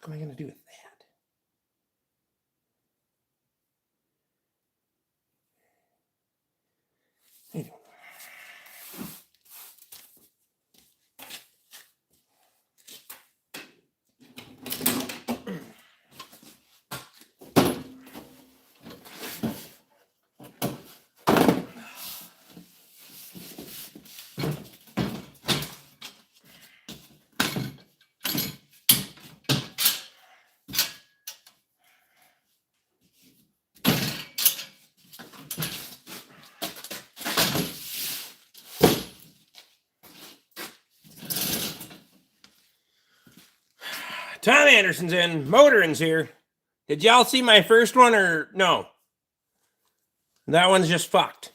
fuck am I going to do with that? Anyway. Tom Anderson's in. Motorin's here. Did y'all see my first one or no? That one's just fucked.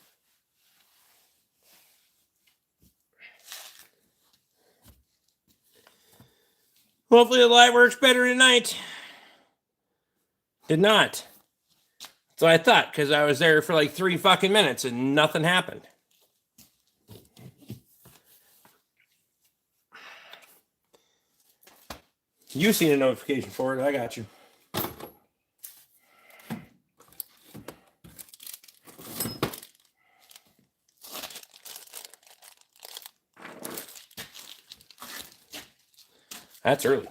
Hopefully the light works better tonight. Did not. So I thought, because I was there for like 3 fucking minutes and nothing happened. You seen a notification for it. I got you. That's early.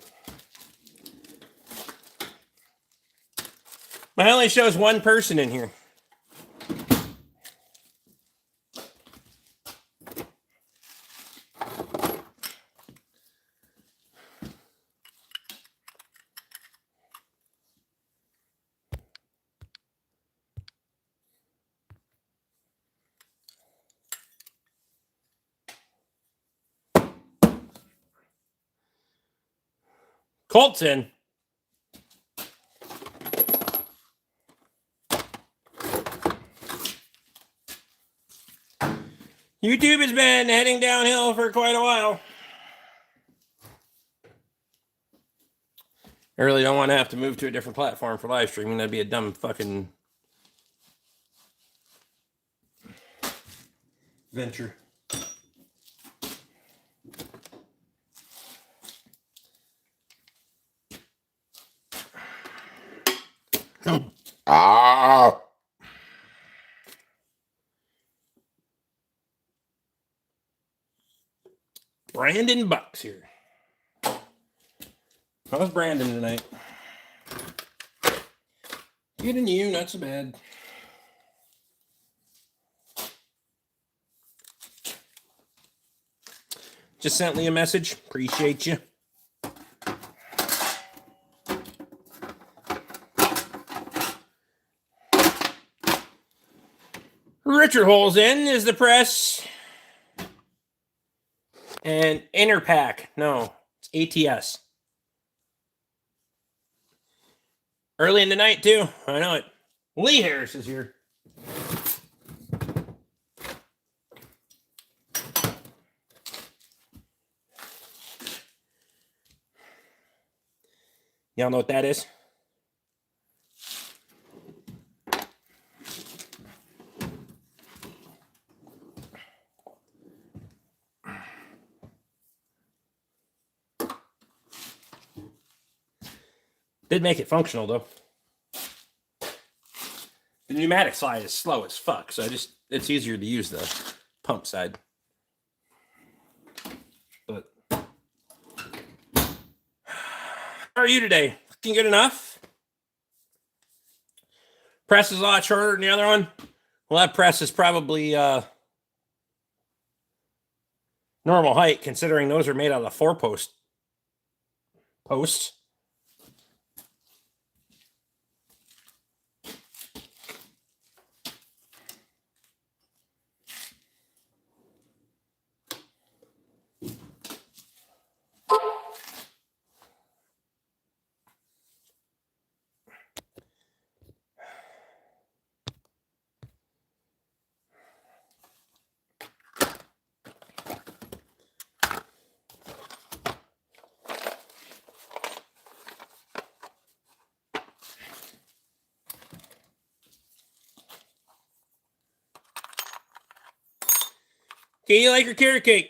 Mine only shows one person in here. Colt's in. YouTube has been heading downhill for quite a while. I really don't want to have to move to a different platform for live streaming. That'd be a dumb fucking venture. Ah. Brandon Bucks here. How's Brandon tonight? Good and you, not so bad. Just sent Lee a message. Appreciate you. Richard Holes in is the press. And Interpack. No, it's ATS. Early in the night, too. I know it. Lee Harris is here. Y'all know what that is? Did make it functional, though. The pneumatic slide is slow as fuck, so it's easier to use the pump side. But how are you today? Looking good enough? Press is a lot shorter than the other one. Well, that press is probably normal height, considering those are made out of 4-post posts. Okay, you like your carrot cake?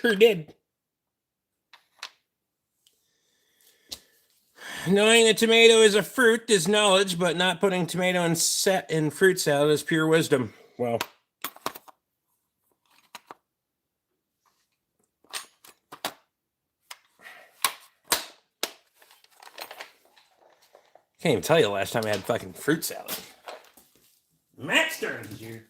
Sure did. Knowing a tomato is a fruit is knowledge, but not putting tomato in fruit salad is pure wisdom. Well, can't even tell you the last time I had fucking fruit salad. Matt's turn this year.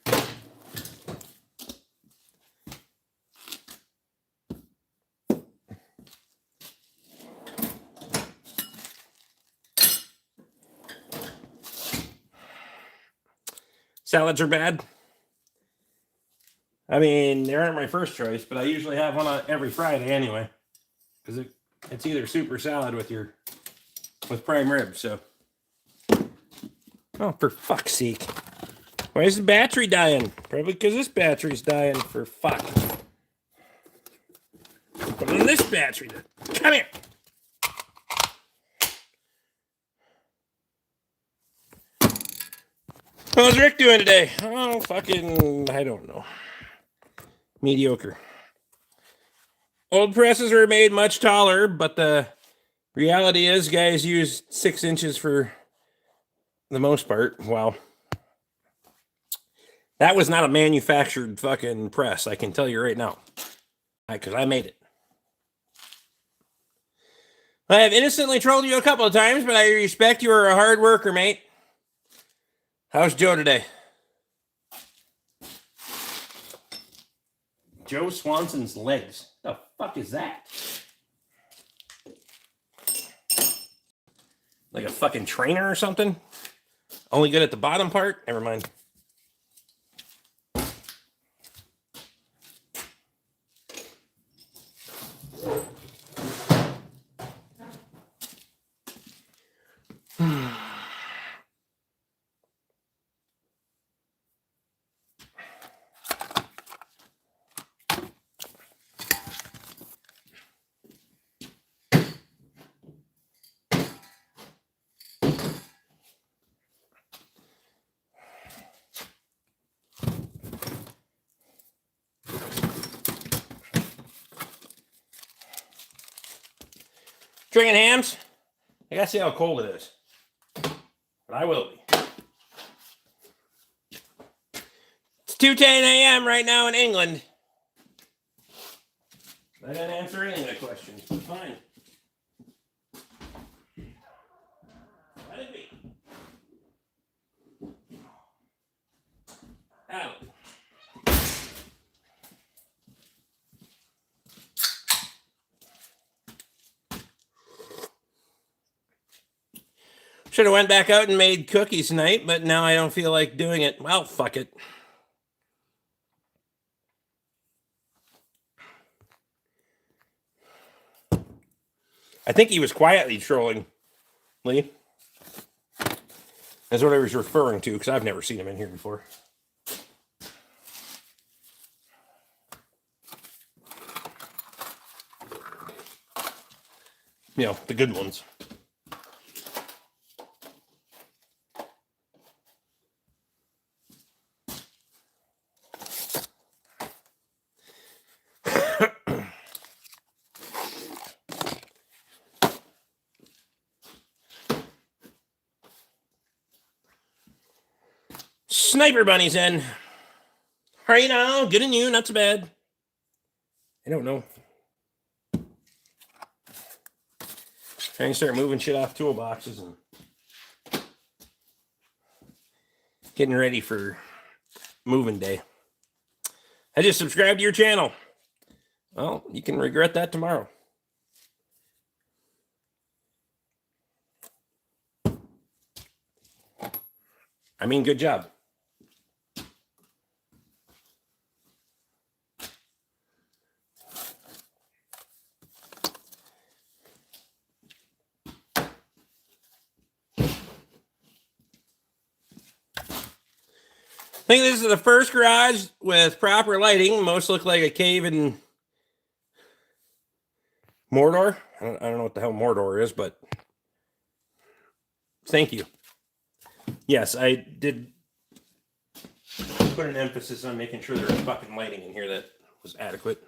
Salads are bad. I mean, they aren't my first choice, but I usually have one on every Friday anyway, because it's either soup or salad with prime rib. So, oh, for fuck's sake! Why is the battery dying? Probably because this battery's dying. For fuck! Put on this battery. Come here. How's Rick doing today? Oh, fucking, I don't know. Mediocre. Old presses were made much taller, but the reality is guys use 6 inches for the most part. Wow. That was not a manufactured fucking press, I can tell you right now. Because I made it. I have innocently trolled you a couple of times, but I respect you are a hard worker, mate. How's Joe today? Joe Swanson's legs. The fuck is that? Like a fucking trainer or something? Only good at the bottom part? Never mind. Stringing hams? I gotta see how cold it is. But I will be. It's 2:10 a.m. right now in England. I didn't answer any of the questions, but fine. Let it be. Out. Should have went back out and made cookies tonight, but now I don't feel like doing it. Well, fuck it. I think he was quietly trolling, Lee. That's what I was referring to, because I've never seen him in here before. You know, the good ones. Sniper Bunny's in. How are you now? Good and you, not so bad. I don't know. Trying to start moving shit off toolboxes and getting ready for moving day. I just subscribed to your channel. Well, you can regret that tomorrow. I mean, good job. I think this is the first garage with proper lighting. Most look like a cave in Mordor. I don't know what the hell Mordor is, but thank you. Yes, I did put an emphasis on making sure there was fucking lighting in here that was adequate.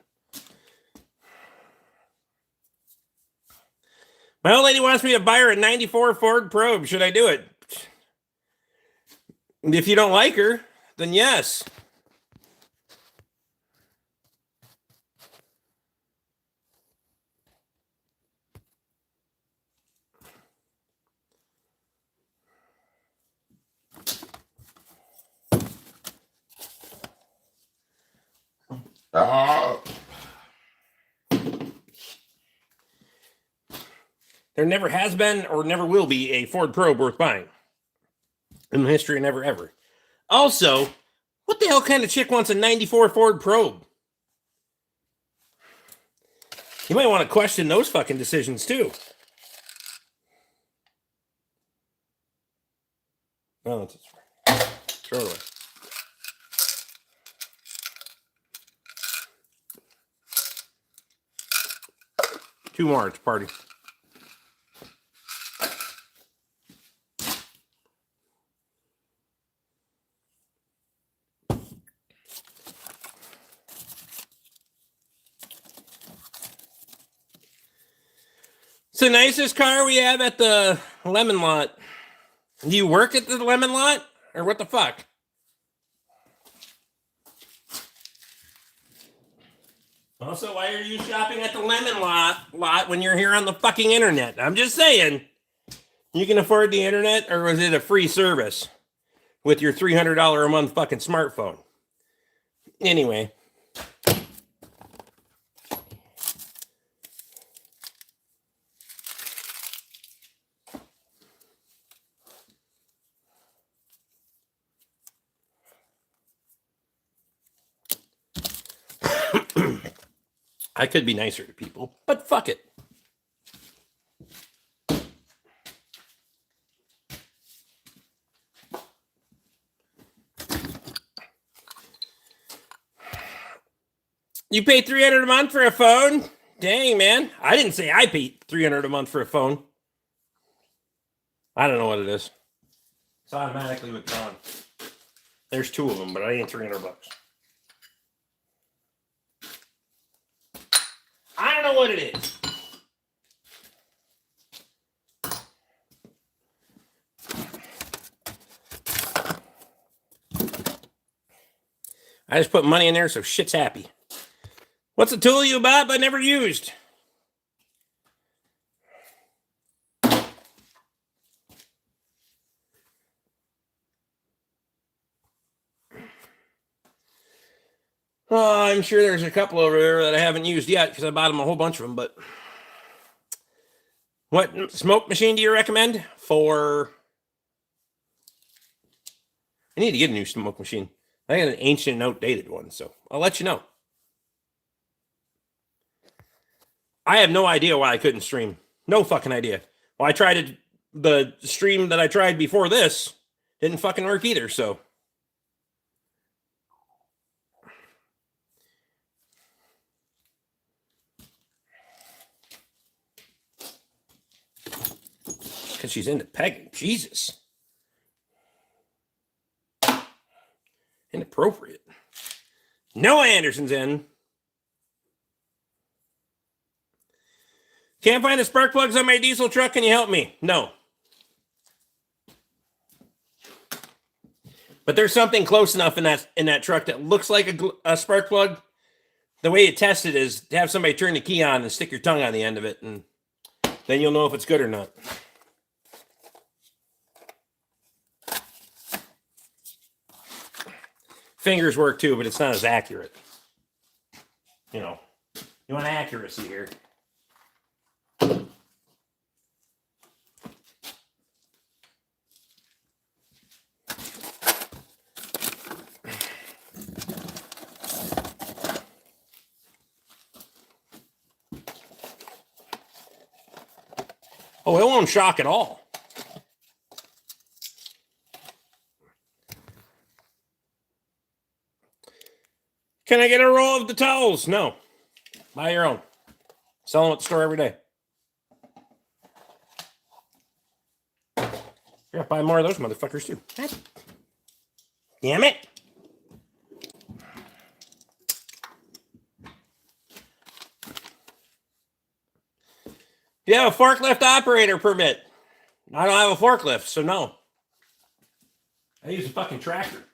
My old lady wants me to buy her a 94 Ford Probe. Should I do it? If you don't like her, then yes. There never has been or never will be a Ford Probe worth buying. In the history, never ever. Also, what the hell kind of chick wants a 94 Ford Probe? You might want to question those fucking decisions too. Oh, that's throw it away. Two more, it's a party. It's the nicest car we have at the Lemon Lot. Do you work at the Lemon Lot? Or what the fuck? Also, why are you shopping at the Lemon lot when you're here on the fucking internet? I'm just saying. You can afford the internet, or was it a free service with your $300 a month fucking smartphone? Anyway. I could be nicer to people, but fuck it. You pay $300 a month for a phone? Dang, man. I didn't say I paid $300 a month for a phone. I don't know what it is. It's automatically withdrawn. There's two of them, but I ain't $300. I don't know what it is. I just put money in there so shit's happy. What's a tool you bought but never used? Oh, I'm sure there's a couple over there that I haven't used yet because I bought them a whole bunch of them. But what smoke machine do you recommend for? I need to get a new smoke machine. I got an ancient and outdated one, so I'll let you know. I have no idea why I couldn't stream. No fucking idea. Well, I tried it. The stream that I tried before this didn't fucking work either, so. Because she's into pegging. Jesus. Inappropriate. Noah Anderson's in. Can't find the spark plugs on my diesel truck. Can you help me? No. But there's something close enough in that truck that looks like a spark plug. The way you test it is to have somebody turn the key on and stick your tongue on the end of it, and then you'll know if it's good or not. Fingers work too, but it's not as accurate. You know, you want accuracy here. Oh, it won't shock at all. Can I get a roll of the towels? No. Buy your own. Sell them at the store every day. Yeah, buy more of those motherfuckers too. Damn it. Do you have a forklift operator permit? I don't have a forklift, so no. I use a fucking tractor.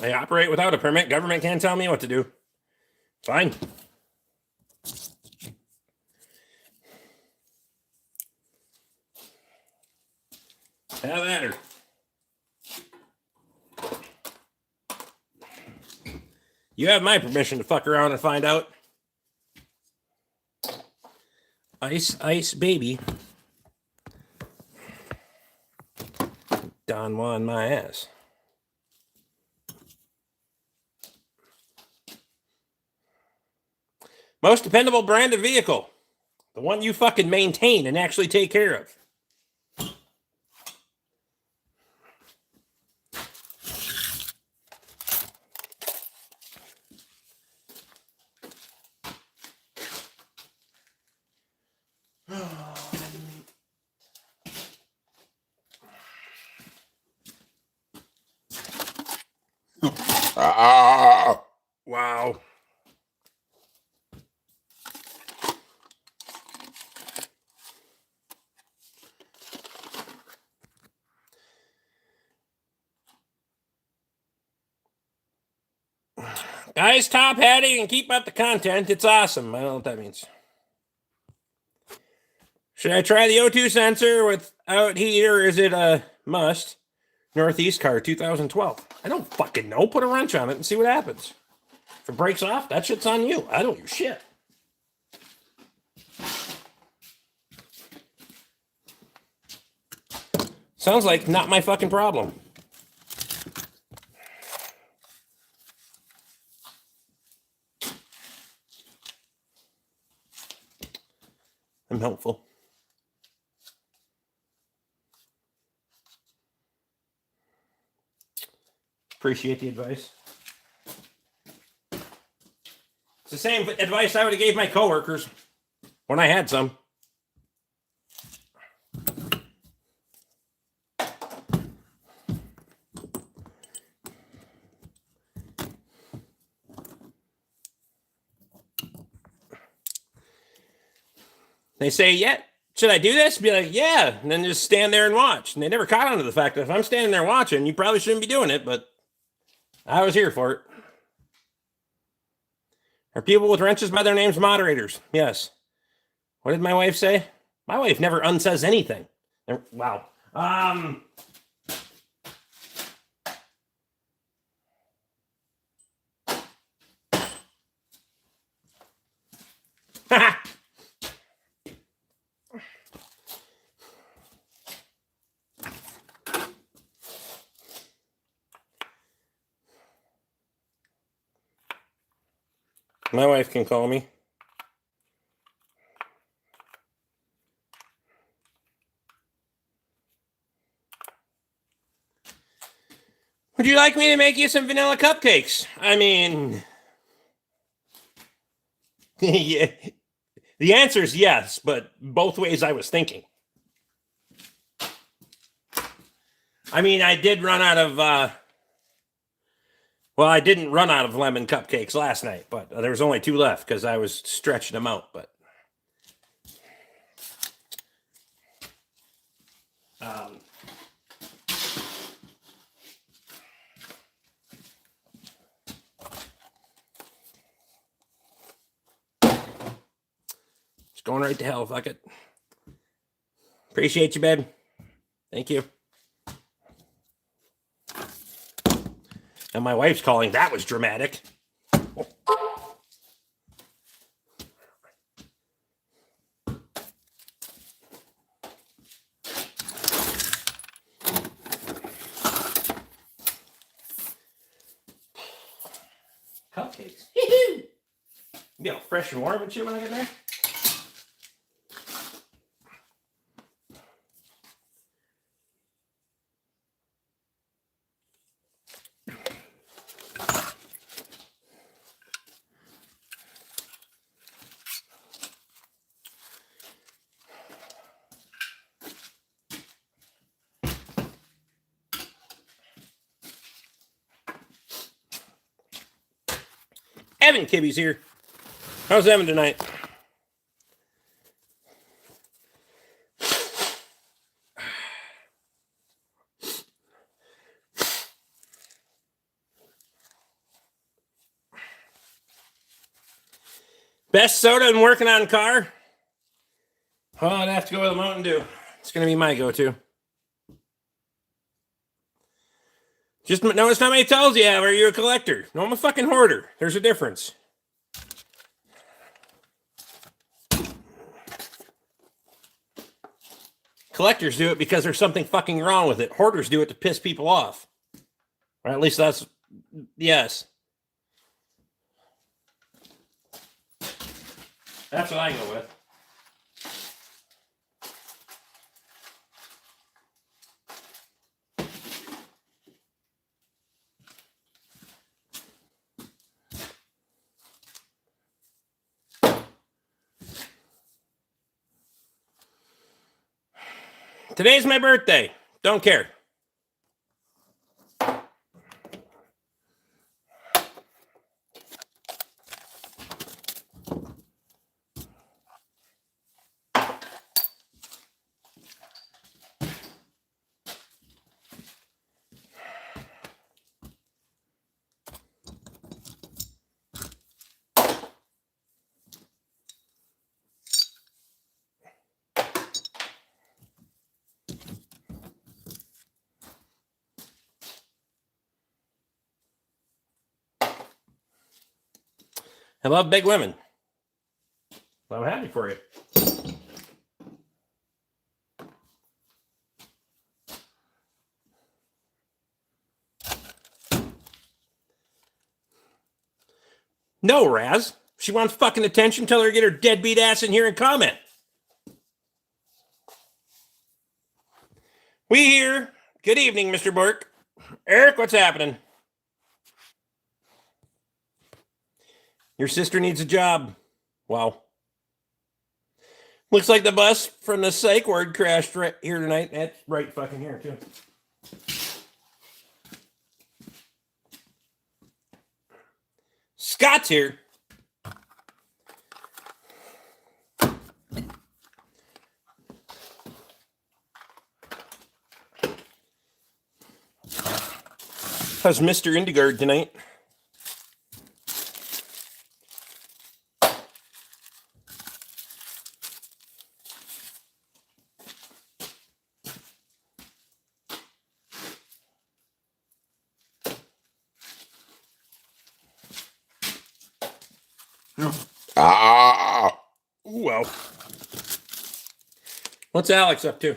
I operate without a permit. Government can't tell me what to do. Fine. Have at her. You have my permission to fuck around and find out. Ice, ice, baby. Don Juan, my ass. Most dependable brand of vehicle. The one you fucking maintain and actually take care of. Wow. Guys, top hatting and keep up the content. It's awesome. I don't know what that means. Should I try the O2 sensor without heat, or is it a must? Northeast car 2012. I don't fucking know. Put a wrench on it and see what happens. If it breaks off, that shit's on you. I don't do shit. Sounds like not my fucking problem. I'm helpful. Appreciate the advice. It's the same advice I would have gave my coworkers when I had some. They say, yeah, should I do this? Be like, yeah, and then just stand there and watch. And they never caught on to the fact that if I'm standing there watching, you probably shouldn't be doing it, but I was here for it. Are people with wrenches by their names moderators? Yes. What did my wife say? My wife never unsays anything. Wow. My wife can call me. Would you like me to make you some vanilla cupcakes? I mean, yeah. The answer is yes, but both ways I was thinking. I mean, I did run out of, I didn't run out of lemon cupcakes last night, but there was only 2 left because I was stretching them out, but. It's going right to hell, fuck it. Appreciate you, babe. Thank you. And my wife's calling. That was dramatic. hotcakes. Be all fresh and warm and shit when I get there. Evan Kibby's here. How's Evan tonight? Best soda and working on car? Oh, I'd have to go with a Mountain Dew. It's going to be my go-to. Just notice how many towels you have. Are you a collector? No, I'm a fucking hoarder. There's a difference. Collectors do it because there's something fucking wrong with it. Hoarders do it to piss people off. Or at least that's... Yes. That's what I go with. Today's my birthday. Don't care. I love big women. I'm happy for you. No, Raz. She wants fucking attention. Tell her to get her deadbeat ass in here and comment. We here. Good evening, Mr. BORK. Eric, what's happening? Your sister needs a job. Wow. Looks like the bus from the psych ward crashed right here tonight. That's right fucking here, too. Scott's here. How's Mr. Indigard tonight? Well. What's Alex up to?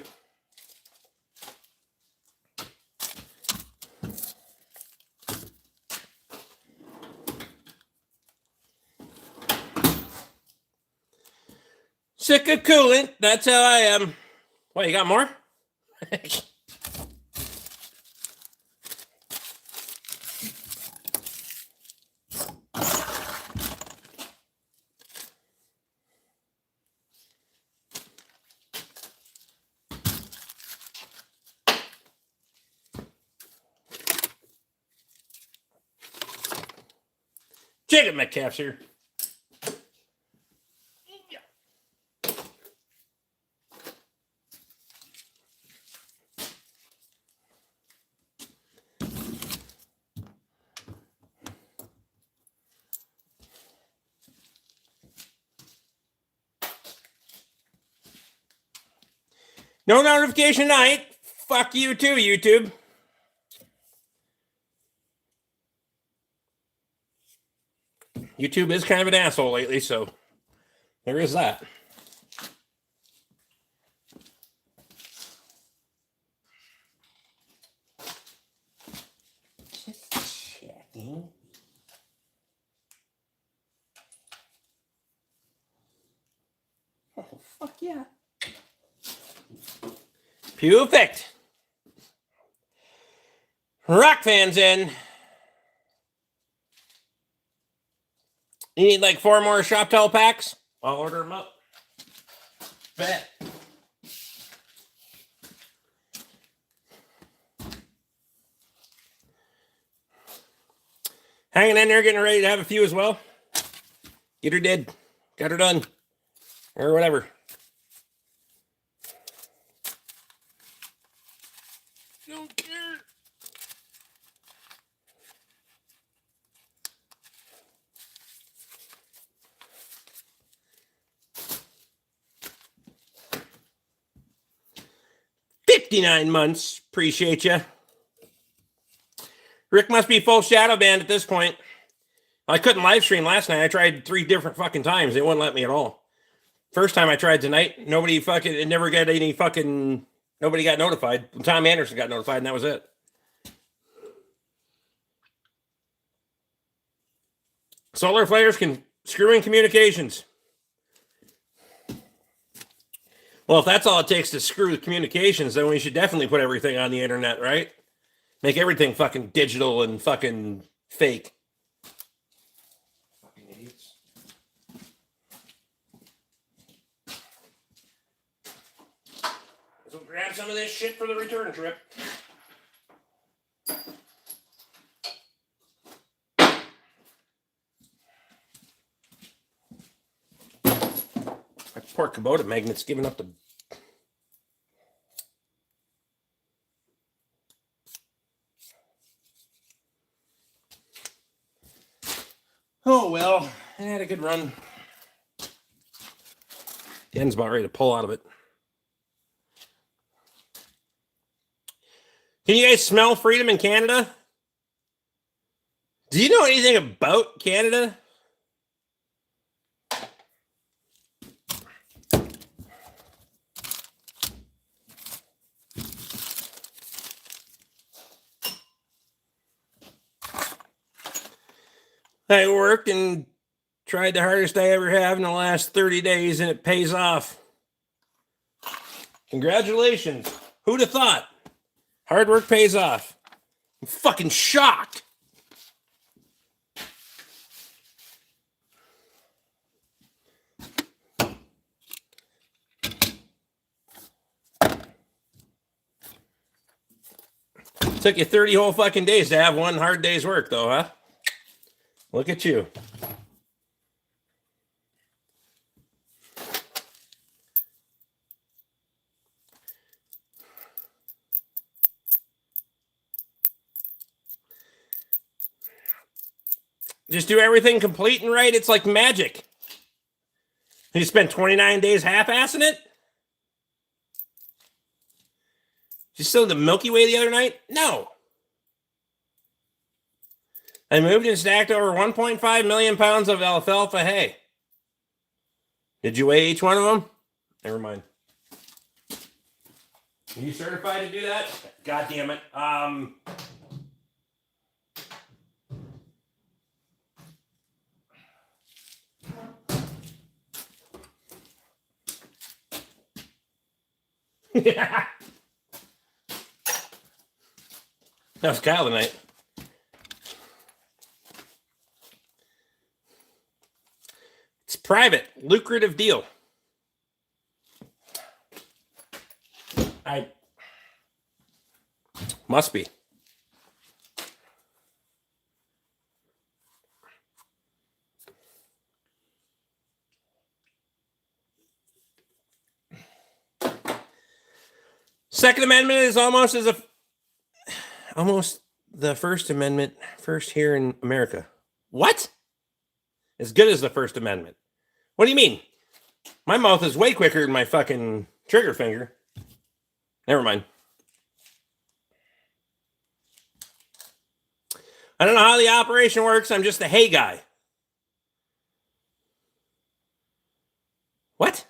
Sick of coolant. That's how I am. What, you got more? Jacob Metcalf's here. No notification night. Fuck you too, YouTube. YouTube is kind of an asshole lately, so there is that. Just checking. Fuck yeah. Perfect. Rock fans in. You need like 4 more shop towel packs? I'll order them up. Bet. Hanging in there, getting ready to have a few as well. Get her did. Got her done. Or whatever. Don't care. $59 months. Appreciate you. Rick must be full shadow banned at this point. I couldn't live stream last night. I tried 3 different fucking times. It wouldn't let me at all. First time I tried tonight, nobody fucking, it never got any fucking, nobody got notified. Tom Anderson got notified, and that was it. Solar flares can screw in communications. Well, if that's all it takes to screw the communications, then we should definitely put everything on the internet, right? Make everything fucking digital and fucking fake. Fucking idiots. So grab some of this shit for the return trip. My poor Kubota magnet's giving up the... Oh, well, I had a good run. Dan's about ready to pull out of it. Can you guys smell freedom in Canada? Do you know anything about Canada? I worked and tried the hardest I ever have in the last 30 days, and it pays off. Congratulations. Who'd have thought? Hard work pays off. I'm fucking shocked. Took you 30 whole fucking days to have one hard day's work, though, huh? Look at you. Just do everything complete and right. It's like magic. You spent 29 days half-assing it? You still in the Milky Way the other night? No. I moved and stacked over 1.5 million pounds of alfalfa hay. Did you weigh each one of them? Never mind. Are you certified to do that? God damn it. Yeah. That was Kyle tonight. It's private, lucrative deal. I must be. Second Amendment is almost the First Amendment, first here in America. What? As good as the First Amendment. What do you mean? My mouth is way quicker than my fucking trigger finger. Never mind. I don't know how the operation works. I'm just a hay guy. What?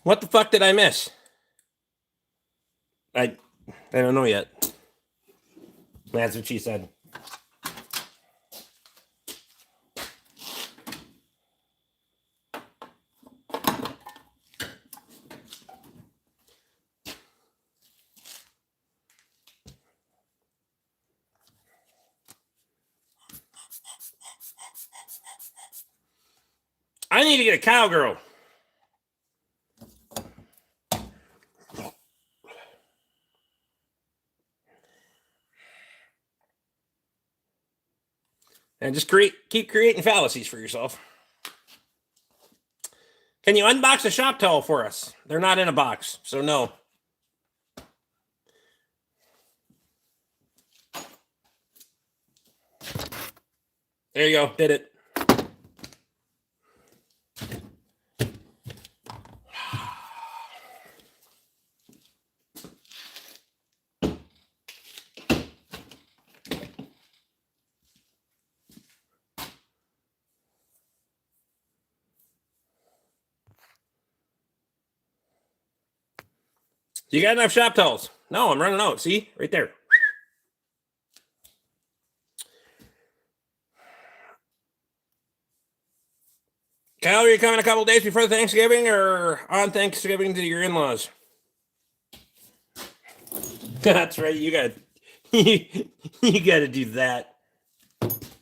What the fuck did I miss? I don't know yet. That's what she said. I need to get a cowgirl. And just keep creating fallacies for yourself. Can you unbox a shop towel for us? They're not in a box, so no. There you go. Did it. You got enough shop towels? No, I'm running out. See? Right there. Kyle, are you coming a couple days before Thanksgiving or on Thanksgiving to your in-laws? That's right. You got to do that.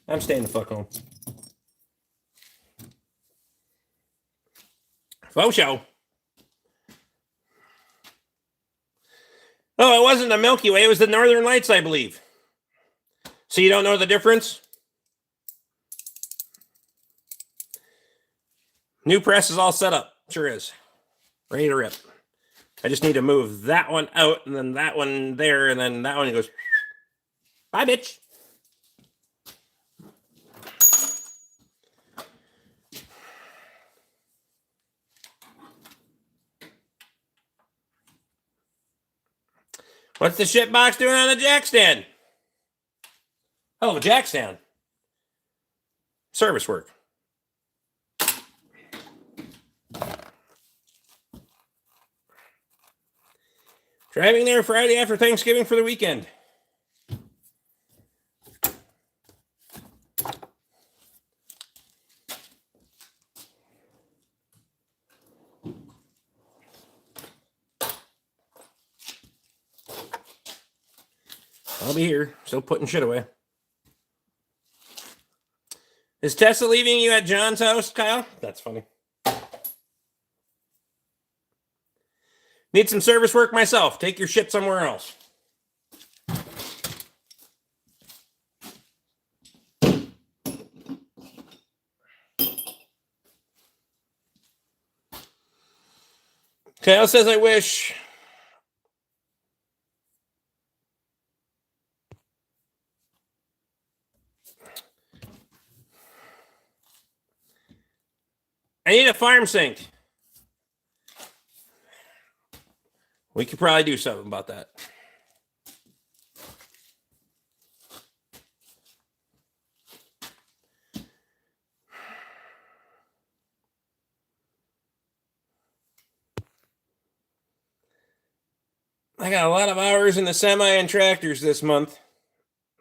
I'm staying the fuck home. Faux show. Oh, it wasn't the Milky Way. It was the Northern Lights, I believe. So you don't know the difference? New press is all set up. Sure is. Ready to rip. I just need to move that one out and then that one there and then that one goes, bye, bitch. What's the shit box doing on the jack stand? Oh, the jack stand. Service work. Driving there Friday after Thanksgiving for the weekend. I'll be here, still putting shit away. Is Tessa leaving you at John's house, Kyle? That's funny. Need some service work myself. Take your shit somewhere else. Kyle says, I wish. I need a farm sink. We could probably do something about that. I got a lot of hours in the semi and tractors this month.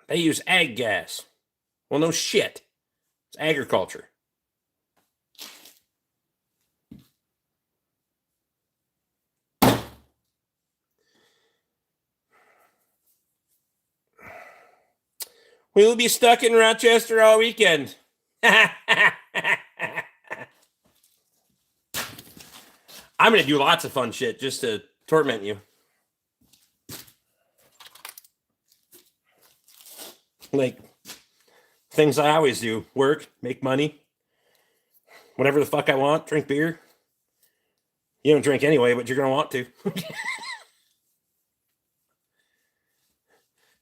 They use ag gas. Well, no shit. It's agriculture. We'll be stuck in Rochester all weekend. I'm going to do lots of fun shit just to torment you. Like things I always do. Work, make money, whatever the fuck I want, drink beer. You don't drink anyway, but you're going to want to.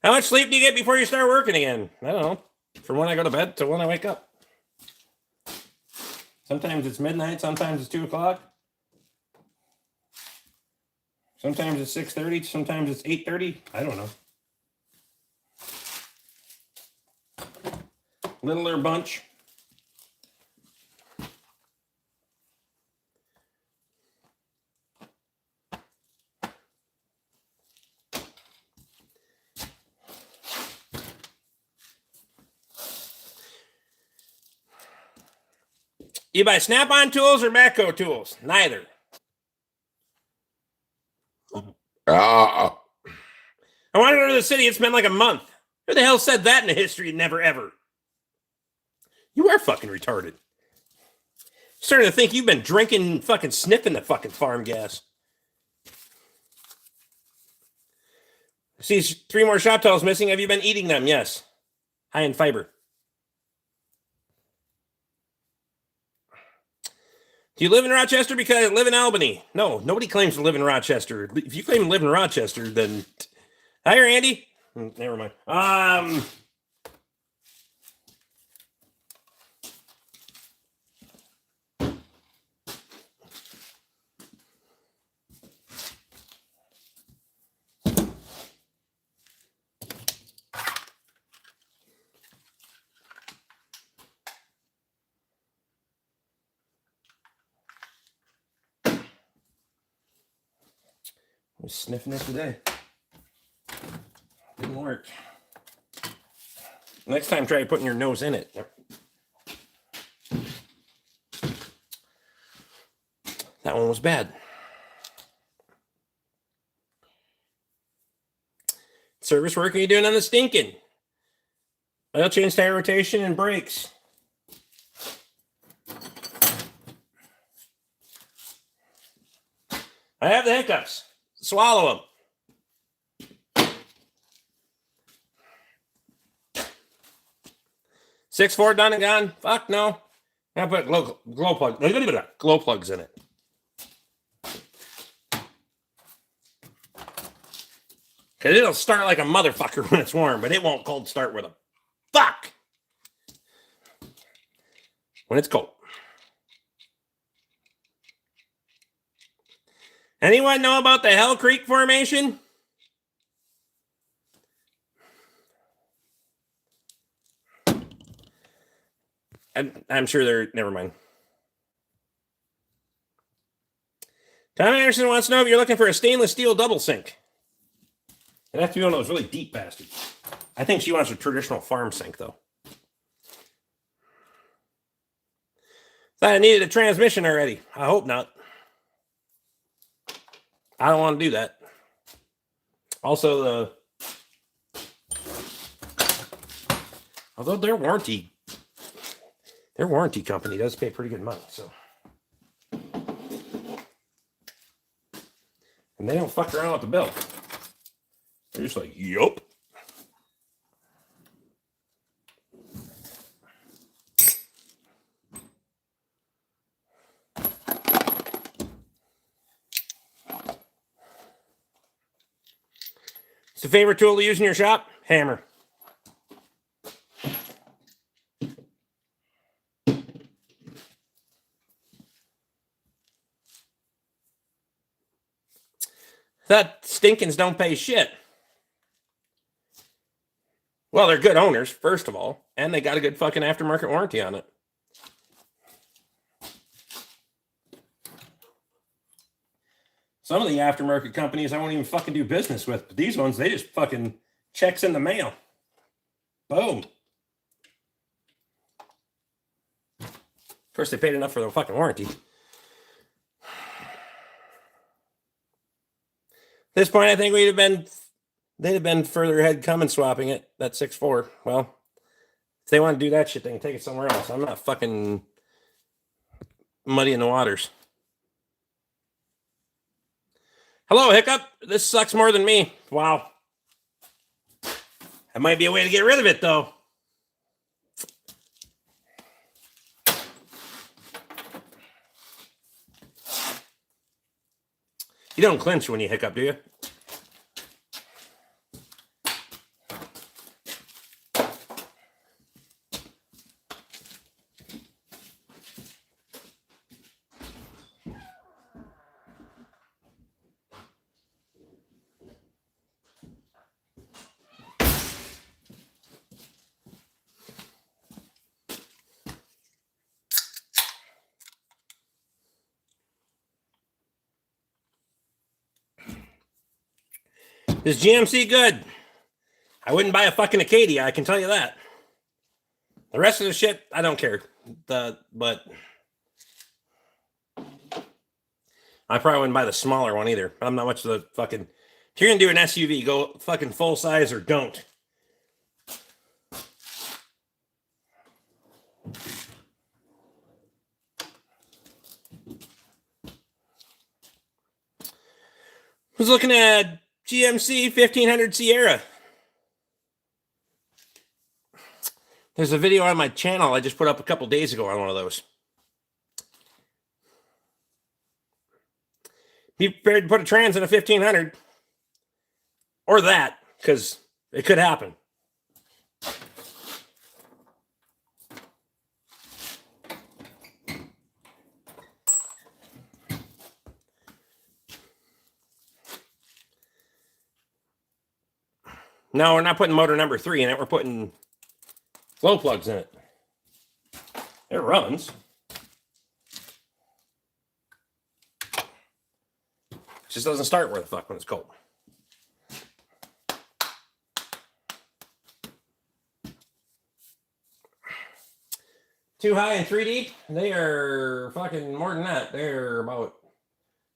How much sleep do you get before you start working again? I don't know. From when I go to bed to when I wake up. Sometimes it's midnight. Sometimes it's 2 o'clock. Sometimes it's 6:30. Sometimes it's 8:30. I don't know. Littler bunch. You buy Snap-on tools or Matco tools? Neither. I want to go to the city. It's been like a month. Who the hell said that in the history? Never, ever. You are fucking retarded. Starting to think you've been drinking, fucking sniffing the fucking farm gas. See, 3 more shop towels missing. Have you been eating them? Yes. High in fiber. Do you live in Rochester? Because I live in Albany. No, nobody claims to live in Rochester. If you claim to live in Rochester, then... Hi, Randy. Never mind. I was sniffing it today. Didn't work. Next time, try putting your nose in it. That one was bad. Service work are you doing on the stinking? Oil change, tire rotation, and brakes. I have the hiccups. Swallow them. 6-4 done and gone. Fuck no. I put glow plugs in it. Because it'll start like a motherfucker when it's warm, but it won't cold start with a fuck when it's cold. Anyone know about the Hell Creek Formation? I'm sure they're... Never mind. Tom Anderson wants to know if you're looking for a stainless steel double sink. It'd have to be one of those really deep bastards. I think she wants a traditional farm sink, though. Thought I needed a transmission already. I hope not. I don't want to do that. Also, although their warranty company does pay pretty good money, so. And they don't fuck around with the bill. They're just like, yup. What's the favorite tool to use in your shop? Hammer. That stinkins don't pay shit. Well, they're good owners, first of all, and they got a good fucking aftermarket warranty on it. Some of the aftermarket companies I won't even fucking do business with, but these ones, they just fucking checks in the mail. Boom. Of course, they paid enough for their fucking warranty. At this point, I think they'd have been further ahead coming swapping it, that 6.4. Well, if they want to do that shit, they can take it somewhere else. I'm not fucking muddying the waters. Hello, Hiccup. This sucks more than me. Wow. That might be a way to get rid of it, though. You don't clinch when you hiccup, do you? Is GMC good? I wouldn't buy a fucking Acadia, I can tell you that. The rest of the shit, I don't care. But I probably wouldn't buy the smaller one either. I'm not much of the fucking. If you're gonna do an SUV, go fucking full size or don't. Was looking at GMC 1500 Sierra. There's a video on my channel I just put up a couple days ago on one of those. Be prepared to put a trans in a 1500. Or that, because it could happen. No, we're not putting motor number 3 in it. We're putting glow plugs in it. It runs. Just doesn't start where the fuck when it's cold. Too high and 3 deep? They are fucking more than that. They're about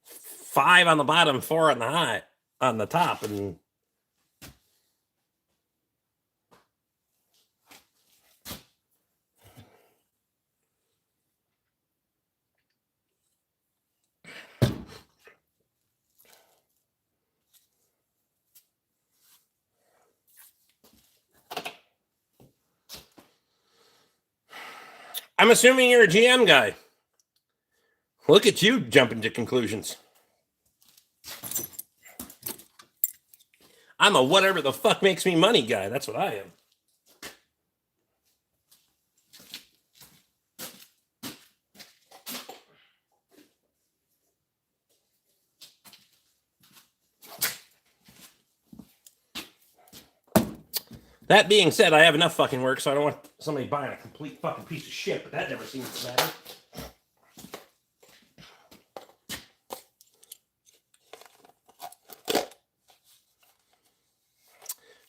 5 on the bottom, 4 on the high, on the top, and I'm assuming you're a GM guy. Look at you jumping to conclusions. I'm a whatever the fuck makes me money guy. That's what I am. That being said, I have enough fucking work, so I don't want somebody buying a complete fucking piece of shit, but that never seems to matter.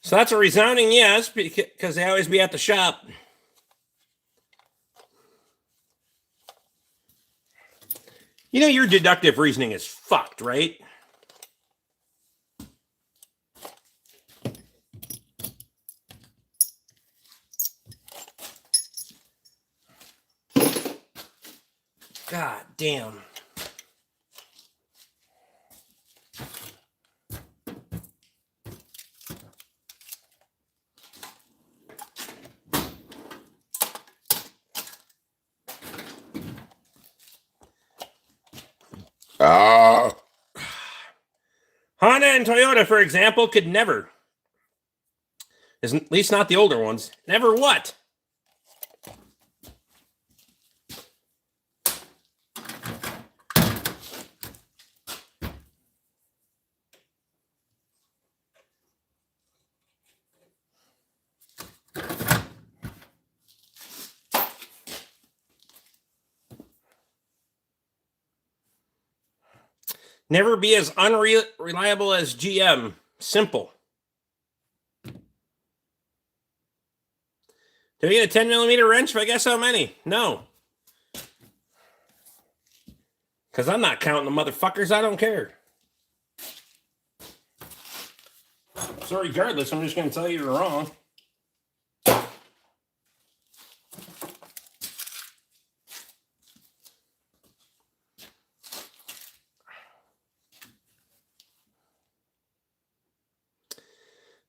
So that's a resounding yes, because they always be at the shop. You know your deductive reasoning is fucked, right? God damn. Honda and Toyota, for example, could never, at least not the older ones, never what? Never be as unreliable as GM. Simple. Do I get a 10 millimeter wrench if I guess how many? No. Because I'm not counting the motherfuckers. I don't care. So regardless, I'm just going to tell you you're wrong.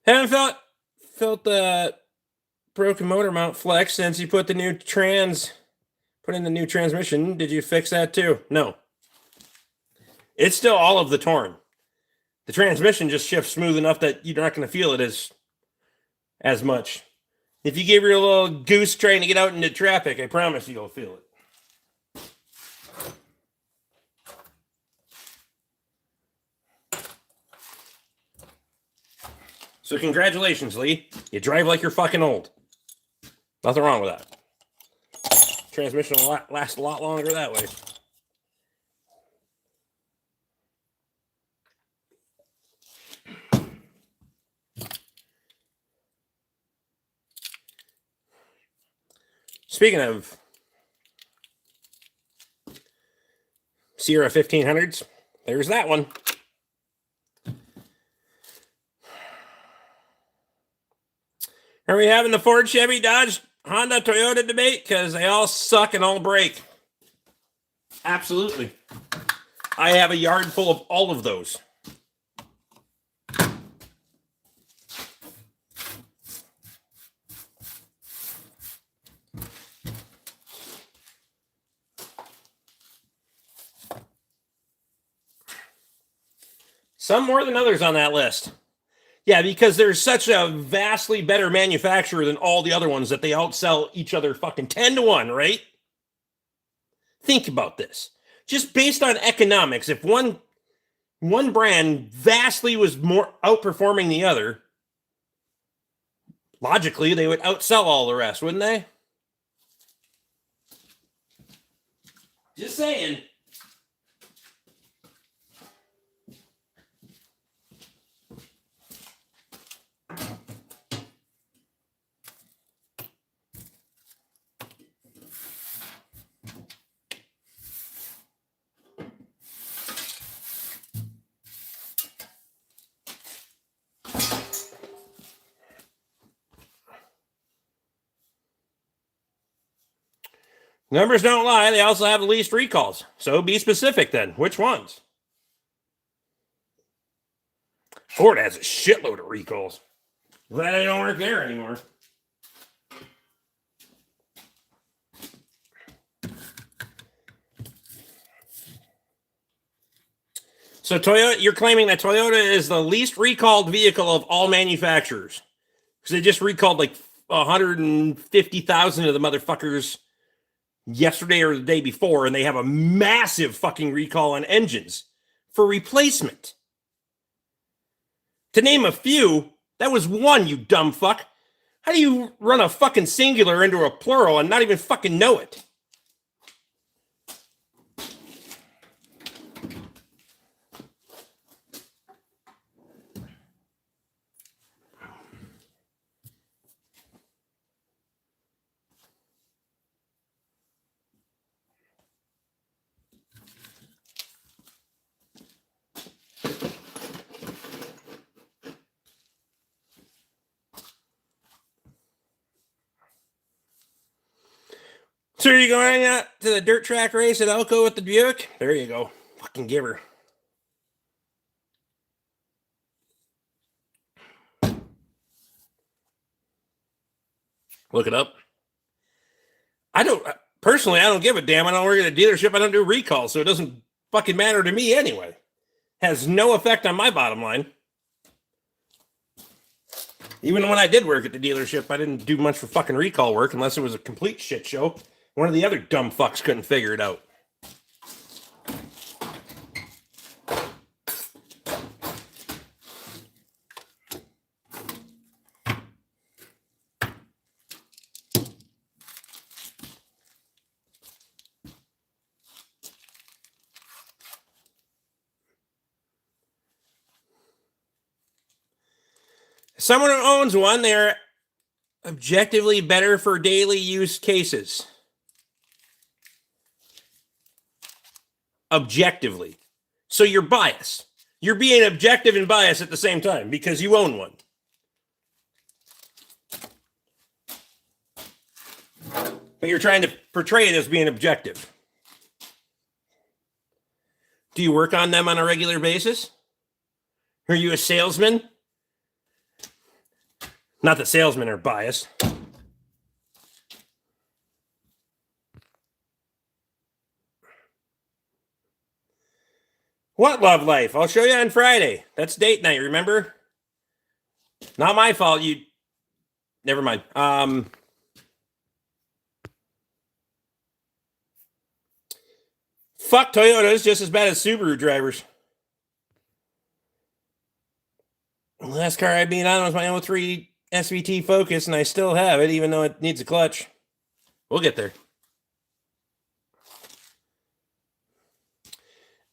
Haven't felt the broken motor mount flex since you put in the new transmission. Did you fix that too? No. It's still all of the torn. The transmission just shifts smooth enough that you're not going to feel it as much. If you give her a little goose trying to get out into traffic, I promise you'll feel it. So congratulations, Lee. You drive like you're fucking old. Nothing wrong with that. Transmission will last a lot longer that way. Speaking of Sierra 1500s, There's that one. Are we having the Ford, Chevy, Dodge, Honda, Toyota debate? Because they all suck and all break. Absolutely. I have a yard full of all of those. Some more than others on that list. Yeah, because there's such a vastly better manufacturer than all the other ones that they outsell each other fucking 10 to 1, right? Think about this. Just based on economics, if one brand vastly was more outperforming the other, logically they would outsell all the rest, wouldn't they? Just saying. Numbers don't lie. They also have the least recalls. So be specific then. Which ones? Ford has a shitload of recalls. Glad they don't work there anymore. So Toyota, you're claiming that Toyota is the least recalled vehicle of all manufacturers. Because they just recalled like 150,000 of the motherfuckers yesterday or the day before, and they have a massive fucking recall on engines for replacement. To name a few, that was one, you dumb fuck. How do you run a fucking singular into a plural and not even fucking know it? So are you going out to the dirt track race at Elko with the Buick? There you go. Fucking give her. Look it up. I don't give a damn. I don't work at a dealership. I don't do recalls, so it doesn't fucking matter to me anyway. Has no effect on my bottom line. Even when I did work at the dealership, I didn't do much for fucking recall work unless it was a complete shit show. One of the other dumb fucks couldn't figure it out. Someone who owns one, they're objectively better for daily use cases. Objectively. So you're biased. You're being objective and biased at the same time because you own one. But you're trying to portray it as being objective. Do you work on them on a regular basis? Are you a salesman? Not that salesmen are biased. What love life? I'll show you on Friday. That's date night, remember? Not my fault. Never mind. Fuck Toyotas just as bad as Subaru drivers. The last car I beat on was my 03 SVT Focus, and I still have it, even though it needs a clutch. We'll get there.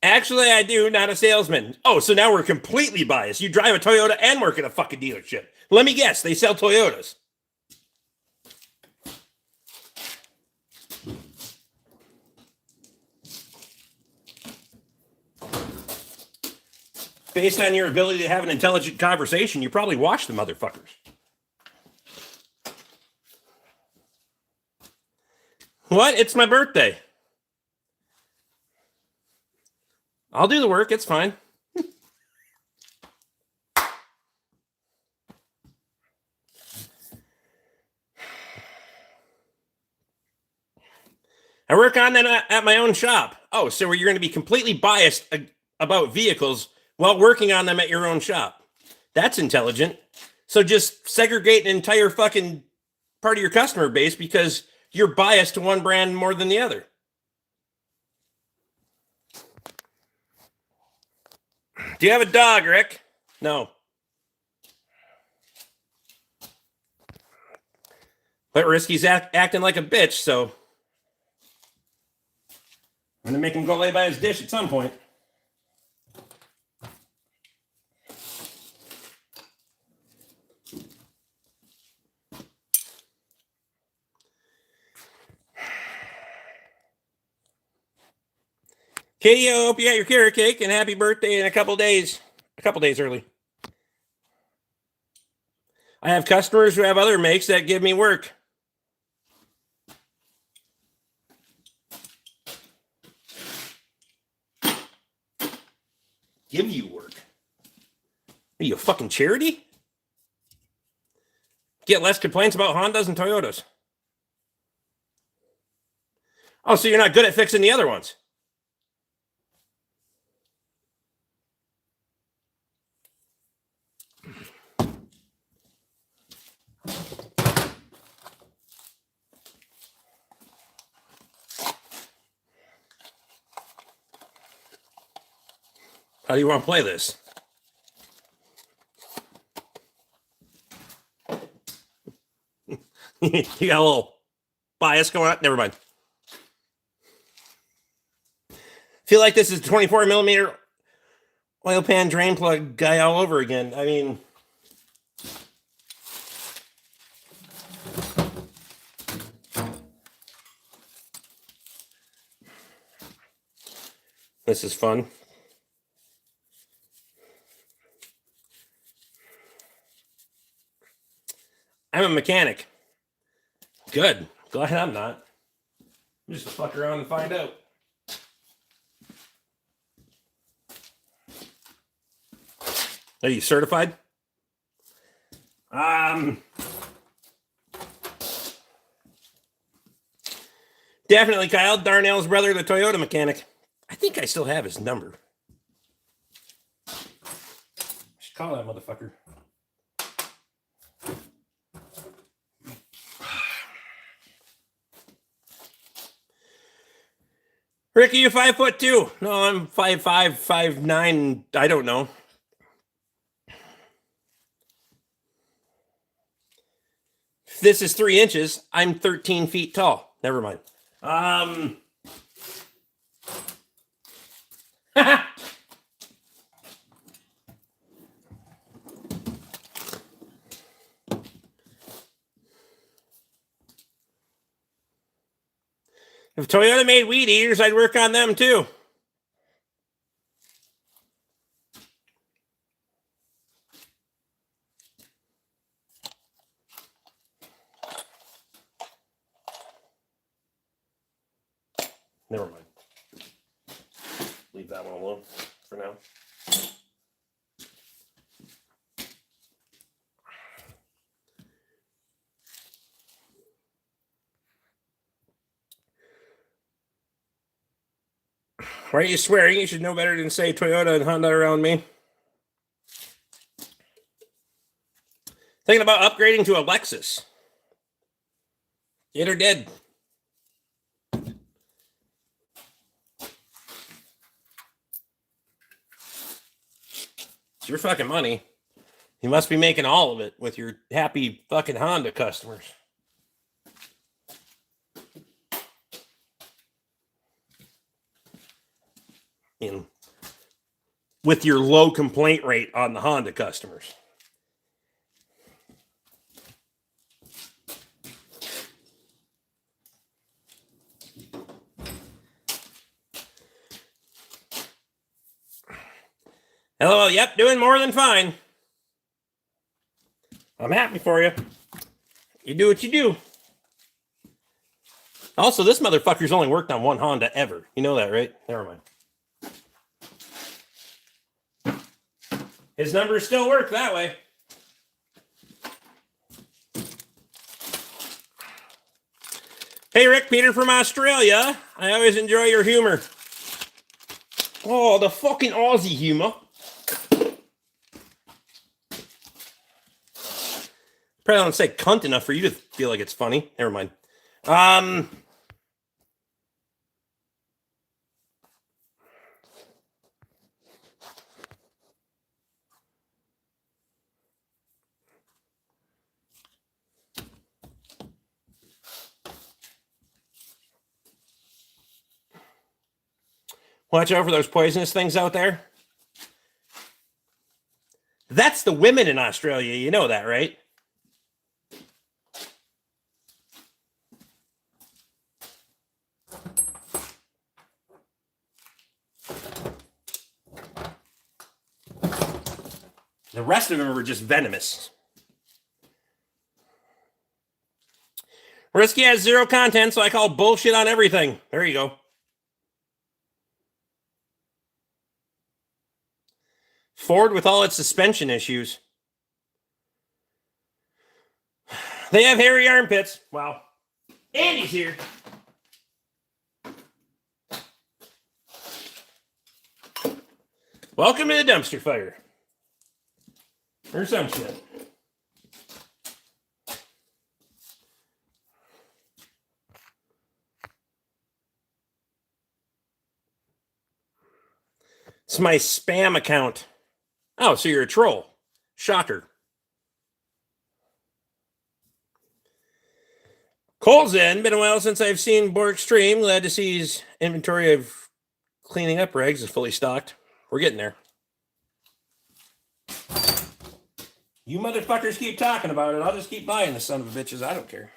Actually, I do, not a salesman. Oh, so now we're completely biased. You drive a Toyota and work at a fucking dealership. Let me guess, they sell Toyotas. Based on your ability to have an intelligent conversation, you probably watch the motherfuckers. What? It's my birthday. I'll do the work. It's fine. I work on them at my own shop. Oh, so you're going to be completely biased about vehicles while working on them at your own shop. That's intelligent. So just segregate an entire fucking part of your customer base because you're biased to one brand more than the other. Do you have a dog, Rick? No. But Risky's acting like a bitch, so I'm going to make him go lay by his dish at some point. Katie, I hope you got your carrot cake and happy birthday in a couple days early. I have customers who have other makes that give me work. Give you work? Are you a fucking charity? Get less complaints about Hondas and Toyotas. Oh, so you're not good at fixing the other ones? How do you want to play this? You got a little bias going on? Never mind. Feel like this is 24 millimeter oil pan drain plug guy all over again. I mean, this is fun. I'm a mechanic. Good. Glad I'm not. I'm just fuck around and find out. Are you certified? Definitely Kyle, Darnell's brother, the Toyota mechanic. I think I still have his number. I should call that motherfucker. Ricky, you 5'2"? No, I'm 5'5", 5'9". I don't know. If this is 3 inches, I'm 13 feet tall. Never mind. If Toyota made weed eaters, I'd work on them too. Never mind. Leave that one alone for now. Why are you swearing? You should know better than say Toyota and Honda around me. Thinking about upgrading to a Lexus. Get or dead. It's your fucking money. You must be making all of it with your happy fucking Honda customers. With your low complaint rate on the Honda customers. LOL, yep, doing more than fine. I'm happy for you. You do what you do. Also, this motherfucker's only worked on one Honda ever. You know that, right? Never mind. His numbers still work that way. Hey, Rick, Peter from Australia. I always enjoy your humor. Oh, the fucking Aussie humor. Probably don't say cunt enough for you to feel like it's funny. Never mind. Watch out for those poisonous things out there. That's the women in Australia. You know that, right? The rest of them are just venomous. Risky has zero content, so I call bullshit on everything. There you go. Ford with all its suspension issues. They have hairy armpits. Wow. Andy's here. Welcome to the dumpster fire. Or some shit. It's my spam account. Oh, so you're a troll. Shocker. Cole's in. Been a while since I've seen BORK stream. Glad to see his inventory of cleaning up rags is fully stocked. We're getting there. You motherfuckers keep talking about it. I'll just keep buying the son of a bitches. I don't care.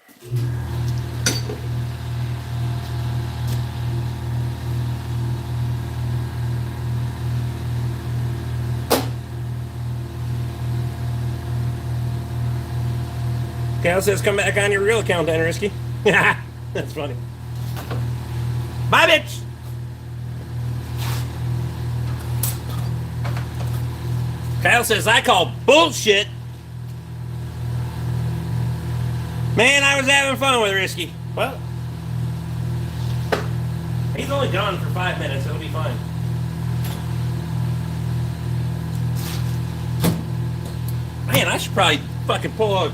Cal says, come back on your real account then, Risky. That's funny. Bye, bitch! Kyle says, I call bullshit. Man, I was having fun with Risky. Well, he's only gone for 5 minutes. It'll be fine. Man, I should probably fucking pull a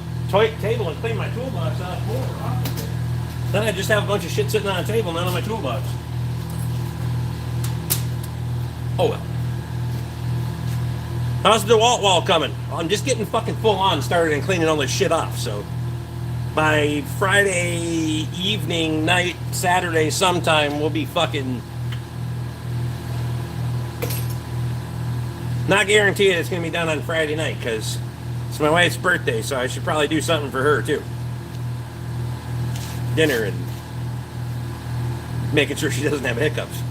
table and clean my toolbox out more often. Then I just have a bunch of shit sitting on a table, none of my toolbox. Oh well. How's the DeWalt wall coming? I'm just getting fucking full on started and cleaning all this shit off, so by Friday evening, night, Saturday sometime, we'll be fucking... Not guaranteed it's going to be done on Friday night, because it's my wife's birthday, so I should probably do something for her, too. Dinner and making sure she doesn't have hiccups.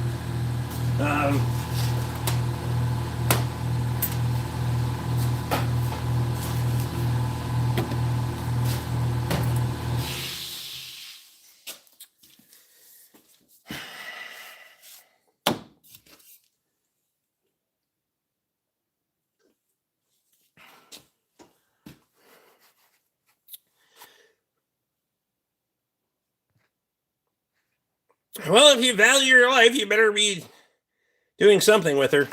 Well, if you value your life, you better be doing something with her.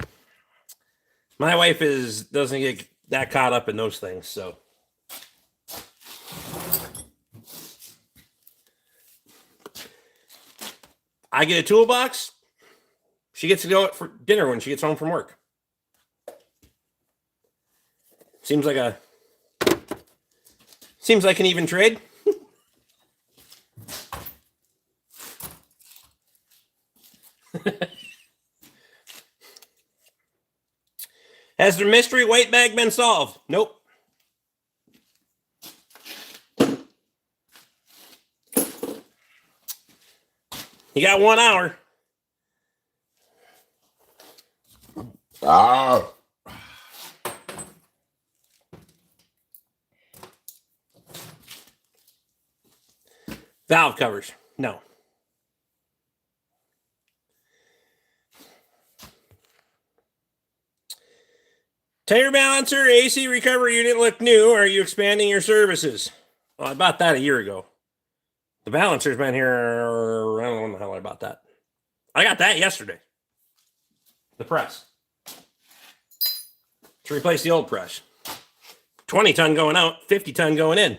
My wife doesn't get that caught up in those things, so. I get a toolbox. She gets to go out for dinner when she gets home from work. Seems like an even trade. Has the mystery weight bag been solved? Nope. You got 1 hour. Valve covers. No. Tire balancer, AC recovery unit look new. Are you expanding your services? Well, I bought that a year ago. The balancer's been here. I don't know the hell I bought that. I got that yesterday. The press. To replace the old press. 20 ton going out, 50 ton going in.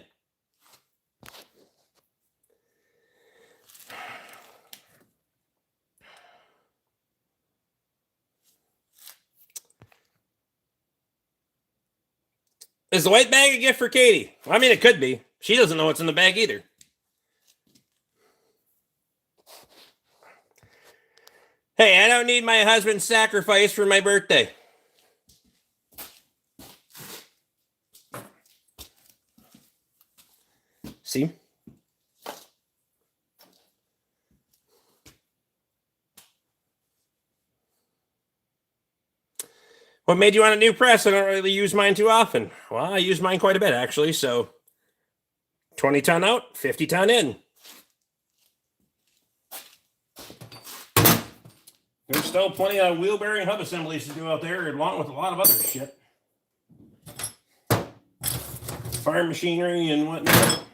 Is the white bag a gift for Katie? I mean, it could be. She doesn't know what's in the bag either. Hey, I don't need my husband's sacrifice for my birthday. See? What made you want a new press? I don't really use mine too often. Well, I use mine quite a bit, actually. So 20 ton out, 50 ton in. There's still plenty of wheel bearing hub assemblies to do out there, along with a lot of other shit. Farm machinery and whatnot.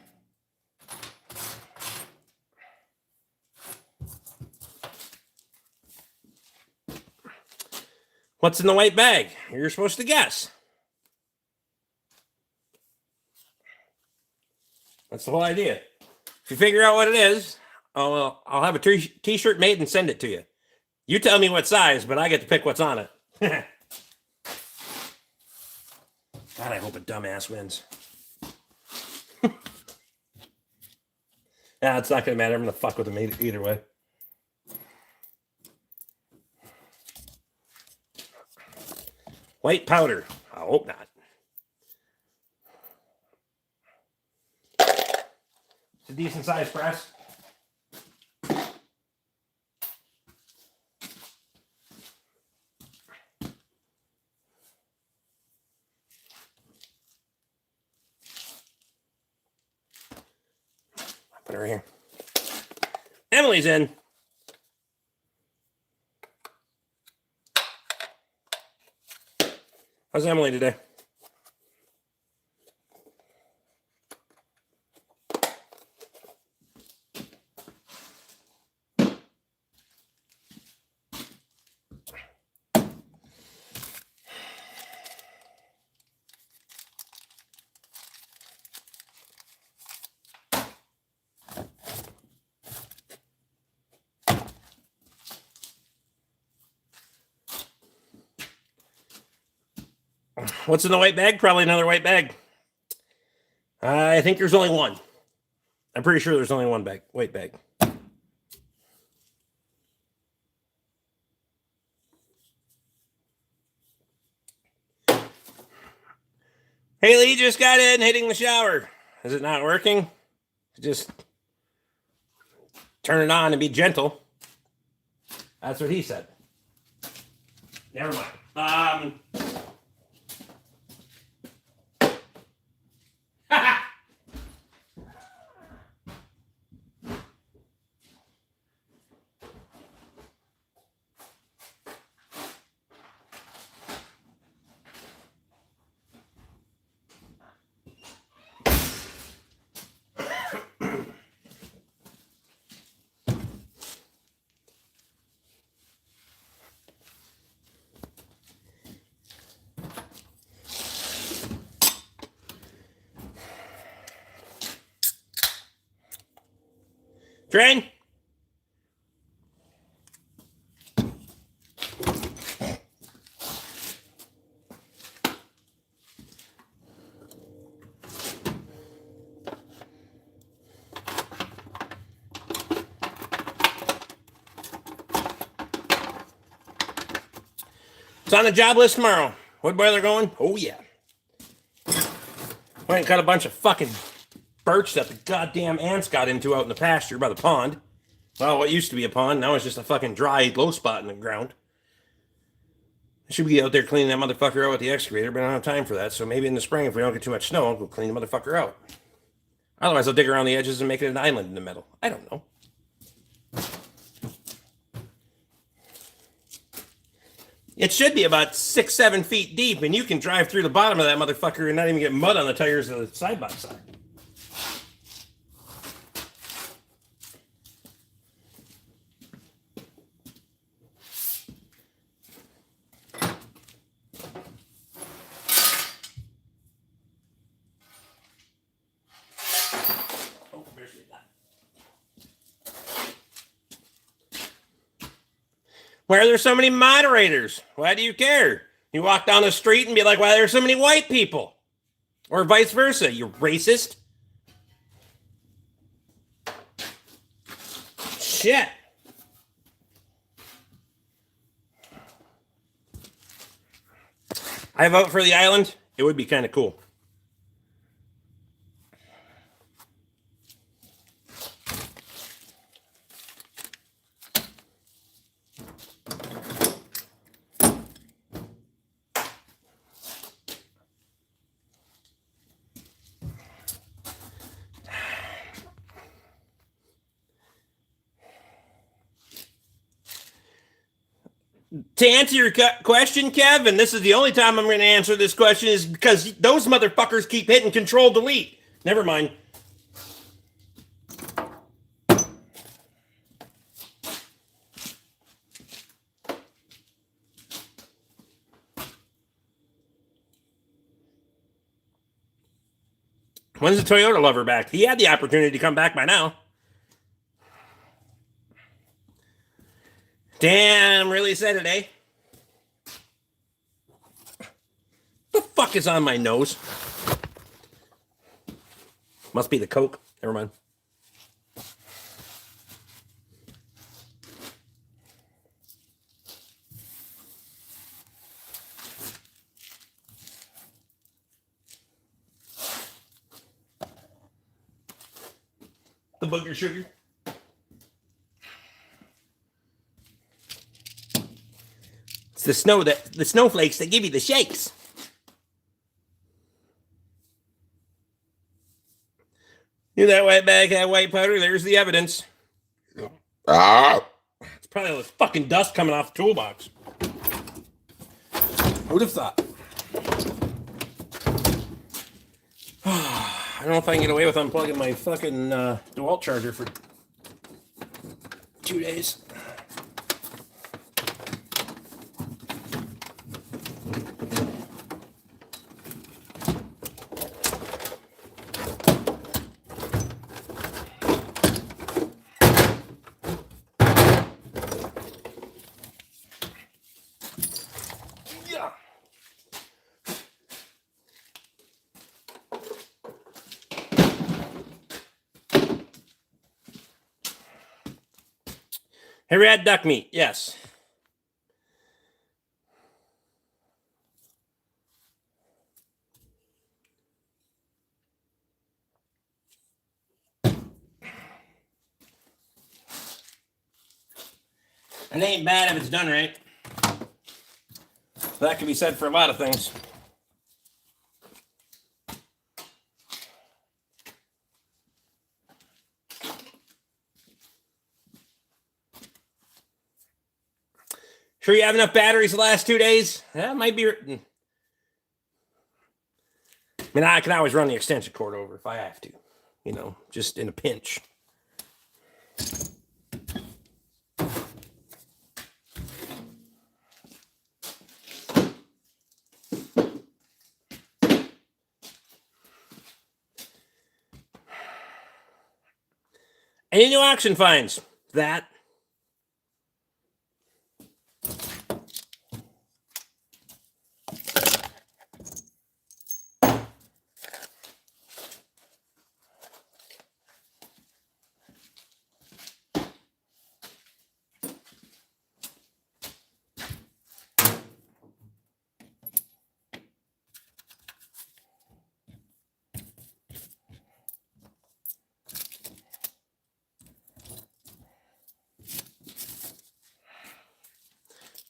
What's in the white bag? You're supposed to guess. That's the whole idea. If you figure out what it is, I'll have a t-shirt made and send it to you. You tell me what size, but I get to pick what's on it. God, I hope a dumbass wins. Yeah, it's not going to matter. I'm going to fuck with him either way. White powder. I hope not. It's a decent sized press. Put her here. Emily's in. How's Emily today? What's in the white bag? Probably another white bag. I think there's only one. I'm pretty sure there's only one white bag. Haley just got in, hitting the shower. Is it not working? Just turn it on and be gentle. That's what he said. Never mind. Train. It's on the job list tomorrow. Wood boiler going? Oh, yeah. Went and cut a bunch of fucking birch that the goddamn ants got into out in the pasture by the pond. Well, what used to be a pond, now it's just a fucking dry, low spot in the ground. I should be out there cleaning that motherfucker out with the excavator, but I don't have time for that. So maybe in the spring, if we don't get too much snow, I'll go clean the motherfucker out. Otherwise, I'll dig around the edges and make it an island in the middle. I don't know. It should be about 6-7 feet deep, and you can drive through the bottom of that motherfucker and not even get mud on the tires of the side by side. Why are there so many moderators? Why do you care? You walk down the street and be like, why are there so many white people? Or vice versa. You're racist. Shit. I vote for the island. It would be kind of cool. To answer your question, Kev, and this is the only time I'm going to answer this question, is because those motherfuckers keep hitting Control Delete. Never mind. When's the Toyota lover back? He had the opportunity to come back by now. Damn, really said it, eh? The fuck is on my nose? Must be the Coke. Never mind. The booger sugar. It's the snowflakes that give you the shakes. You that white bag had white powder, there's the evidence. It's probably all this fucking dust coming off the toolbox. Who'd have thought? I don't know if I can get away with unplugging my fucking DeWalt charger for 2 days. Have you had duck meat? Yes. It ain't bad if it's done right. That can be said for a lot of things. Sure you have enough batteries the last 2 days? That might be... I mean, I can always run the extension cord over if I have to. You know, just in a pinch. Any new auction finds? That.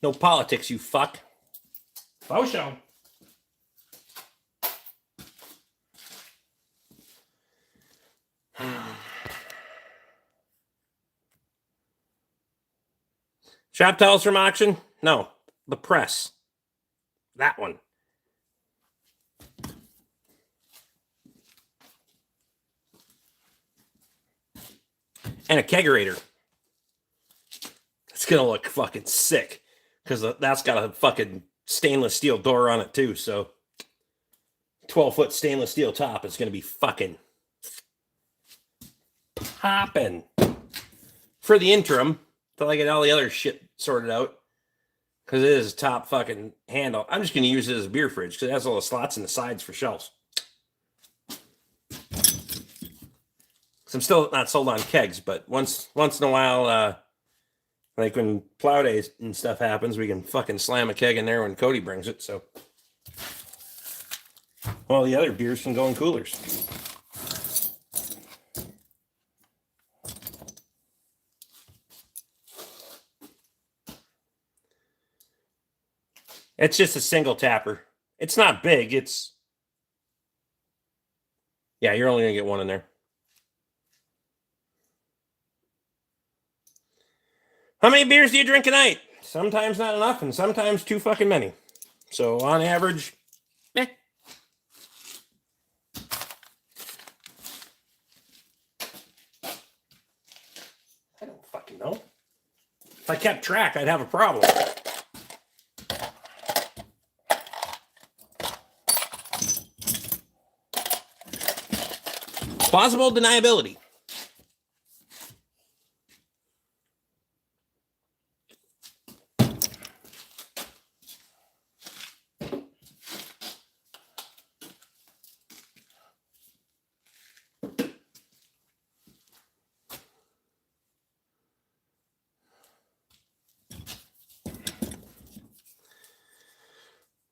No politics, you fuck. Oh, show. Shop towels from auction? No, the press. That one. And a kegerator. It's gonna look fucking sick because that's got a fucking stainless steel door on it too. So 12-foot stainless steel top is gonna be fucking popping for the interim till I get all the other shit sorted out. Because it is a top fucking handle. I'm just going to use it as a beer fridge because it has all the slots in the sides for shelves. I'm still not sold on kegs, but once in a while, like when plow days and stuff happens, we can fucking slam a keg in there when Cody brings it. So all the other beers can go in coolers. It's just a single tapper. It's not big. Yeah, you're only going to get one in there. How many beers do you drink a night? Sometimes not enough, and sometimes too fucking many. So on average, I don't fucking know. If I kept track, I'd have a problem. Plausible deniability.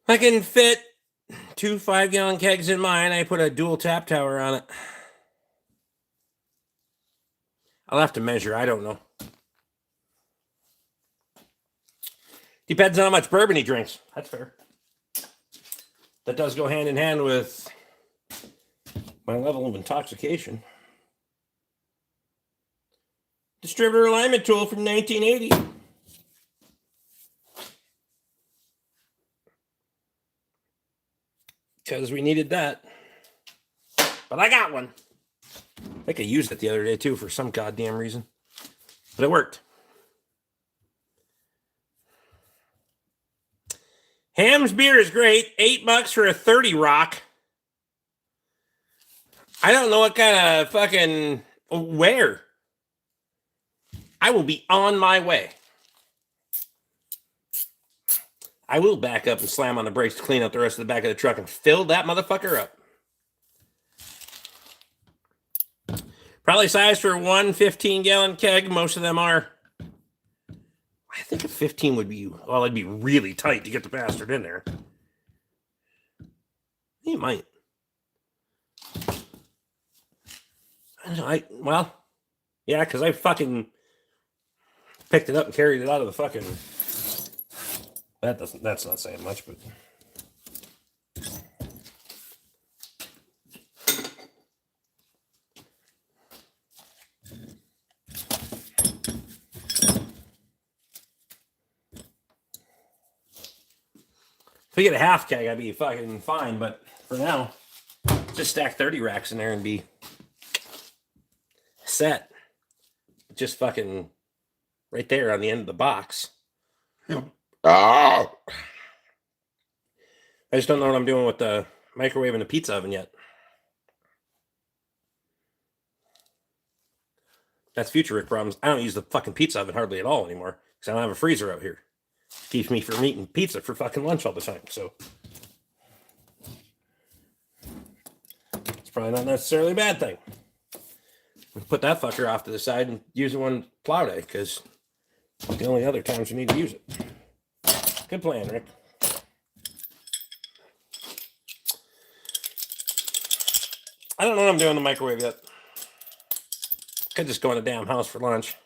I can fit 2 5-gallon kegs in mine. I put a dual tap tower on it. I'll have to measure. I don't know. Depends on how much bourbon he drinks. That's fair. That does go hand in hand with my level of intoxication. Distributor alignment tool from 1980. Because we needed that. But I got one. I think I used it the other day too for some goddamn reason. But it worked. Ham's beer is great. $8 for a 30 rock. I don't know what kind of fucking where. I will be on my way. I will back up and slam on the brakes to clean up the rest of the back of the truck and fill that motherfucker up. Probably size for one 15-gallon keg. Most of them are. I think a 15 would be, well, it'd be really tight to get the bastard in there. You might. I don't know, well, yeah, because I fucking picked it up and carried it out of the fucking, that's not saying much, but. If we get a half keg, I'd be fucking fine. But for now, just stack 30 racks in there and be set. Just fucking right there on the end of the box. Oh. I just don't know what I'm doing with the microwave and the pizza oven yet. That's future Rick problems. I don't use the fucking pizza oven hardly at all anymore because I don't have a freezer out here. Keeps me from eating pizza for fucking lunch all the time. So it's probably not necessarily a bad thing. We'll put that fucker off to the side and use it one plow day because the only other times we need to use it. Good plan, Rick. I don't know what I'm doing in the microwave yet. Could just go in the damn house for lunch.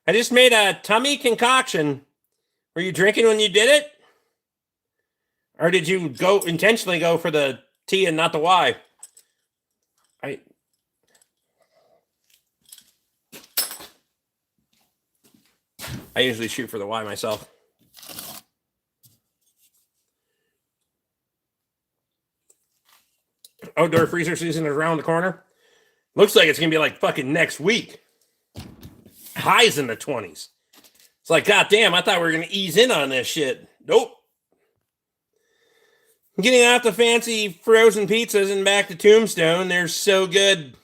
I just made a tummy concoction. Were you drinking when you did it? Or did you intentionally go for the T and not the Y? I usually shoot for the Y myself. Outdoor freezer season is around the corner. Looks like it's going to be like fucking next week. Highs in the 20s. It's like, goddamn, I thought we were going to ease in on this shit. Nope. Getting off the fancy frozen pizzas and back to Tombstone. They're so good.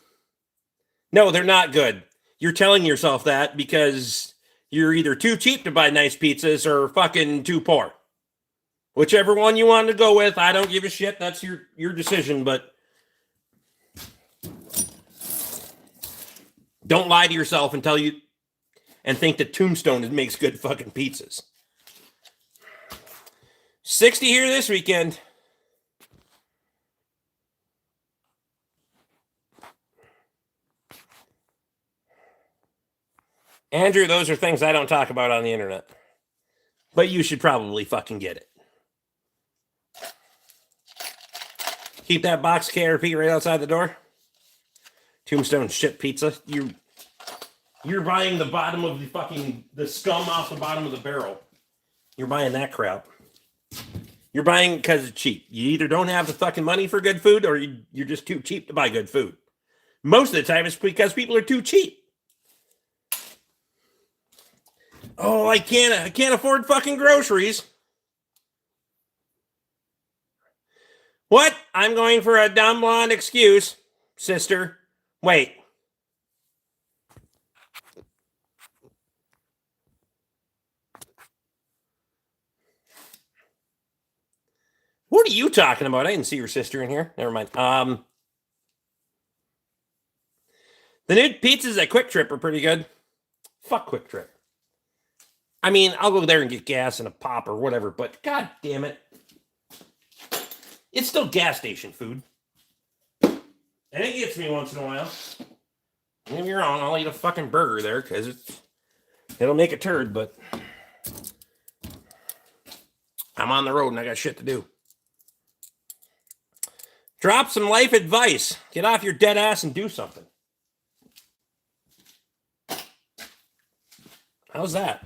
No, they're not good. You're telling yourself that because you're either too cheap to buy nice pizzas or fucking too poor. Whichever one you want to go with, I don't give a shit. That's your decision, but don't lie to yourself and think that Tombstone makes good fucking pizzas. 60 here this weekend. Andrew, those are things I don't talk about on the internet. But you should probably fucking get it. Keep that box KRP right outside the door. Tombstone shit pizza. You're buying the bottom of the scum off the bottom of the barrel. You're buying that crap. You're buying because it's cheap. You either don't have the fucking money for good food or you're just too cheap to buy good food. Most of the time it's because people are too cheap. Oh, I can't afford fucking groceries. What? I'm going for a dumb blonde excuse, sister. Wait. What are you talking about? I didn't see your sister in here. Never mind. The new pizzas at Quick Trip are pretty good. Fuck Quick Trip. I mean, I'll go there and get gas and a pop or whatever, but god damn it. It's still gas station food. And it gets me once in a while. Maybe you're wrong. I'll eat a fucking burger there because it'll make a turd, but I'm on the road and I got shit to do. Drop some life advice. Get off your dead ass and do something. How's that?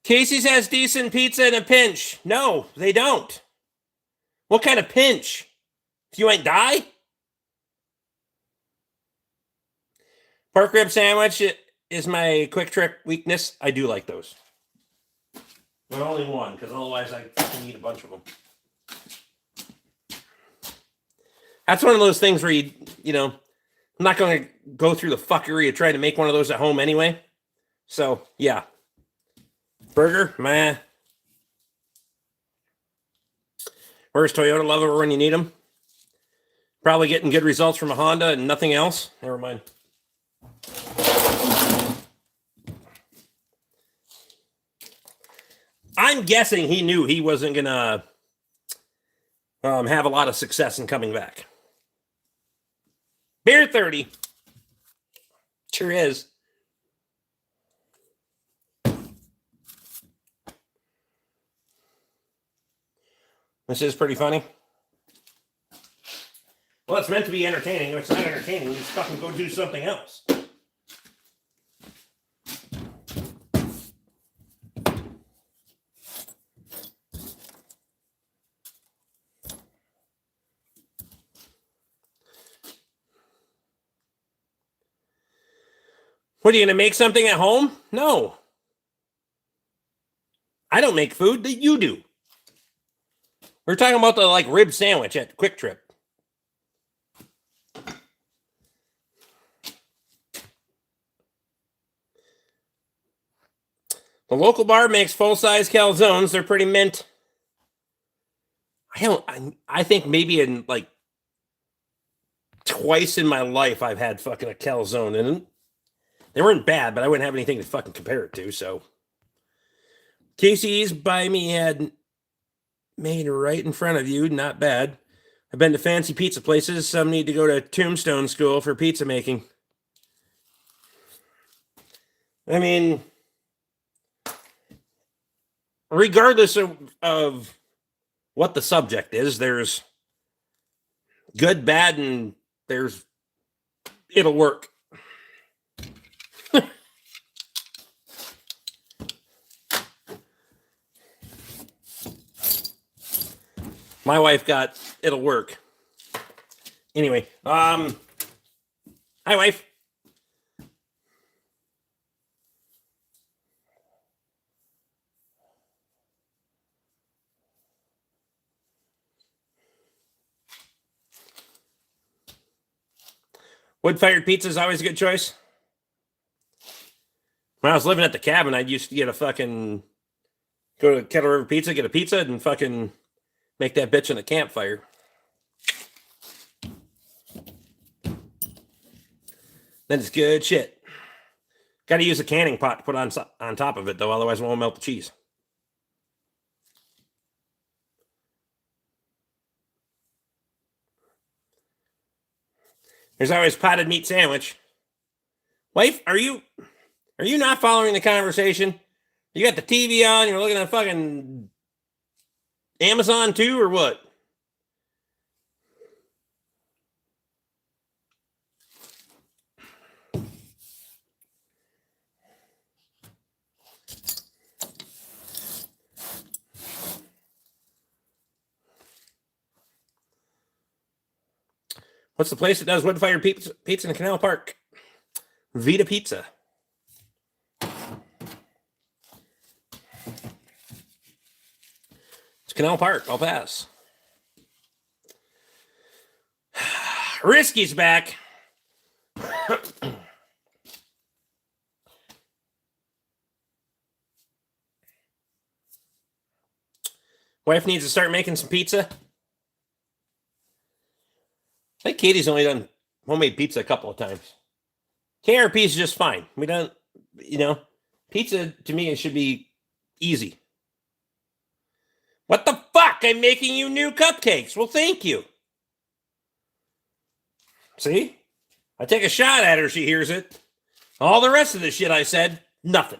Casey's has decent pizza in a pinch. No, they don't. What kind of pinch? If you ain't die? Pork rib sandwich is my Quick Trip weakness. I do like those. But only one, because otherwise I fucking eat a bunch of them. That's one of those things where I'm not going to go through the fuckery of trying to make one of those at home anyway. So, yeah. Burger, meh. Where's Toyota Lover when you need them? Probably getting good results from a Honda and nothing else. Never mind. I'm guessing he knew he wasn't going to have a lot of success in coming back. Beer 30. Sure is. This is pretty funny. Well, it's meant to be entertaining. If it's not entertaining, just fucking go do something else. What, are you going to make something at home? No. I don't make food. You do. We're talking about the rib sandwich at Quick Trip. The local bar makes full-size calzones. They're pretty mint. I think maybe in twice in my life I've had fucking a calzone, and they weren't bad, but I wouldn't have anything to fucking compare it to. So Casey's by me had made right in front of you. Not bad. I've been to fancy pizza places. Some need to go to Tombstone school for pizza making. I mean, regardless of what the subject is, there's Good, bad, and it'll work. My wife got it'll work. Anyway, hi wife. Wood-fired pizza is always a good choice. When I was living at the cabin, I used to get go to Kettle River Pizza, get a pizza, and fucking make that bitch in a campfire. Then it's good shit. Got to use a canning pot to put on top of it, though, otherwise it won't melt the cheese. There's always potted meat sandwich. Wife, are you not following the conversation? You got the TV on, you're looking at fucking Amazon too, or what? What's the place that does wood-fired pizza in the Canal Park? Vita Pizza. It's Canal Park. I'll pass. Risky's back. Wife needs to start making some pizza. I think Katie's only done homemade pizza a couple of times. KRP is just fine. We don't, pizza to me, it should be easy. What the fuck? I'm making you new cupcakes. Well, thank you. See? I take a shot at her, she hears it. All the rest of the shit I said, nothing.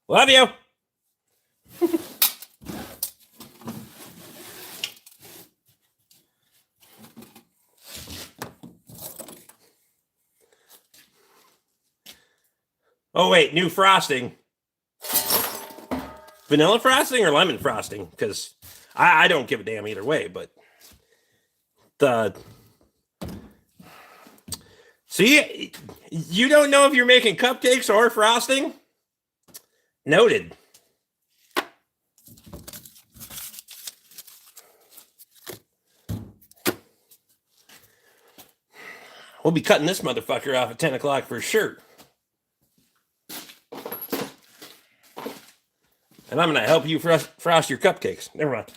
Love you. Oh, wait, new frosting. Vanilla frosting or lemon frosting? Because I don't give a damn either way, but See, you don't know if you're making cupcakes or frosting? Noted. We'll be cutting this motherfucker off at 10 o'clock for sure. And I'm going to help you frost your cupcakes. Never mind.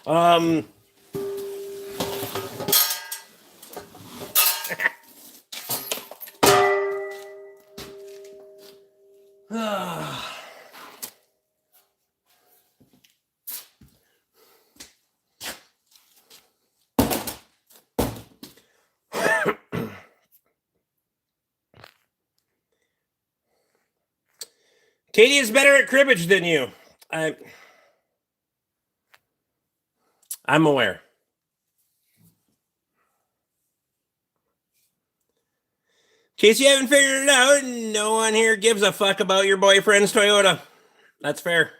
Katie is better at cribbage than you. I'm aware. In case you haven't figured it out, no one here gives a fuck about your boyfriend's Toyota. That's fair.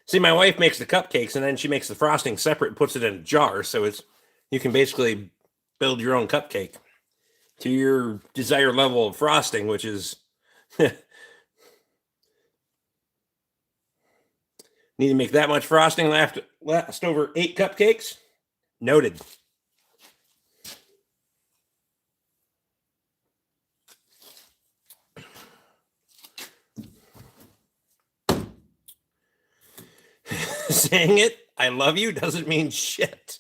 See, my wife makes the cupcakes and then she makes the frosting separate and puts it in a jar. So you can basically build your own cupcake to your desired level of frosting, which is need to make that much frosting last over 8 cupcakes? Noted. Saying it, I love you, doesn't mean shit.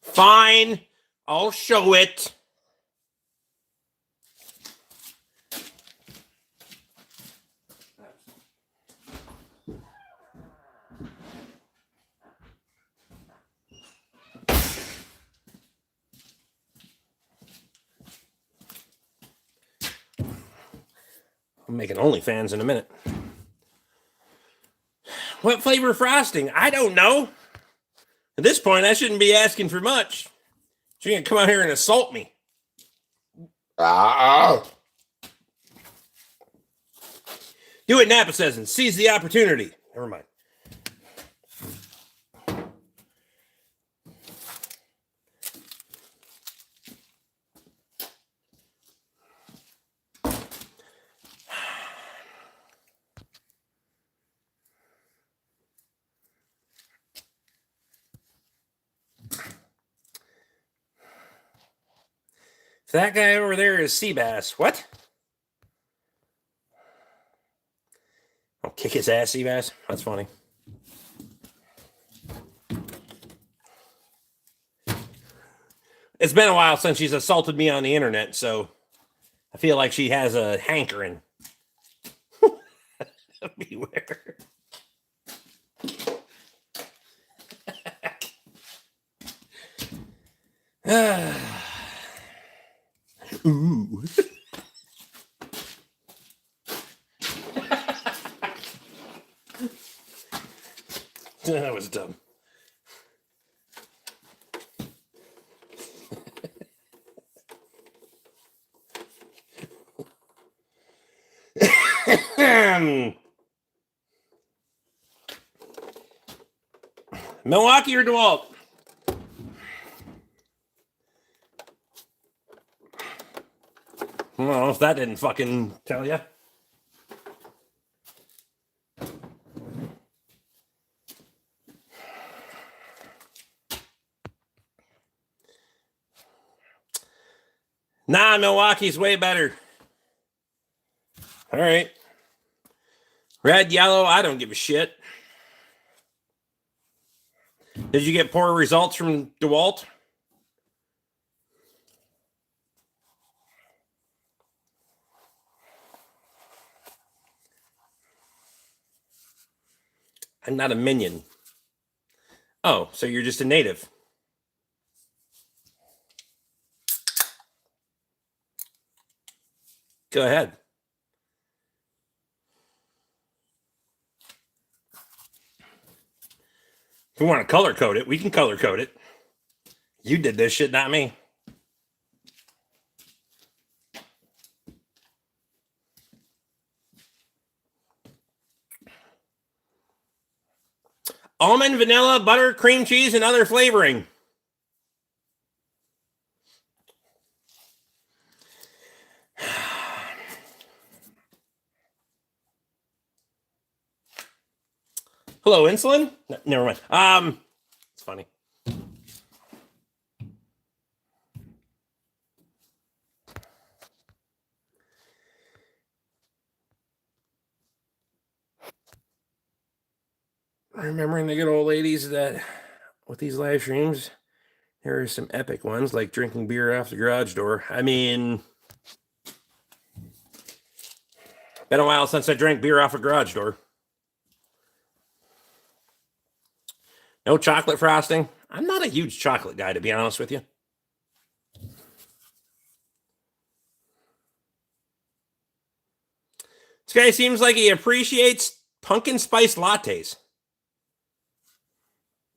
Fine, I'll show it. I'm making OnlyFans in a minute. What flavor frosting? I don't know. At this point, I shouldn't be asking for much. She's going to come out here and assault me. Do what Napa says and seize the opportunity. Never mind. That guy over there is Seabass. What? I'll kick his ass, Seabass. That's funny. It's been a while since she's assaulted me on the internet, so I feel like she has a hankering. Beware. Ooh. That was dumb. Milwaukee or DeWalt? I don't know if that didn't fucking tell you. Nah, Milwaukee's way better. All right. Red, yellow, I don't give a shit. Did you get poor results from DeWalt? I'm not a minion. Oh, so you're just a native. Go ahead. If we want to color code it, we can color code it. You did this shit, not me. Almond, vanilla, butter, cream cheese, and other flavoring. Hello, insulin? No, never mind. It's funny. Remembering the good old ladies that with these live streams, there are some epic ones like drinking beer off the garage door. I mean, been a while since I drank beer off a garage door. No chocolate frosting. I'm not a huge chocolate guy, to be honest with you. This guy seems like he appreciates pumpkin spice lattes.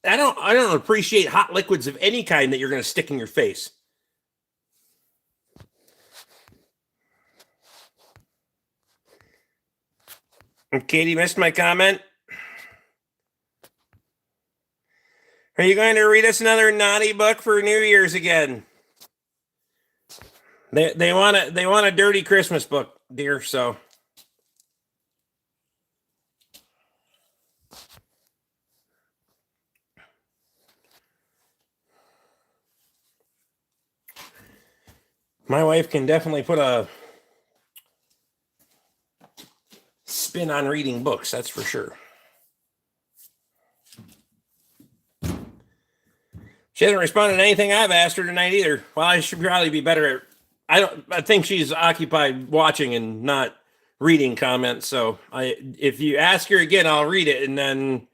I don't appreciate hot liquids of any kind that you're going to stick in your face. And Katie missed my comment. Are you going to read us another naughty book for New Year's again? They want a dirty Christmas book, dear. So my wife can definitely put a spin on reading books. That's for sure. She hasn't responded to anything I've asked her tonight either. Well, I should probably be better at. I think she's occupied watching and not reading comments. So if you ask her again, I'll read it, and then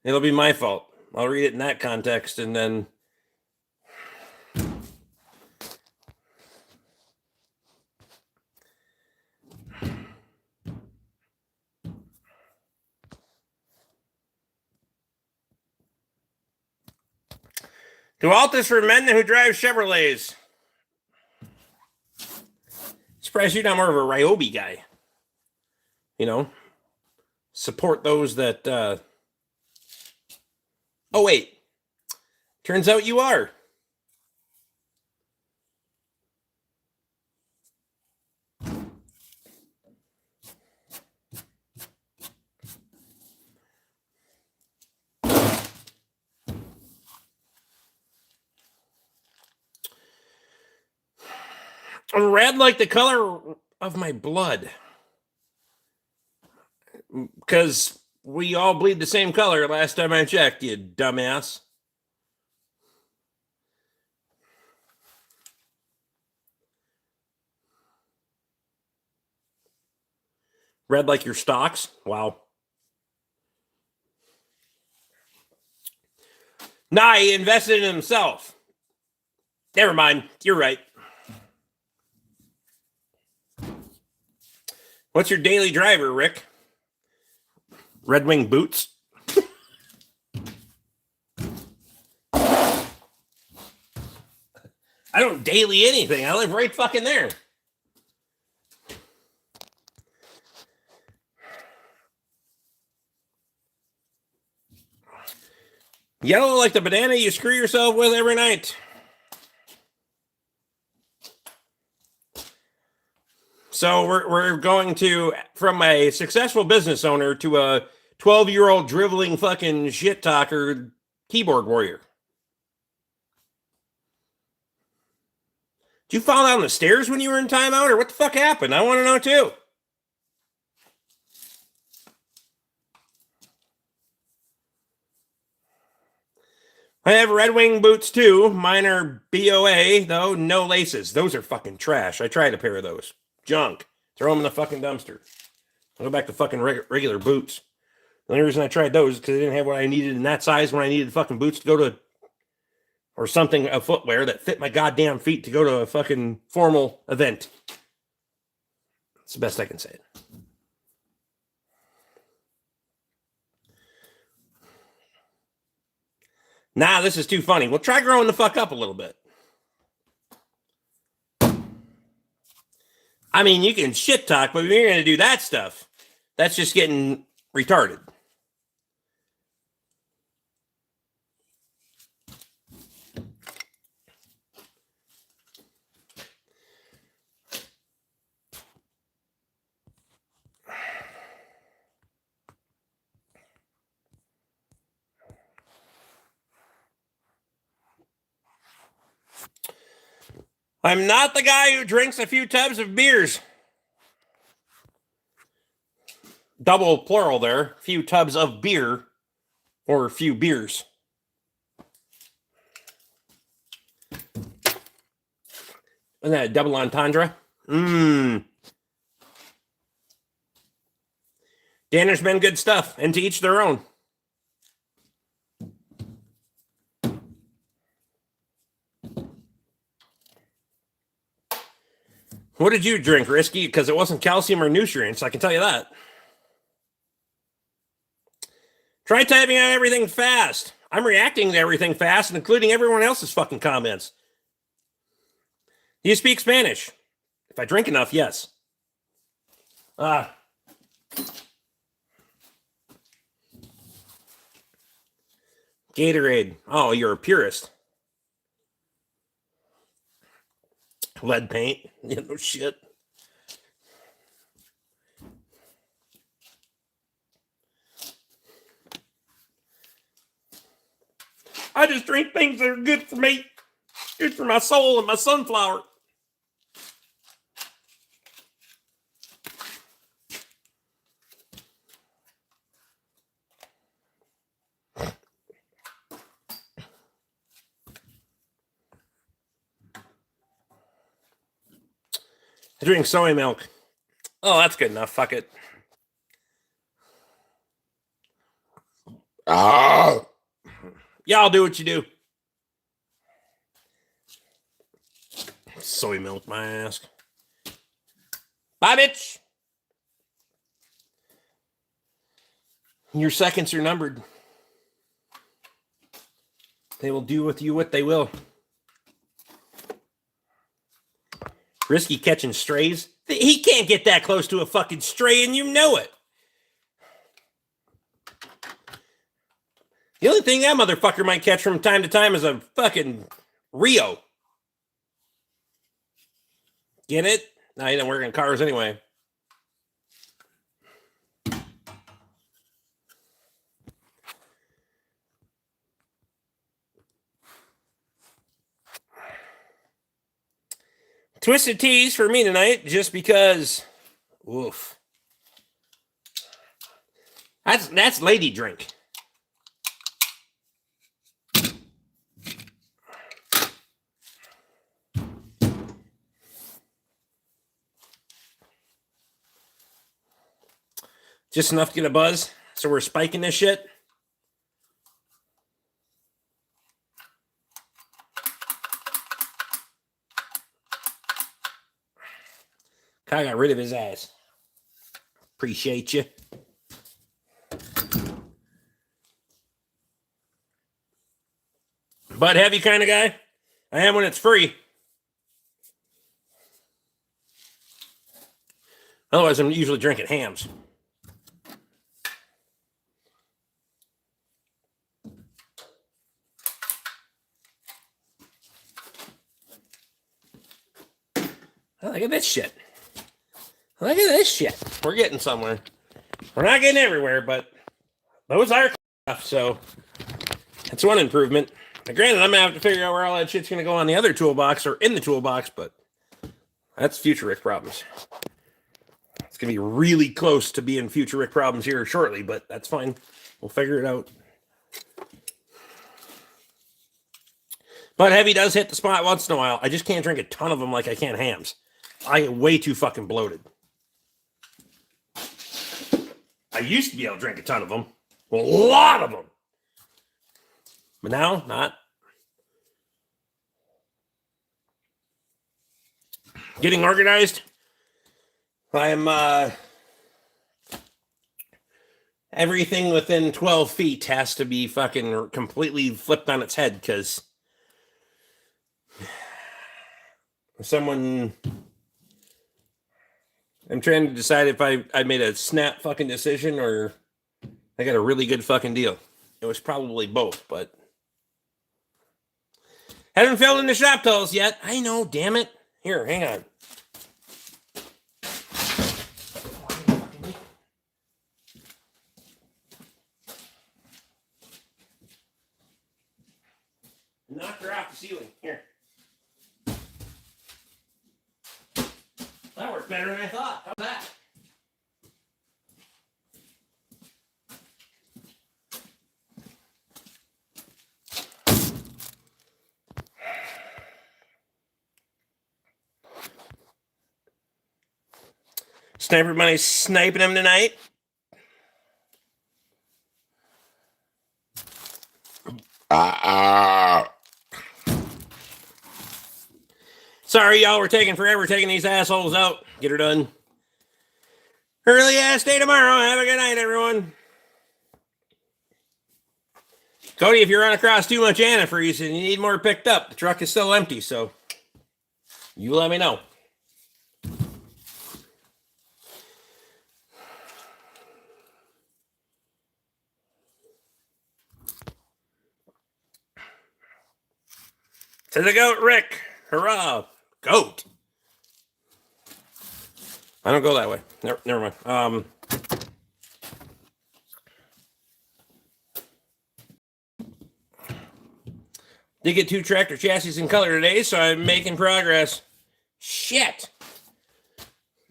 it'll be my fault. I'll read it in that context, and then. DeWalt is for men who drive Chevrolets. Surprised you're not more of a Ryobi guy. You know, support those that. Oh wait, turns out you are. Red like the color of my blood. Because we all bleed the same color last time I checked, you dumbass. Red like your stocks? Wow. Nah, he invested in himself. Never mind. You're right. What's your daily driver, Rick? Red Wing boots? I don't daily anything. I live right fucking there. Yellow like the banana you screw yourself with every night. So we're going to, from a successful business owner to a 12-year-old driveling fucking shit talker keyboard warrior. Did you fall down the stairs when you were in timeout, or what the fuck happened? I want to know too. I have Red Wing boots too. Mine are BOA, though, no laces. Those are fucking trash. I tried a pair of those. Junk. Throw them in the fucking dumpster. I'll go back to fucking regular boots. The only reason I tried those is because I didn't have what I needed in that size when I needed fucking boots to go to, or something, a footwear that fit my goddamn feet to go to a fucking formal event. That's the best I can say. Nah, this is too funny. Well, try growing the fuck up a little bit. I mean, you can shit talk, but if you're going to do that stuff, that's just getting retarded. I'm not the guy who drinks a few tubs of beers. Double plural there. Few tubs of beer or few beers. Isn't that a double entendre? Danner's been good stuff, and to each their own. What did you drink, Risky? Because it wasn't calcium or nutrients, I can tell you that. Try typing out everything fast. I'm reacting to everything fast, including everyone else's fucking comments. Do you speak Spanish? If I drink enough, yes. Gatorade. Oh, you're a purist. Lead paint. Yeah, no shit. I just drink things that are good for me. Good for my soul and my sunflower. I drink soy milk. Oh, that's good enough. Fuck it. Yeah, I'll do what you do. Soy milk, my ass. Bye, bitch. Your seconds are numbered. They will do with you what they will. Risky catching strays. He can't get that close to a fucking stray, and you know it. The only thing that motherfucker might catch from time to time is a fucking Rio. Get it? No, he don't work in cars anyway. Twisted teas for me tonight, just because. Oof. That's lady drink. Just enough to get a buzz, so we're spiking this shit. Kyle got rid of his ass. Appreciate you. Bud heavy kind of guy. I am when it's free. Otherwise, I'm usually drinking hams. Oh, look at this shit. Look at this shit. We're getting somewhere. We're not getting everywhere, but those are stuff, so that's one improvement. Now, granted, I'm going to have to figure out where all that shit's going to go on the other toolbox or in the toolbox, but that's future Rick problems. It's going to be really close to being future Rick problems here shortly, but that's fine. We'll figure it out. But heavy does hit the spot once in a while. I just can't drink a ton of them like I can hams. I get way too fucking bloated. I used to be able to drink a ton of them. A lot of them. But now, not. Getting organized. I'm, everything within 12 feet has to be fucking completely flipped on its head, because someone... I'm trying to decide if I made a snap fucking decision or I got a really good fucking deal. It was probably both, but haven't filled in the shop totals yet. I know, damn it. Here, hang on. Knocked her off the ceiling. Here. That worked better than I thought. How's that? Sniper Money's sniping him tonight. Sorry, y'all, we're taking forever taking these assholes out. Get her done. Early ass day tomorrow. Have a good night, everyone. Cody, if you run across too much antifreeze and you need more picked up, the truck is still empty, so you let me know. To the goat, Rick. Hurrah. Goat. I don't go that way. Never mind. Did get 2 tractor chassis in color today, so I'm making progress. Shit.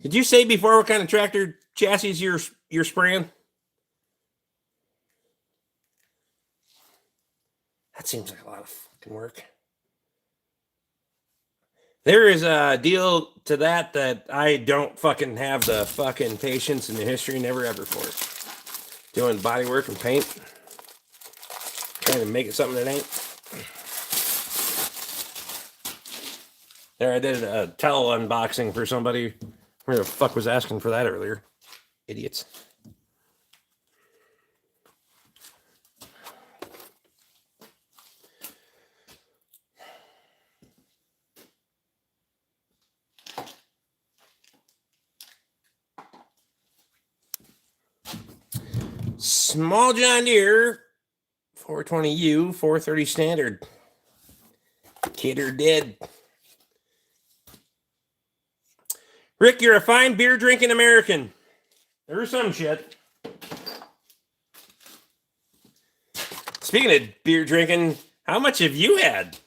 Did you say before what kind of tractor chassis you're spraying? That seems like a lot of fucking work. There is a deal to that I don't fucking have the fucking patience in the history, never ever for it. Doing body work and paint. Trying to make it something that ain't. There, I did a towel unboxing for somebody. Where the fuck was asking for that earlier? Idiots. Small John Deere 420U 430 standard. Kidder dead. Rick, you're a fine beer drinking American. Or some shit. Speaking of beer drinking, how much have you had?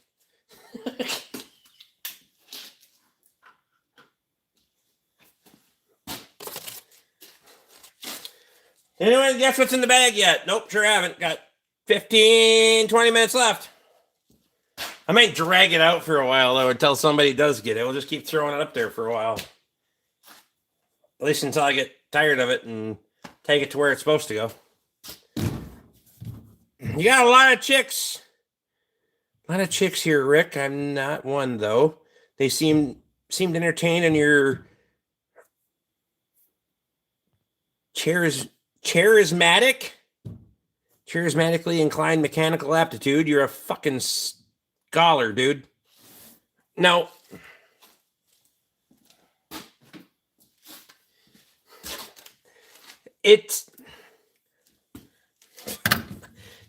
Anyone guess what's in the bag yet? Nope, sure haven't. Got 15, 20 minutes left. I might drag it out for a while, though, until somebody does get it. We'll just keep throwing it up there for a while. At least until I get tired of it and take it to where it's supposed to go. You got a lot of chicks. A lot of chicks here, Rick. I'm not one, though. They seemed entertained in your charismatically inclined mechanical aptitude. You're a fucking scholar, dude. No. It's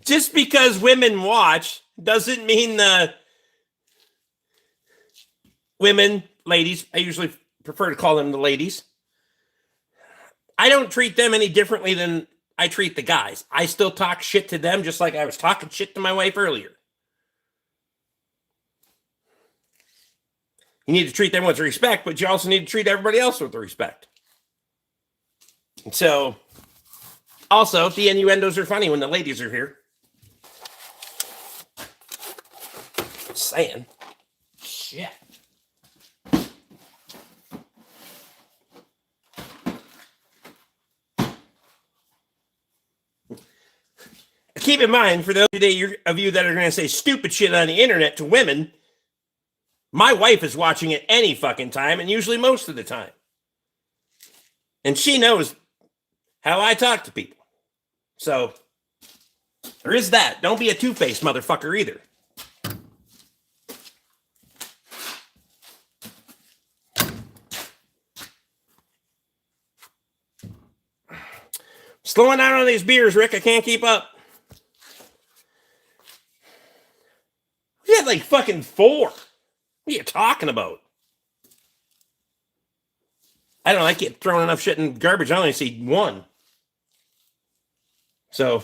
just because women watch doesn't mean the women, ladies, I usually prefer to call them the ladies. I don't treat them any differently than I treat the guys. I still talk shit to them just like I was talking shit to my wife earlier. You need to treat them with respect, but you also need to treat everybody else with respect. And so, also, the innuendos are funny when the ladies are here. Just saying. Shit. Keep in mind, for those of you that are going to say stupid shit on the internet to women, my wife is watching it any fucking time, and usually most of the time. And she knows how I talk to people. So, there is that. Don't be a two-faced motherfucker either. Slowing down on these beers, Rick. I can't keep up. We had like fucking 4. What are you talking about? I don't know. I keep throwing enough shit in garbage. I only see 1. So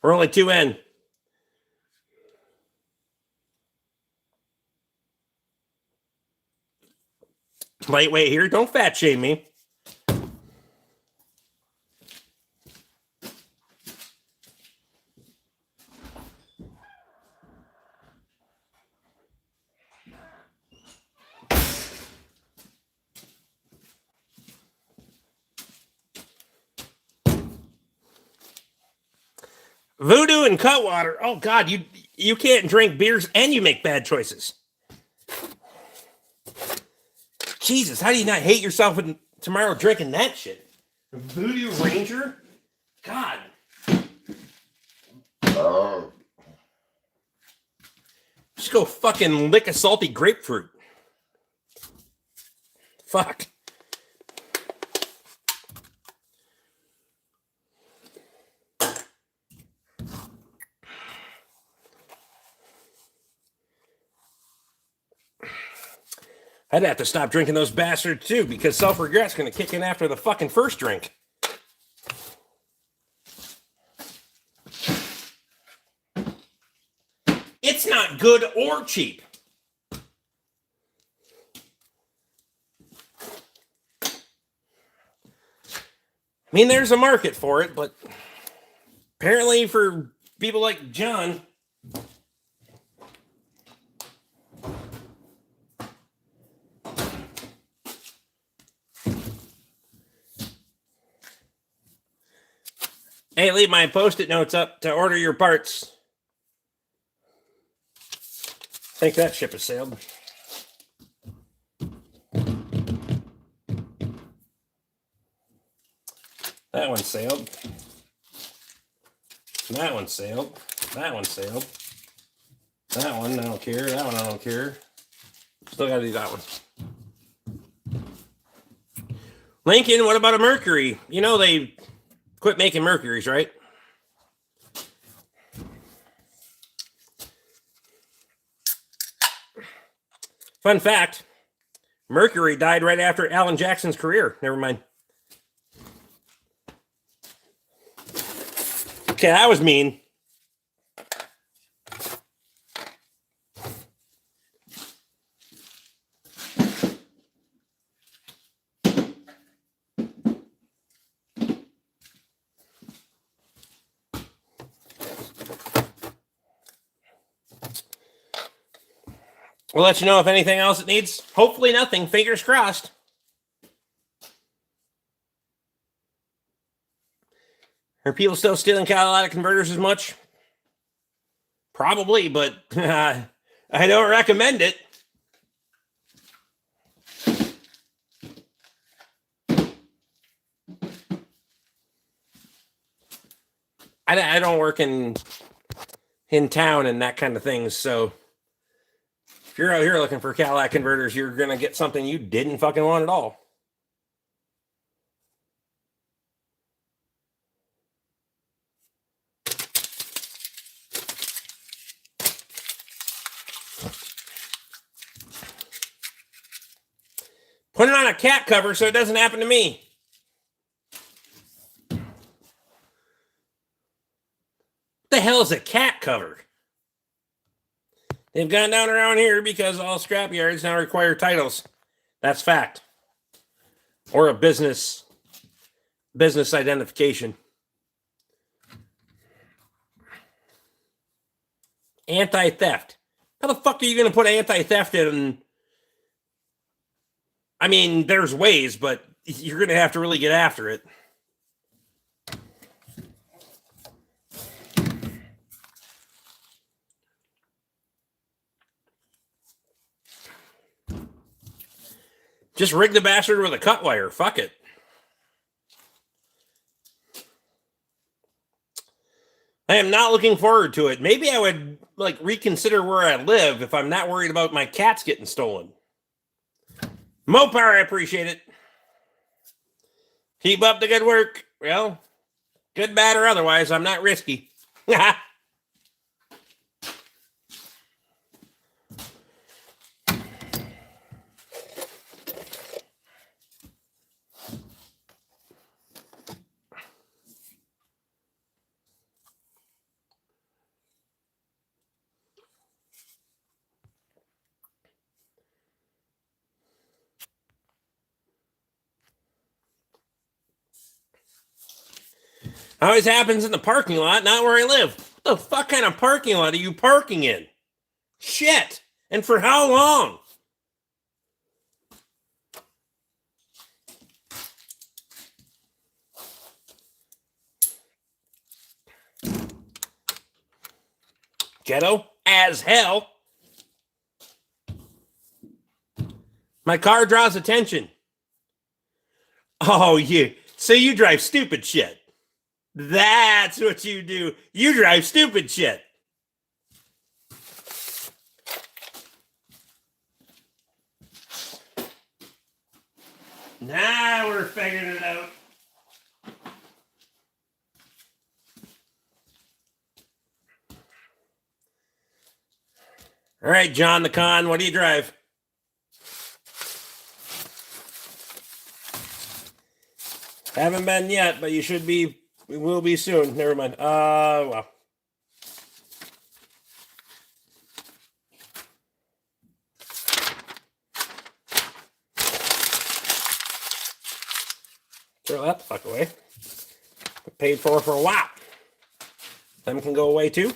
we're only 2 in. Lightweight here. Don't fat shame me. Voodoo and Cutwater. Oh, God, you can't drink beers and you make bad choices. Jesus, how do you not hate yourself tomorrow drinking that shit? Voodoo Ranger? God. Just go fucking lick a salty grapefruit. Fuck. I'd have to stop drinking those bastards too, because self-regret's going to kick in after the fucking first drink. It's not good or cheap. I mean, there's a market for it, but apparently for people like John... Hey, leave my Post-it notes up to order your parts. I think that ship has sailed. That one sailed. That one sailed. That one sailed. That one, I don't care. That one, I don't care. Still got to do that one. Lincoln, what about a Mercury? You know they quit making Mercuries, right? Fun fact, Mercury died right after Alan Jackson's career. Never mind. Okay, that was mean. We'll let you know if anything else it needs. Hopefully nothing. Fingers crossed. Are people still stealing catalytic converters as much? Probably, but I don't recommend it. I don't work in town and that kind of things, so if you're out here looking for catalytic converters, you're going to get something you didn't fucking want at all. Put it on a cat cover so it doesn't happen to me. What the hell is a cat cover? They've gone down around here because all scrapyards now require titles. That's fact. Or a business identification. Anti-theft. How the fuck are you going to put anti-theft in? I mean, there's ways, but you're going to have to really get after it. Just rig the bastard with a cut wire. Fuck it. I am not looking forward to it. Maybe I would reconsider where I live if I'm not worried about my cats getting stolen. Mopar, I appreciate it. Keep up the good work. Well, good, bad, or otherwise, I'm not risky. Always happens in the parking lot, not where I live. What the fuck kind of parking lot are you parking in? Shit. And for how long? Ghetto as hell. My car draws attention. Oh, so you drive stupid shit. That's what you do. You drive stupid shit. Now we're figuring it out. All right, John the Con, what do you drive? Haven't been yet, but you should be. We will be soon. Never mind. Well. Throw that the fuck away. Paid for a while. Them can go away too.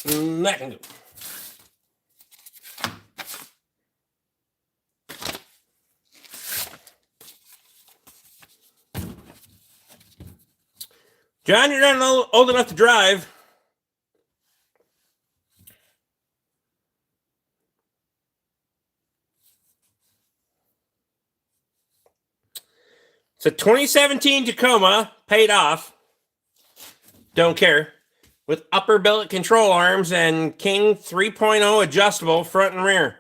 That can go. John, you're not old enough to drive. It's a 2017 Tacoma, paid off. Don't care. With upper billet control arms and King 3.0 adjustable front and rear.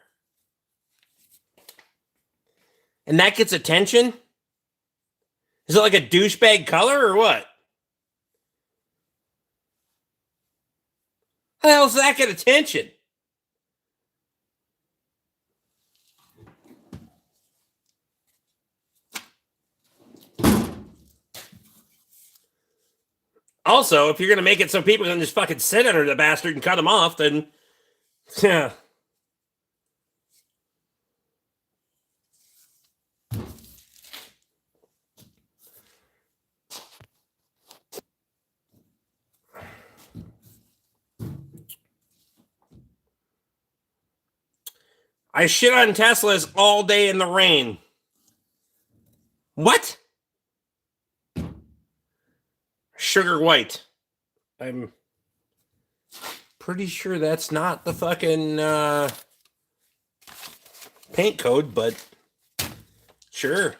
And that gets attention? Is it like a douchebag color or what? How the hell does that get attention? Also, if you're going to make it so people can just fucking sit under the bastard and cut them off, then, yeah. I shit on Teslas all day in the rain. What? Sugar white. I'm pretty sure that's not the fucking paint code, but sure.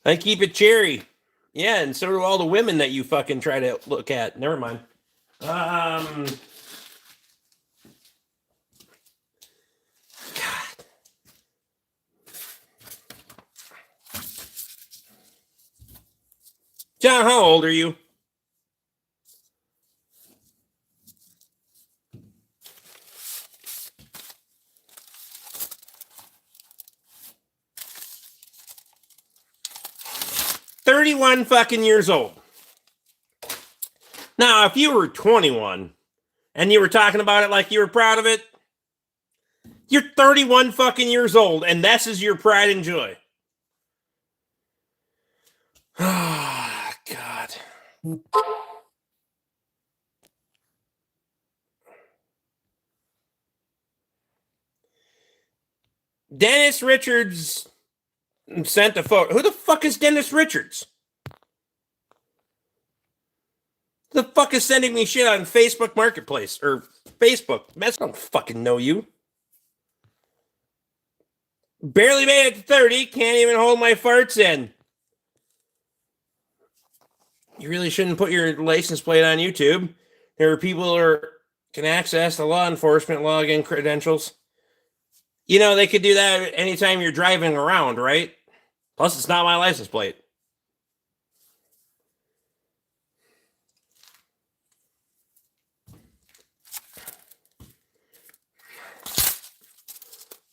I keep it cherry. Yeah, and so do all the women that you fucking try to look at. Never mind. God. John, how old are you? "31 fucking years old." Now, if you were 21 and you were talking about it like you were proud of it, you're 31 fucking years old, and this is your pride and joy. Ah, God. Dennis Richards sent a photo. Who the fuck is Dennis Richards? Who the fuck is sending me shit on Facebook Marketplace or Facebook? I don't fucking know you. Barely made it to 30. Can't even hold my farts in. You really shouldn't put your license plate on YouTube. There are people who can access the law enforcement login credentials. You know, they could do that anytime you're driving around, right? Plus, it's not my license plate.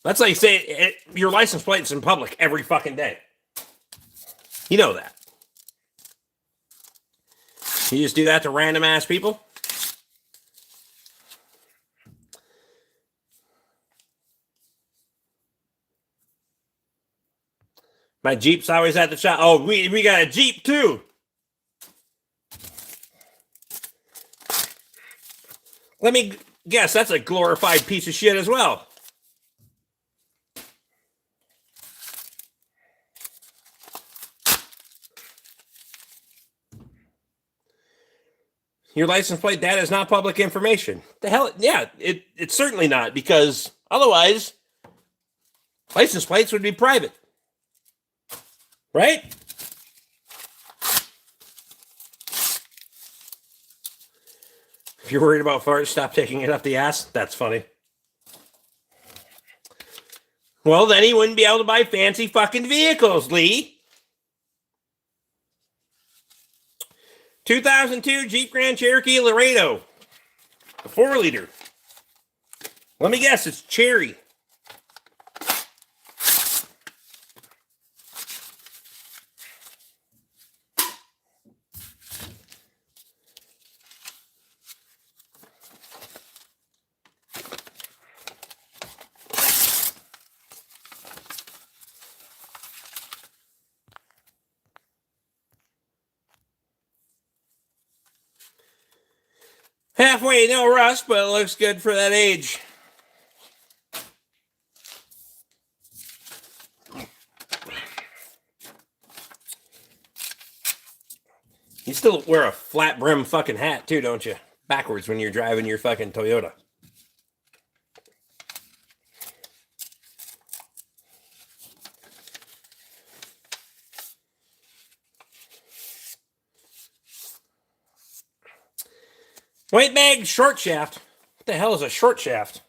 That's like saying your license plate's in public every fucking day. You know that. You just do that to random ass people? My Jeep's always at the shop. Oh, we got a Jeep too. Let me guess, that's a glorified piece of shit as well. Your license plate data is not public information. The hell? Yeah, it's certainly not, because otherwise, license plates would be private. Right? If you're worried about farts, stop taking it up the ass. That's funny. Well, then he wouldn't be able to buy fancy fucking vehicles, Lee. 2002 Jeep Grand Cherokee Laredo. A 4-liter. Let me guess, it's cherry. Halfway, no rust, but it looks good for that age. You still wear a flat brim fucking hat too, don't you? Backwards when you're driving your fucking Toyota. White bag short shaft. What the hell is a short shaft?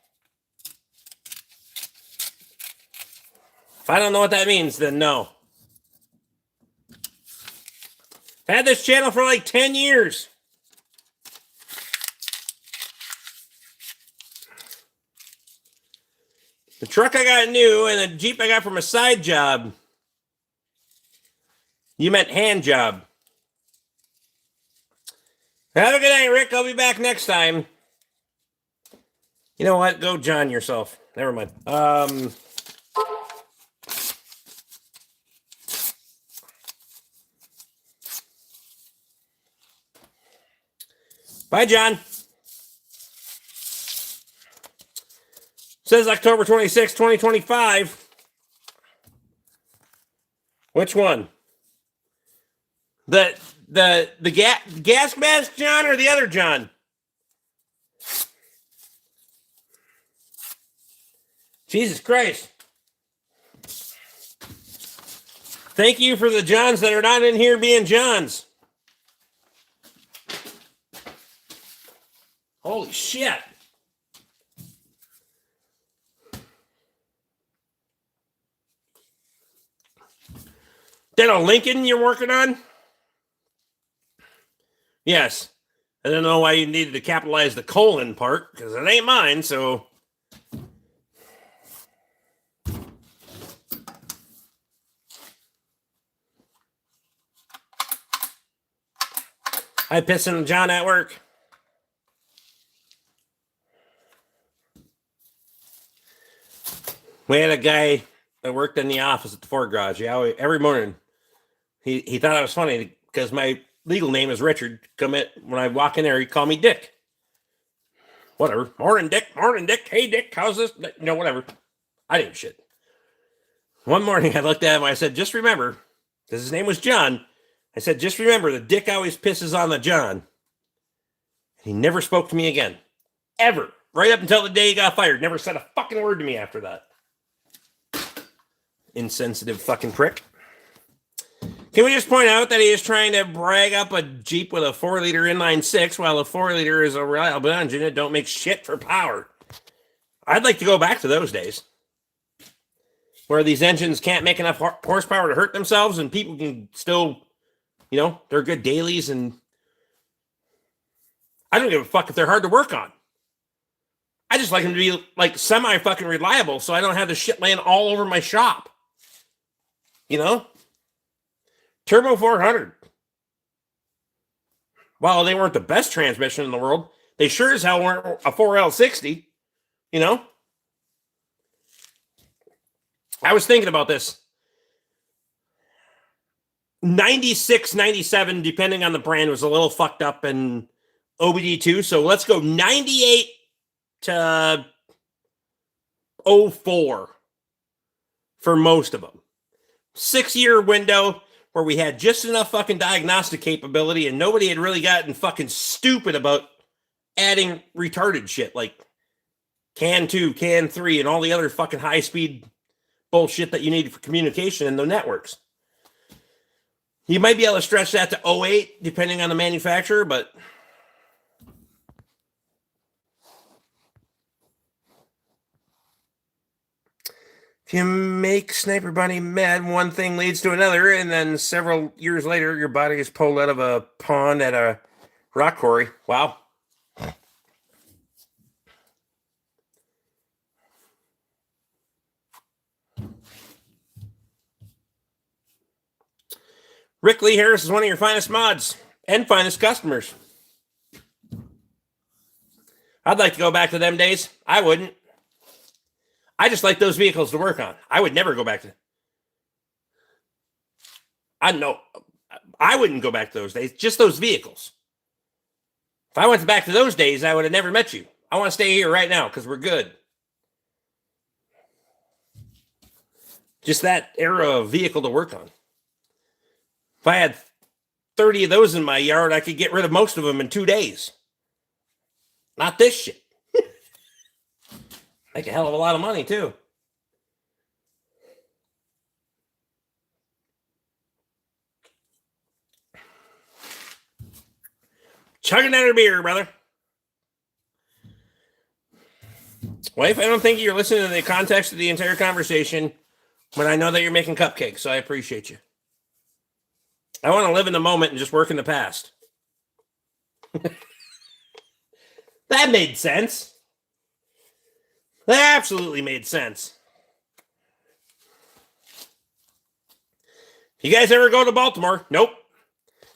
If I don't know what that means, then no. I've had this channel for like 10 years. The truck I got new and the Jeep I got from a side job. You meant hand job. Have a good night, Rick. I'll be back next time. You know what? Go John yourself. Never mind. Bye, John. Says October 26, 2025. Which one? The gas mask John or the other John? Jesus Christ. Thank you for the Johns that are not in here being Johns. Holy shit. That a Lincoln you're working on? Yes. I don't know why you needed to capitalize the colon part, because it ain't mine, so. I pissing John at work. We had a guy that worked in the office at the Ford garage. Yeah, every morning. He thought it was funny because my legal name is Richard. When I walk in there, he call me Dick. Whatever. Morning, Dick. Morning, Dick. Hey, Dick. How's this? Whatever. I didn't shit. One morning, I looked at him. I said, just remember, because his name was John. I said, just remember, the Dick always pisses on the John. And he never spoke to me again. Ever. Right up until the day he got fired. Never said a fucking word to me after that. Insensitive fucking prick. Can we just point out that he is trying to brag up a Jeep with a 4-liter inline 6 while a 4-liter is a reliable engine that don't make shit for power? I'd like to go back to those days where these engines can't make enough horsepower to hurt themselves and people can still, they're good dailies, and I don't give a fuck if they're hard to work on. I just like them to be like semi-fucking reliable so I don't have the shit laying all over my shop. Turbo 400. While they weren't the best transmission in the world, they sure as hell weren't a 4L60. I was thinking about this. 96, 97, depending on the brand, was a little fucked up in OBD2. So let's go 98 to 04 for most of them. 6-year window where we had just enough fucking diagnostic capability and nobody had really gotten fucking stupid about adding retarded shit like CAN 2, CAN 3, and all the other fucking high-speed bullshit that you need for communication in the networks. You might be able to stretch that to 08, depending on the manufacturer, but if you make Sniper Bunny mad, one thing leads to another, and then several years later, your body is pulled out of a pond at a rock quarry. Wow. Rick Lee Harris is one of your finest mods and finest customers. I'd like to go back to them days. I wouldn't. I just like those vehicles to work on. I would never go back to. I wouldn't go back to those days. Just those vehicles. If I went back to those days, I would have never met you. I want to stay here right now because we're good. Just that era of vehicle to work on. If I had 30 of those in my yard, I could get rid of most of them in 2 days. Not this shit. Make a hell of a lot of money, too. Chugging at her beer, brother. Wife, I don't think you're listening to the context of the entire conversation, but I know that you're making cupcakes, so I appreciate you. I want to live in the moment and just work in the past. That made sense. That absolutely made sense. You guys ever go to Baltimore? Nope.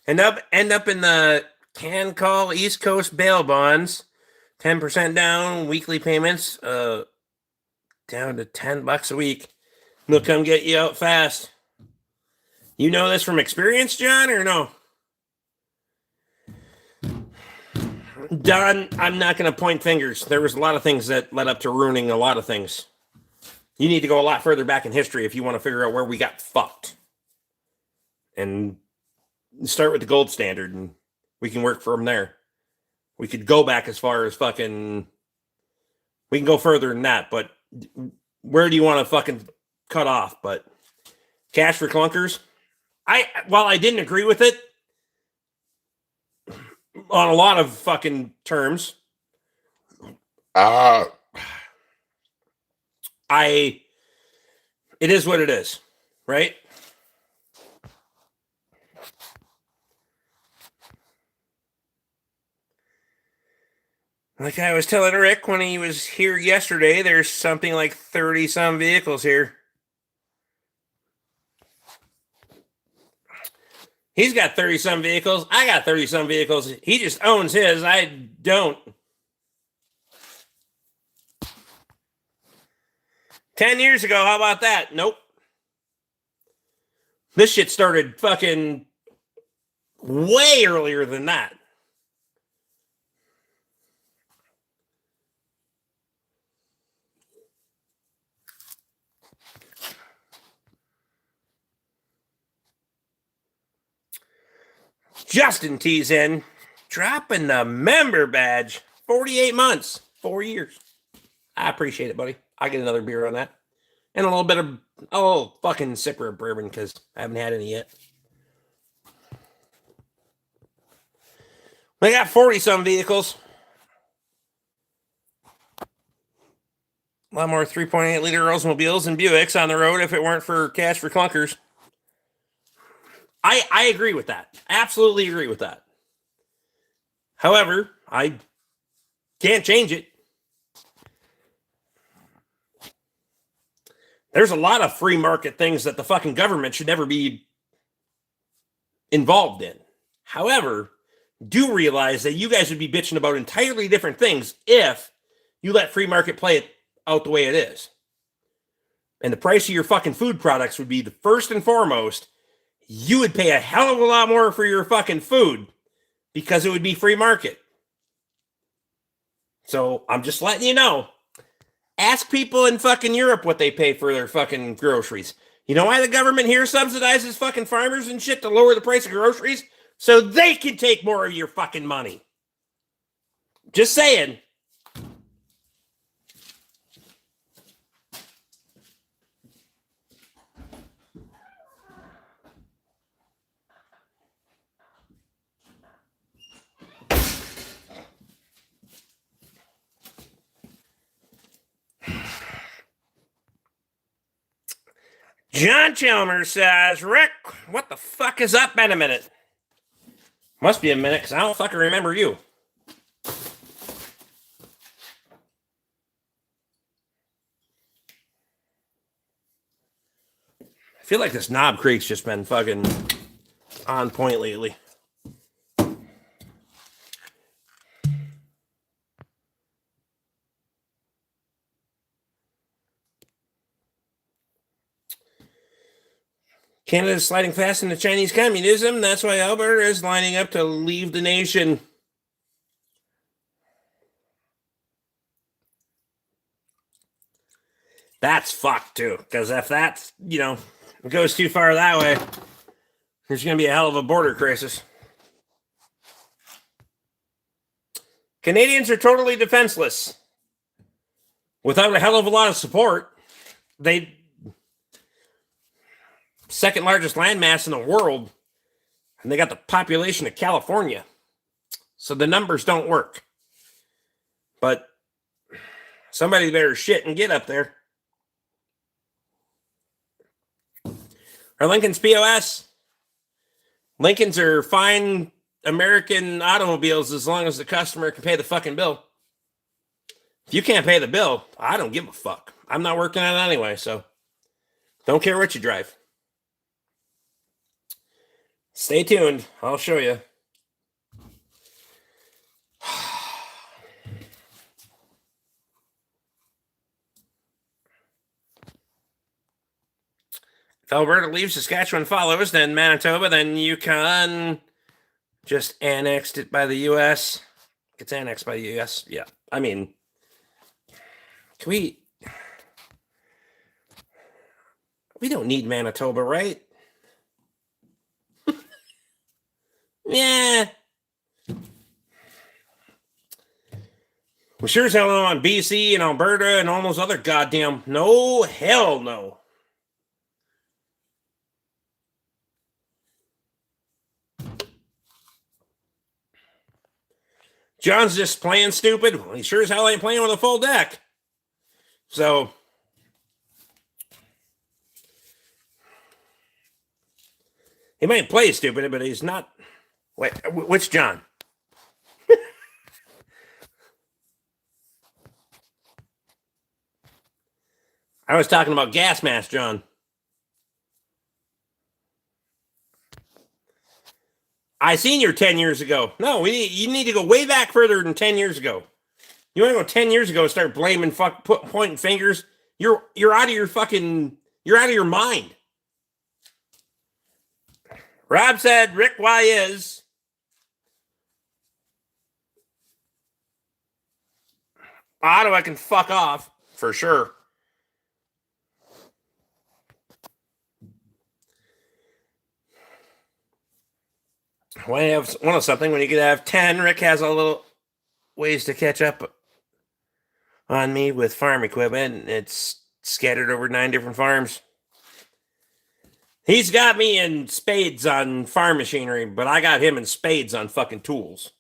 End up in the Can call East Coast bail bonds, 10% down, weekly payments, down to $10 a week. They'll come get you out fast. You know this from experience, John, or no? Don, I'm not going to point fingers. There was a lot of things that led up to ruining a lot of things. You need to go a lot further back in history if you want to figure out where we got fucked. And start with the gold standard, and we can work from there. We could go back as far as fucking... We can go further than that, but where do you want to fucking cut off? But cash for clunkers? While I didn't agree with it on a lot of fucking terms, it is what it is, right? Like I was telling Rick when he was here yesterday, there's something like 30 some vehicles here. He's got 30 some vehicles. I got 30 some vehicles. He just owns his. I don't. 10 years ago, how about that? Nope. This shit started fucking way earlier than that. Justin T's in, dropping the member badge. 48 months, 4 years. I appreciate it, buddy. I'll get another beer on that. And a little fucking sipper of bourbon because I haven't had any yet. They got 40 some vehicles. A lot more 3.8 liter Oldsmobiles and Buicks on the road if it weren't for cash for clunkers. I agree with that. Absolutely agree with that. However, I can't change it. There's a lot of free market things that the fucking government should never be involved in. However, do realize that you guys would be bitching about entirely different things if you let free market play it out the way it is. And the price of your fucking food products would be the first and foremost. You would pay a hell of a lot more for your fucking food because it would be free market. So I'm just letting you know. Ask people in fucking Europe what they pay for their fucking groceries. You know why the government here subsidizes fucking farmers and shit to lower the price of groceries? So they can take more of your fucking money. Just saying. John Chalmers says, Rick, what the fuck is up in a minute? Must be a minute because I don't fucking remember you. I feel like this Knob Creek's just been fucking on point lately. Canada's sliding fast into Chinese communism. That's why Alberta is lining up to leave the nation. That's fucked too. Because if that's, it goes too far that way, there's going to be a hell of a border crisis. Canadians are totally defenseless. Without a hell of a lot of support, second largest landmass in the world, and they got the population of California. So the numbers don't work. But somebody better shit and get up there. Are Lincolns POS? Lincolns are fine American automobiles as long as the customer can pay the fucking bill. If you can't pay the bill, I don't give a fuck. I'm not working on it anyway, so don't care what you drive. Stay tuned. I'll show you. If Alberta leaves, Saskatchewan follows, then Manitoba, then Yukon just annexed it by the U.S. Gets annexed by the U.S. Yeah. I mean, can we don't need Manitoba, right? Yeah. We sure as hell don't want BC and Alberta and all those other goddamn. No, hell no. John's just playing stupid. Well, he sure as hell ain't playing with a full deck. So, he might play stupid, but he's not. Wait, which John? I was talking about Gas Mask John. I seen your 10 years ago. No, you need to go way back further than 10 years ago. You want to go 10 years ago and start blaming, pointing fingers? You're out of your fucking, you're out of your mind. Rob said, Rick, why is? Ottawa can fuck off, for sure. When you have one of something, when you could have 10, Rick has a little ways to catch up on me with farm equipment. It's scattered over 9 different farms. He's got me in spades on farm machinery, but I got him in spades on fucking tools.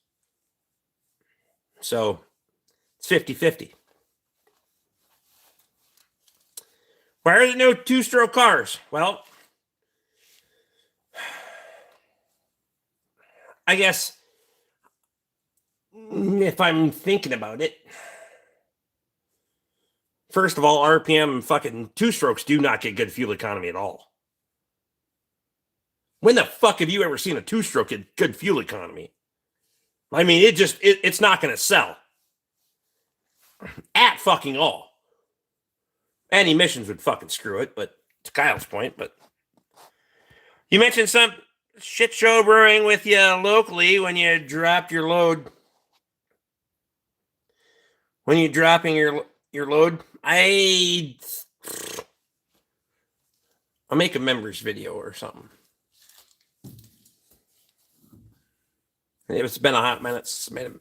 So it's 50-50. Why are there no 2-stroke cars? Well, I guess if I'm thinking about it, first of all, RPM fucking 2-strokes do not get good fuel economy at all. When the fuck have you ever seen a 2-stroke get good fuel economy? I mean, it's not going to sell at fucking all. And emissions would fucking screw it, but to Kyle's point. But you mentioned some shit show brewing with you locally when you dropped your load. When you're dropping your load, I'll make a members video or something. It's been a hot minute since I made it.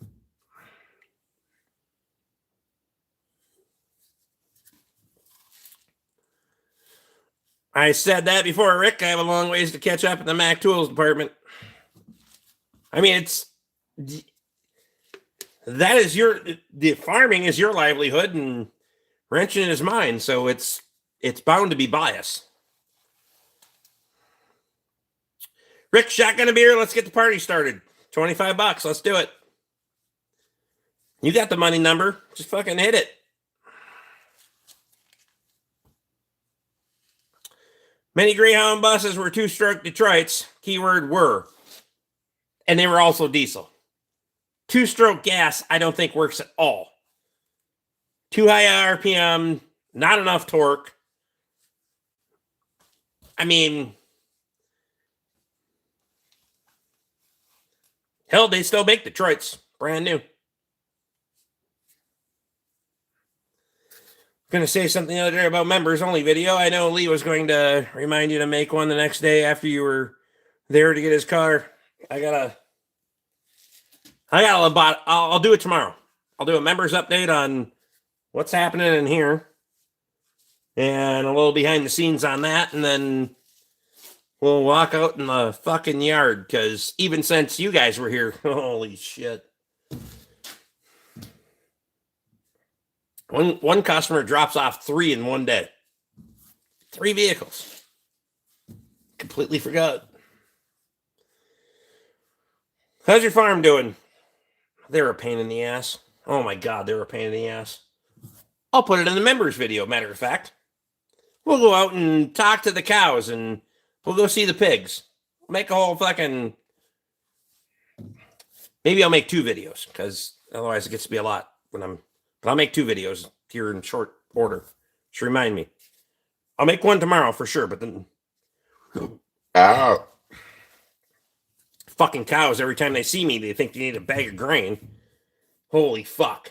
I said that before, Rick. I have a long ways to catch up in the Mac Tools department. I mean, the farming is your livelihood and wrenching is mine. So it's bound to be bias. Rick, shotgun a beer. Let's get the party started. $25. Let's do it. You got the money number. Just fucking hit it. Many Greyhound buses were 2-stroke Detroits. Keyword were. And they were also diesel. 2-stroke gas, I don't think works at all. Too high RPM, not enough torque. I mean, hell, they still make Detroits. Brand new. Going to say something the other day about members only video. I know Lee was going to remind you to make one the next day after you were there to get his car. I'll do it tomorrow. I'll do a members update on what's happening in here and a little behind the scenes on that. And then we'll walk out in the fucking yard because even since you guys were here, holy shit. One customer drops off 3 in one day. 3 vehicles. Completely forgot. How's your farm doing? They're a pain in the ass. Oh my God, they're a pain in the ass. I'll put it in the members video, matter of fact. We'll go out and talk to the cows and we'll go see the pigs. Make a whole fucking... Maybe I'll make 2 videos because otherwise it gets to be a lot But I'll make 2 videos here in short order. Just remind me. I'll make one tomorrow for sure, but then Ow. Fucking cows, every time they see me, they think they need a bag of grain. Holy fuck.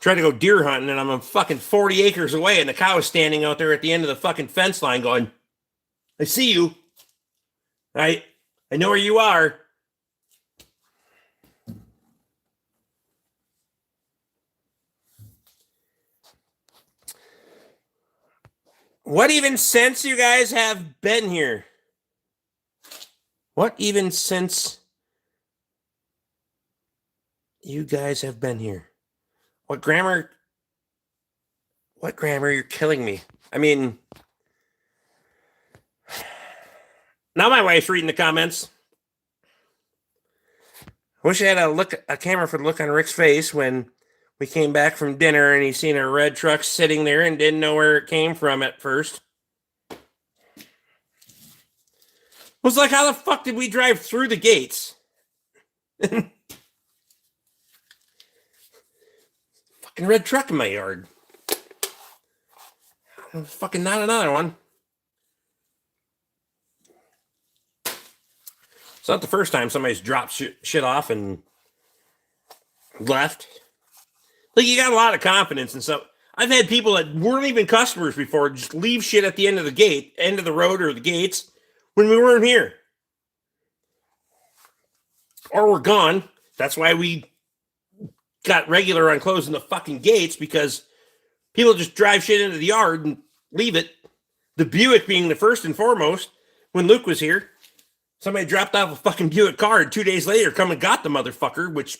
Try to go deer hunting, and I'm a fucking 40 acres away, and the cow is standing out there at the end of the fucking fence line going, I see you. I know where you are. What even since you guys have been here? What even since you guys have been here? What grammar? What grammar? You're killing me. I mean, now my wife's reading the comments. I wish I had a camera for the look on Rick's face when we came back from dinner and he seen a red truck sitting there and didn't know where it came from at first. Was like, how the fuck did we drive through the gates? Fucking red truck in my yard. Fucking not another one. It's not the first time somebody's dropped shit off and left. Like, you got a lot of confidence and stuff. I've had people that weren't even customers before just leave shit at the end of the gate, end of the road or the gates when we weren't here. Or we're gone. That's why we got regular on closing the fucking gates, because people just drive shit into the yard and leave it. The Buick being the first and foremost. When Luke was here, somebody dropped off a fucking Buick car, and 2 days later come and got the motherfucker, which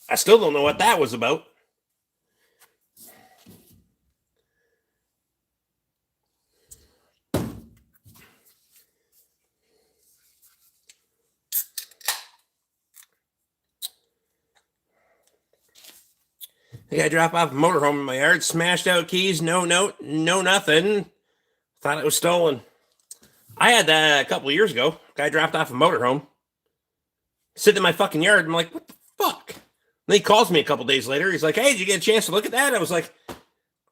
I still don't know what that was about. The guy dropped off a motorhome in my yard, smashed out keys, no note, no nothing. Thought it was stolen. I had that a couple of years ago. Guy dropped off a motorhome, sitting in my fucking yard. I'm like, what the fuck? And then he calls me a couple days later. He's like, hey, did you get a chance to look at that? I was like,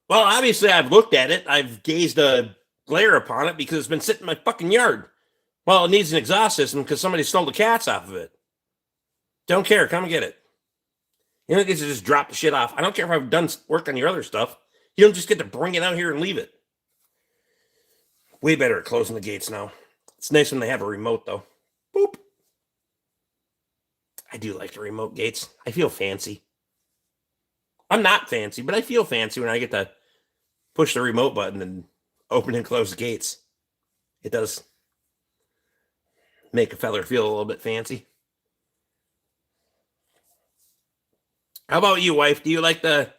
well, obviously I've looked at it. I've gazed a glare upon it because it's been sitting in my fucking yard. Well, it needs an exhaust system because somebody stole the cats off of it. Don't care. Come and get it. You don't get to just drop the shit off. I don't care if I've done work on your other stuff. You don't just get to bring it out here and leave it. Way better at closing the gates now. It's nice when they have a remote, though. Boop. I do like the remote gates. I feel fancy. I'm not fancy, but I feel fancy when I get to push the remote button and open and close the gates. It does make a feller feel a little bit fancy. How about you, wife? Do you like the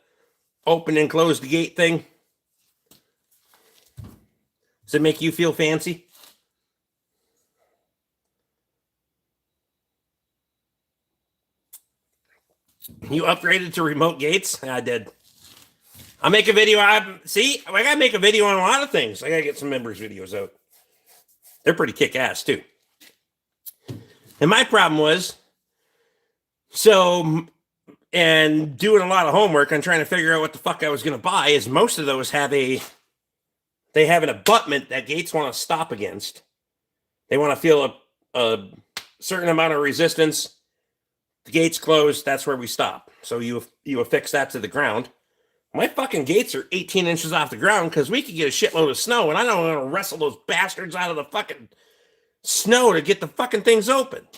open and close the gate thing? Does it make you feel fancy? You upgraded to remote gates? I did. I'll make a video. I gotta make a video on a lot of things. I gotta get some members' videos out. They're pretty kick-ass, too. And my problem was, and doing a lot of homework on trying to figure out what the fuck I was going to buy, is most of those have an abutment that gates want to stop against. They want to feel a certain amount of resistance. The gates close, that's where we stop. So you affix that to the ground. My fucking gates are 18 inches off the ground because we could get a shitload of snow, and I don't want to wrestle those bastards out of the fucking snow to get the fucking things open,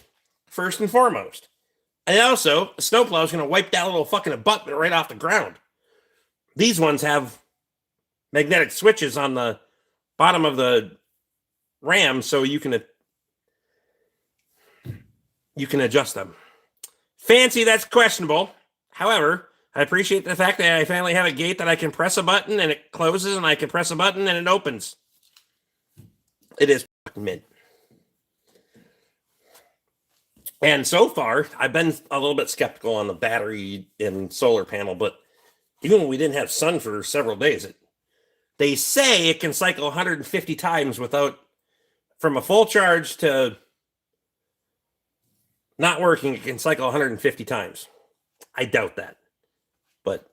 first and foremost. And also, a snowplow is going to wipe that little fucking abutment right off the ground. These ones have magnetic switches on the bottom of the ram, so you can adjust them. Fancy, that's questionable. However, I appreciate the fact that I finally have a gate that I can press a button and it closes, and I can press a button and it opens. It is fucking mint. And so far, I've been a little bit skeptical on the battery and solar panel, but even when we didn't have sun for several days, they say it can cycle 150 times from a full charge to not working, it can cycle 150 times. I doubt that. But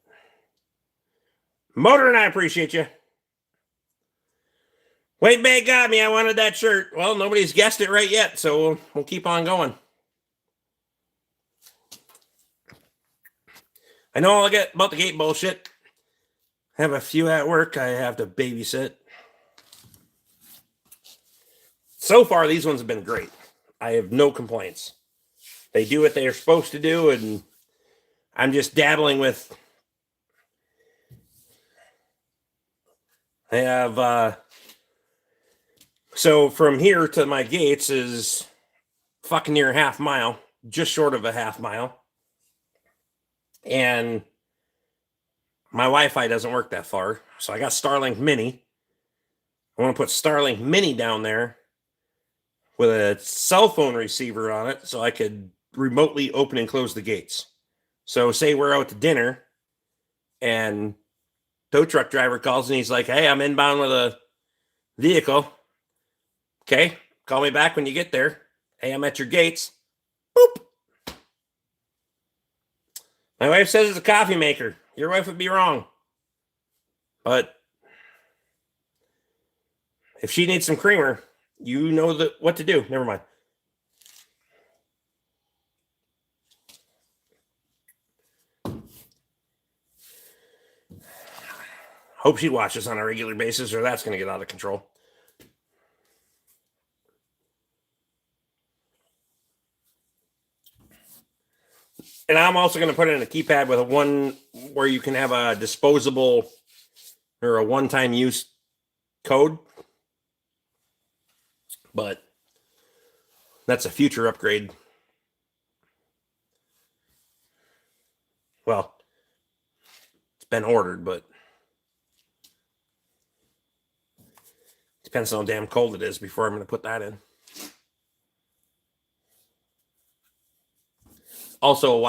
Motor and I appreciate you. White bag got me. I wanted that shirt. Well, nobody's guessed it right yet, so we'll keep on going. I know all I get about the gate bullshit. I have a few at work I have to babysit. So far, these ones have been great. I have no complaints. They do what they are supposed to do, and I'm just dabbling with. I have so from here to my gates is fucking near a half mile, just short of a half mile. And my Wi-Fi doesn't work that far. So I got Starlink Mini. I want to put Starlink Mini down there with a cell phone receiver on it so I could remotely open and close the gates. So say we're out to dinner and tow truck driver calls and he's like, hey, I'm inbound with a vehicle. Okay, call me back when you get there. Hey, I'm at your gates. Boop. My wife says it's a coffee maker. Your wife would be wrong. But if she needs some creamer, you know what to do. Never mind. Hope she watches on a regular basis or that's going to get out of control. And I'm also going to put in a keypad with a one where you can have a disposable or a one-time use code. But that's a future upgrade. Well, it's been ordered, but depends on how damn cold it is before I'm going to put that in. Also, a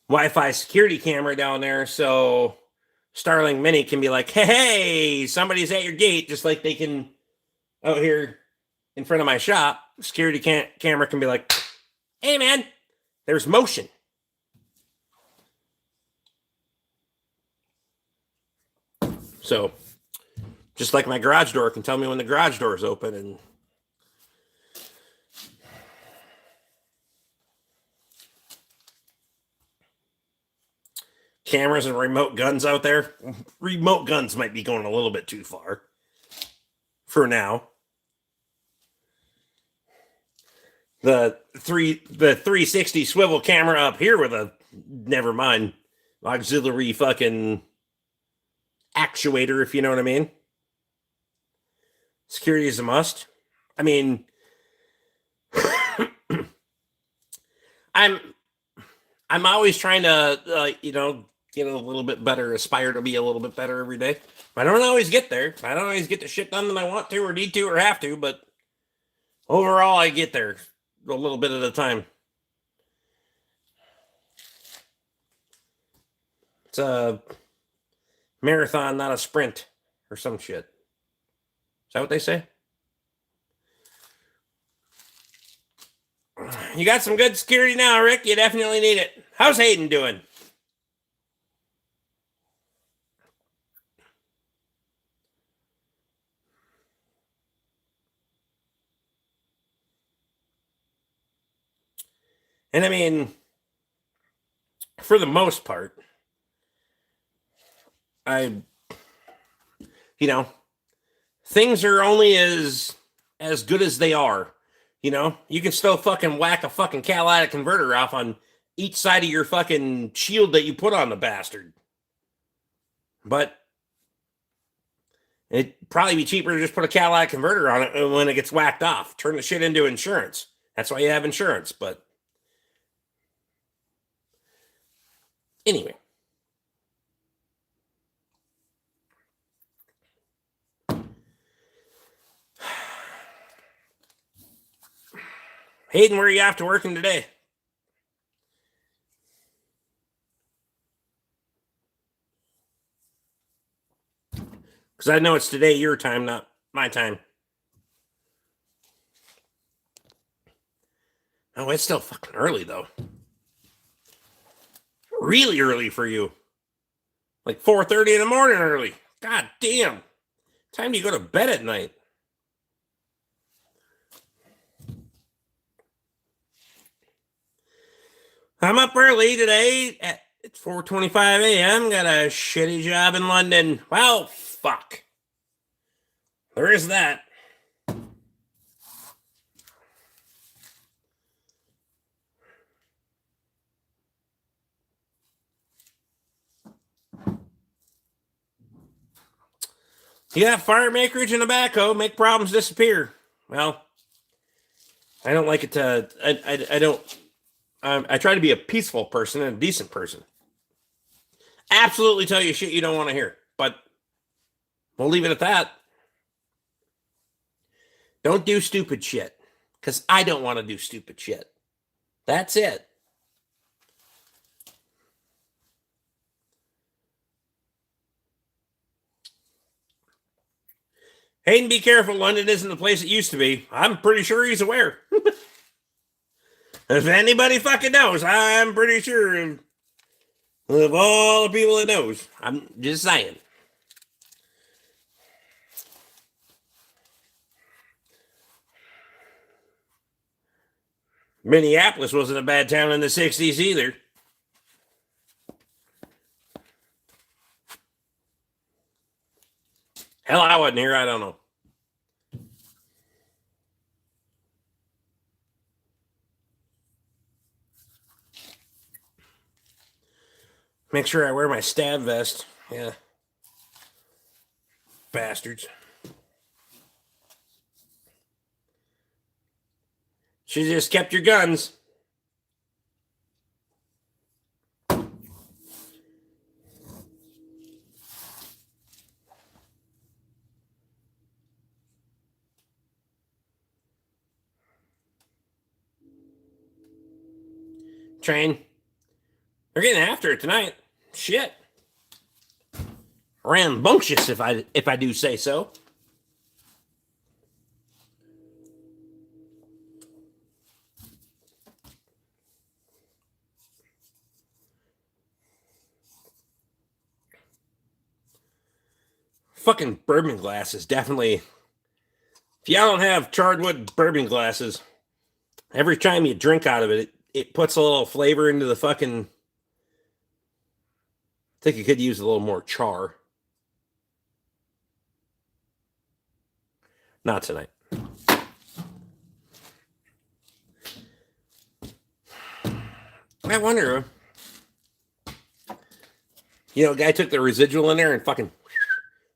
Wi-Fi security camera down there, so Starlink Mini can be like, hey, somebody's at your gate, just like they can out here in front of my shop. Security camera can be like, hey, man, there's motion. So, just like my garage door can tell me when the garage door is open and cameras and remote guns out there. Remote guns might be going a little bit too far for now. The 360 swivel camera up here with a never mind auxiliary fucking actuator, if you know what I mean. Security is a must. I mean, I'm always trying to get a little bit better, aspire to be a little bit better every day. I don't always get there. I don't always get the shit done that I want to or need to or have to, but overall I get there a little bit at a time. It's a marathon, not a sprint or some shit. Is that what they say? You got some good security now, Rick. You definitely need it. How's Hayden doing? And I mean, for the most part, things are only as good as they are. You can still fucking whack a fucking catalytic converter off on each side of your fucking shield that you put on the bastard. But it'd probably be cheaper to just put a catalytic converter on it when it gets whacked off. Turn the shit into insurance. That's why you have insurance. But anyway. Hayden, where are you after working today? Because I know it's today your time, not my time. Oh, it's still fucking early, though. Really early for you. Like 4:30 in the morning early. God damn. Time do you go to bed at night? I'm up early today at 4:25 a.m. Got a shitty job in London. Well, fuck. There is that. You got farm acreage and a backhoe, make problems disappear. Well, I don't like it to. I don't. I try to be a peaceful person and a decent person. Absolutely tell you shit you don't want to hear, but we'll leave it at that. Don't do stupid shit, because I don't want to do stupid shit. That's it. Hayden, be careful. London isn't the place it used to be. I'm pretty sure he's aware. If anybody fucking knows, I'm pretty sure of all the people that knows. I'm just saying. Minneapolis wasn't a bad town in the 60s either. Hell, I wasn't here. I don't know. Make sure I wear my stab vest. Yeah. Bastards. Should just kept your guns. Train. They're getting after it tonight. Shit. Rambunctious, if I do say so. Fucking bourbon glasses, definitely. If y'all don't have charred wood bourbon glasses, every time you drink out of it, it puts a little flavor into the fucking. I think you could use a little more char. Not tonight. I wonder. A guy took the residual in there and fucking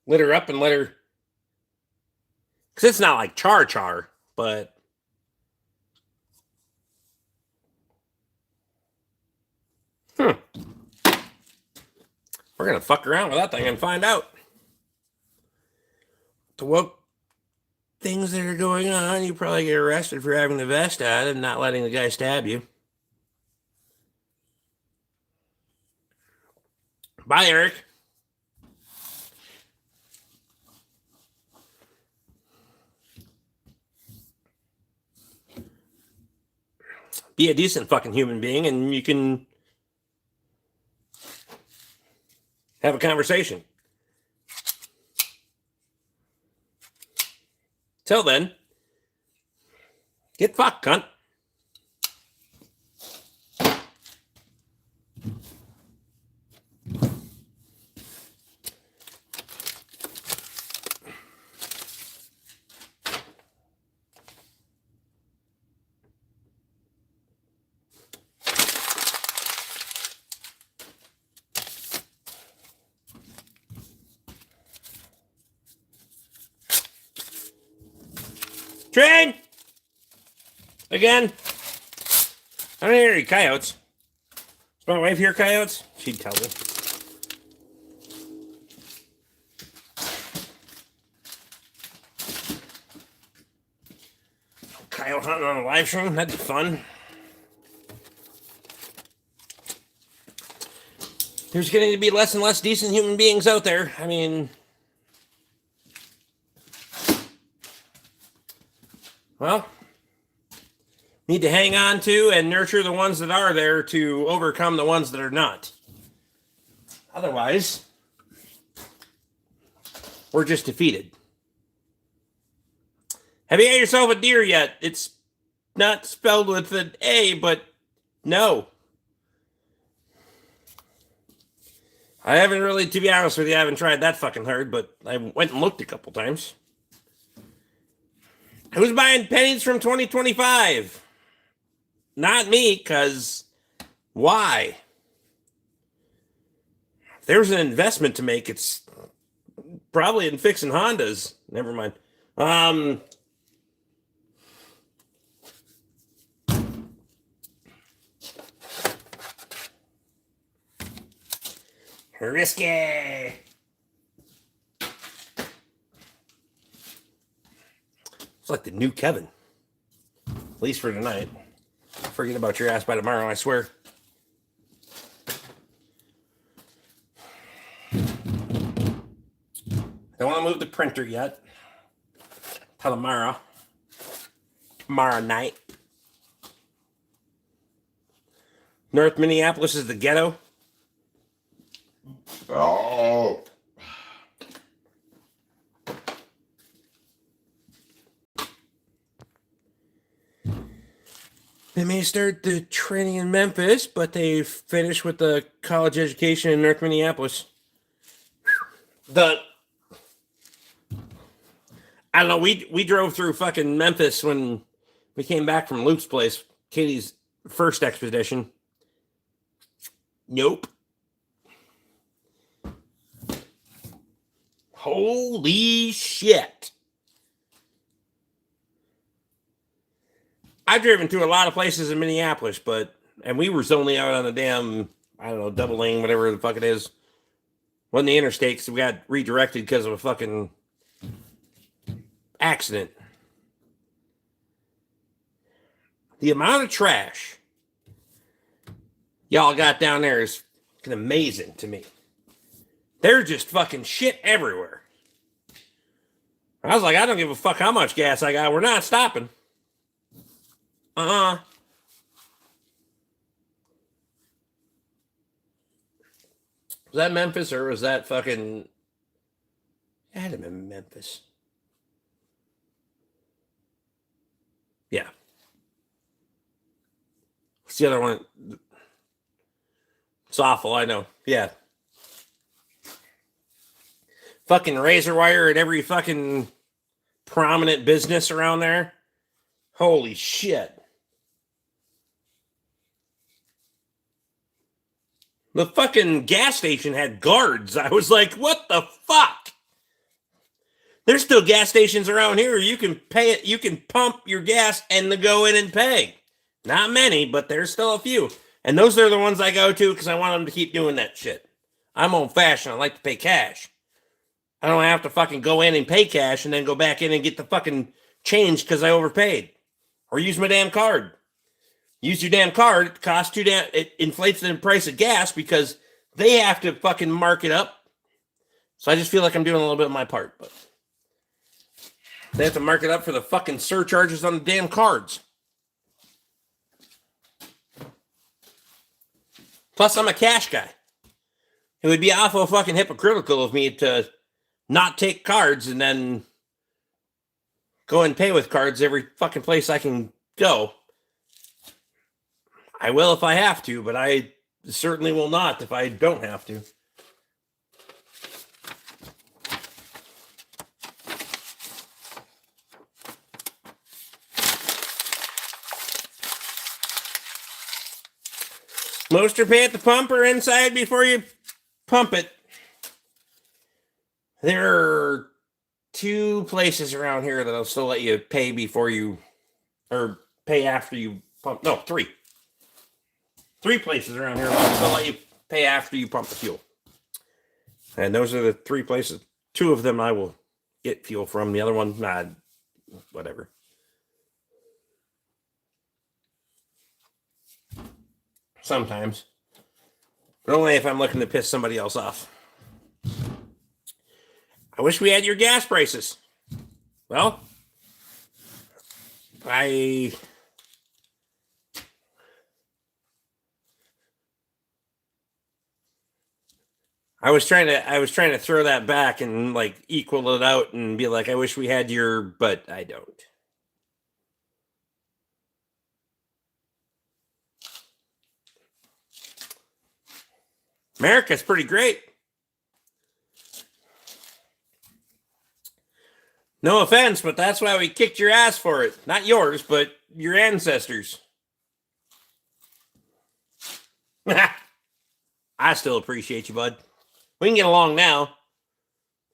lit her up and let her. Because it's not like char, but. We're going to fuck around with that thing and find out. To what things that are going on, you probably get arrested for having the vest on and not letting the guy stab you. Bye, Eric. Be a decent fucking human being and you can have a conversation. Till then, get fucked, cunt. Train! Again. I don't hear any coyotes. Does my wife hear coyotes? She'd tell me. Coyote hunting on a live stream? That'd be fun. There's getting to be less and less decent human beings out there. I mean... Well, need to hang on to and nurture the ones that are there to overcome the ones that are not. Otherwise, we're just defeated. Have you had yourself a deer yet? It's not spelled with an A, but no. I haven't really, to be honest with you, I haven't tried that fucking hard, but I went and looked a couple times. Who's buying pennies from 2025? Not me, because why? If there's an investment to make, it's probably in fixing Hondas. Never mind. Risky. It's like the new Kevin. At least for tonight. Forget about your ass by tomorrow, I swear. Don't want to move the printer yet. Till tomorrow. Tomorrow night. North Minneapolis is the ghetto. Oh. They may start the training in Memphis, but they finish with the college education in North Minneapolis. I don't know. We drove through fucking Memphis when we came back from Luke's place, Katie's first expedition. Nope. Holy shit. I've driven through a lot of places in Minneapolis, and we were only out on a damn, I don't know, double lane, whatever the fuck it is. Wasn't the interstate because we got redirected because of a fucking accident. The amount of trash y'all got down there is fucking amazing to me. There's just fucking shit everywhere. I was like, I don't give a fuck how much gas I got. We're not stopping. Was that Memphis or was that fucking... I had him in Memphis. Yeah. What's the other one? It's awful, I know. Yeah. Fucking razor wire at every fucking prominent business around there. Holy shit. The fucking gas station had guards. I was like, what the fuck? There's still gas stations around here. You can pay it. You can pump your gas and then go in and pay. Not many, but there's still a few. And those are the ones I go to because I want them to keep doing that shit. I'm old fashioned. I like to pay cash. I don't have to fucking go in and pay cash and then go back in and get the fucking change because I overpaid. Or use my damn card. Use your damn card. It costs it inflates the price of gas because they have to fucking mark it up. So I just feel like I'm doing a little bit of my part, but they have to mark it up for the fucking surcharges on the damn cards. Plus, I'm a cash guy. It would be awful fucking hypocritical of me to not take cards and then go and pay with cards every fucking place I can go. I will if I have to, but I certainly will not if I don't have to. Most are pay at the pump or inside before you pump it. There are 2 places around here that'll still let you pay before you, or pay after you pump. No, 3. 3 places around here that'll still let you pay after you pump the fuel. And those are the 3 places. 2 of them I will get fuel from. The other one, nah, whatever. Sometimes. But only if I'm looking to piss somebody else off. I wish we had your gas prices. Well, I was trying to throw that back and like equal it out and be like, I wish we had your, but I don't. America's pretty great. No offense, but that's why we kicked your ass for it. Not yours, but your ancestors. I still appreciate you, bud. We can get along now.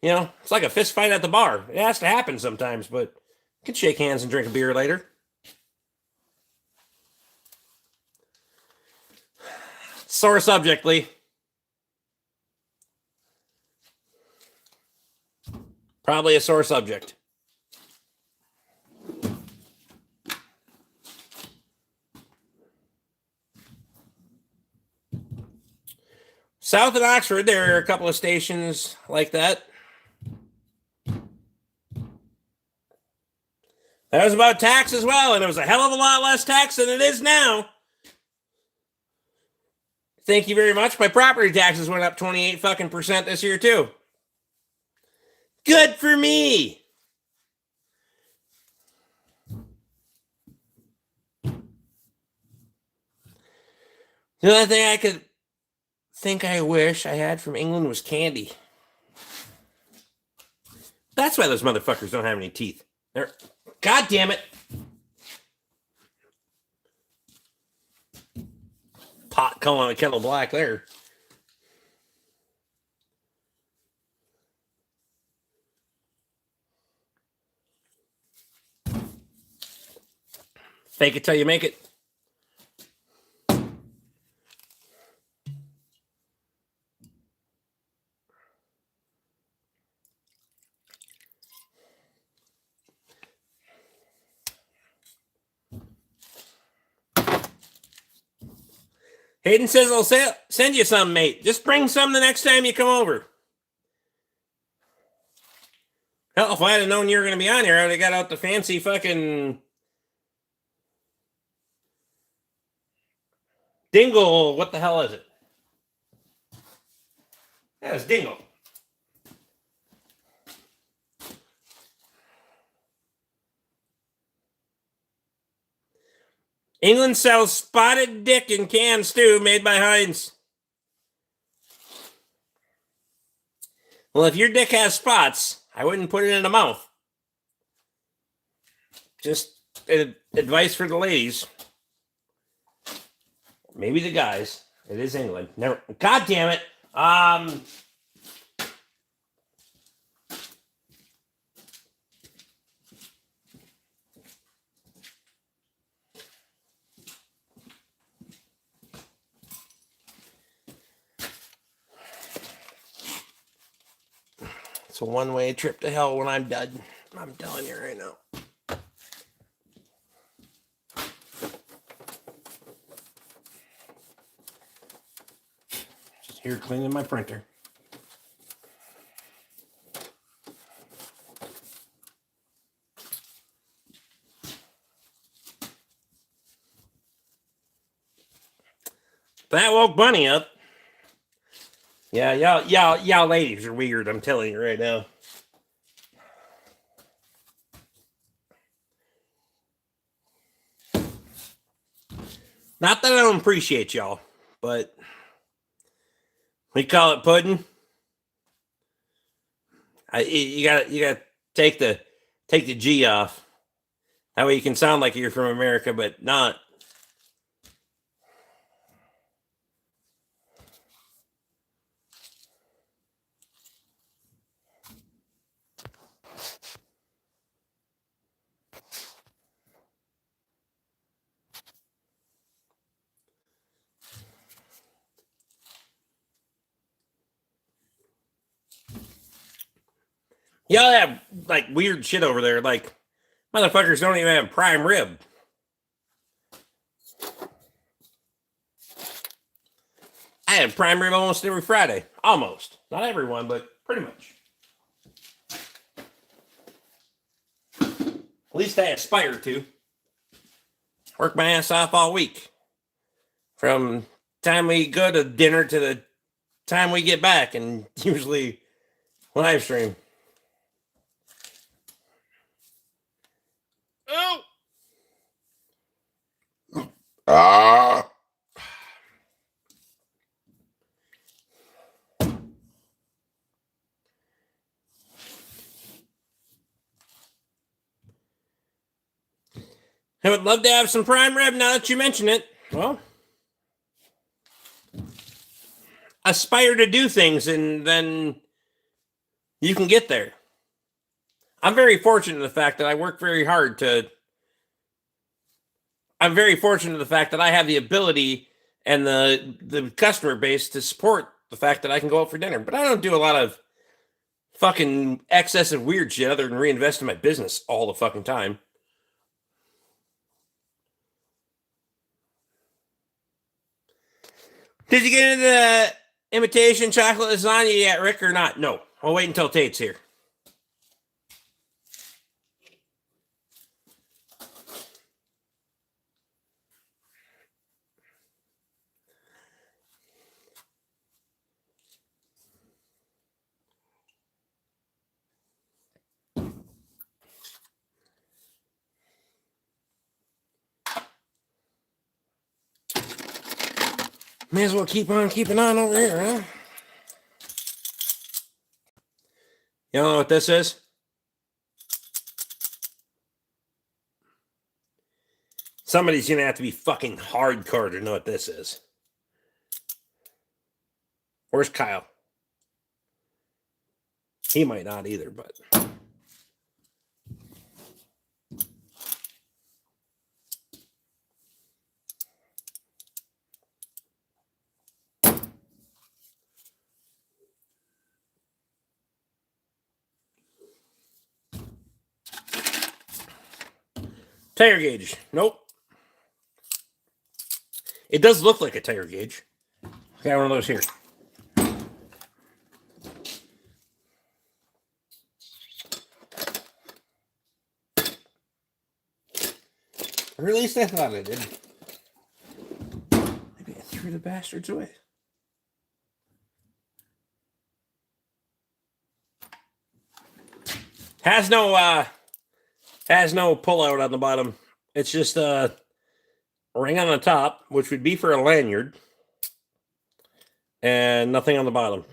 You know, it's like a fist fight at the bar. It has to happen sometimes, but we can shake hands and drink a beer later. Sore subject, Lee. Probably a sore subject. South of Oxford, there are a couple of stations like that. That was about tax as well, and it was a hell of a lot less tax than it is now. Thank you very much. My property taxes went up 28 fucking percent this year too. Good for me. The only thing I could think I wish I had from England was candy. That's why those motherfuckers don't have any teeth. They're, God damn it. Pot calling a kettle black there. Fake it till you make it. Hayden says I'll send you some, mate. Just bring some the next time you come over. Hell, if I had known you were going to be on here, I would have got out the fancy fucking Dingle. What the hell is it? Yeah, it's Dingle. England sells spotted dick in canned stew made by Heinz. Well, if your dick has spots, I wouldn't put it in the mouth. Just advice for the ladies. Maybe the guys. It is England. Never. God damn it. It's a one-way trip to hell when I'm done. I'm telling you right now. Just here cleaning my printer. That woke Bunny up. Yeah, y'all ladies are weird, I'm telling you right now. Not that I don't appreciate y'all, but we call it pudding. You gotta take the G off. That way you can sound like you're from America, but not. Y'all have like weird shit over there. Like motherfuckers don't even have prime rib. I have prime rib almost every Friday. Almost. Not everyone, but pretty much. At least I aspire to. Work my ass off all week. From time we go to dinner to the time we get back, and usually live stream. Oh. I would love to have some prime rib now that you mention it. Well, aspire to do things and then you can get there. I'm very fortunate in the fact that I work very hard to. I'm very fortunate in the fact that I have the ability and the customer base to support the fact that I can go out for dinner. But I don't do a lot of fucking excessive weird shit other than reinvest in my business all the fucking time. Did you get into the imitation chocolate lasagna yet, Rick, or not? No. I'll wait until Tate's here. May as well keep on keeping on over here, huh? You don't know what this is? Somebody's going to have to be fucking hardcore to know what this is. Where's Kyle? He might not either, but... Tire gauge. Nope. It does look like a tire gauge. Got one of those here. Or at least I thought I did. Maybe I threw the bastards away. Has no pull-out on the bottom. It's just a ring on the top, which would be for a lanyard, and nothing on the bottom.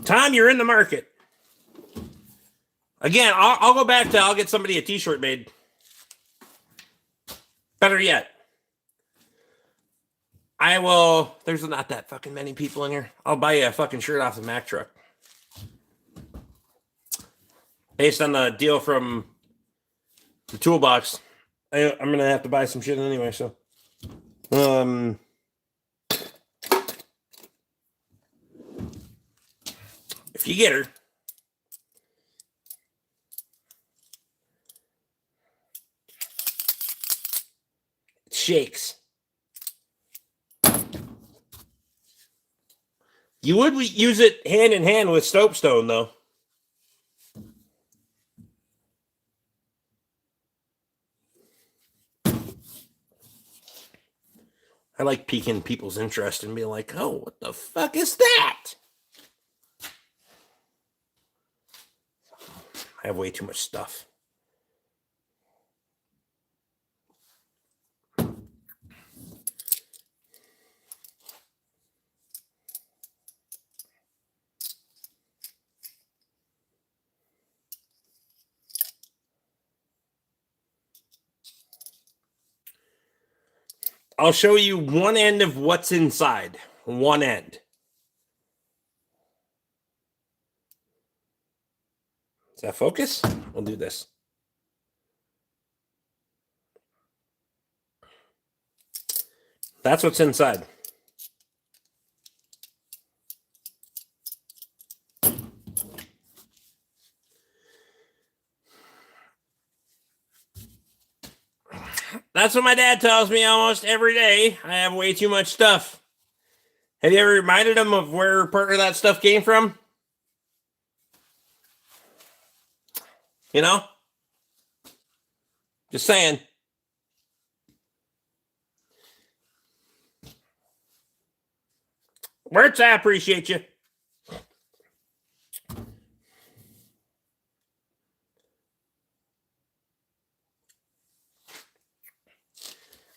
Tom, you're in the market. Again, I'll go back to I'll get somebody a t-shirt made. Better yet, I will. There's not that fucking many people in here. I'll buy you a fucking shirt off the Mack truck. Based on the deal from the toolbox, I'm going to have to buy some shit anyway, so. If you get her. It shakes. You would use it hand in hand with soapstone, though. I like piquing people's interest and being like, oh, what the fuck is that? I have way too much stuff. I'll show you one end of what's inside. One end. Does that focus? We'll do this. That's what's inside. That's what my dad tells me almost every day. I have way too much stuff. Have you ever reminded him of where part of that stuff came from? You know? Just saying. Wirtz, I appreciate you.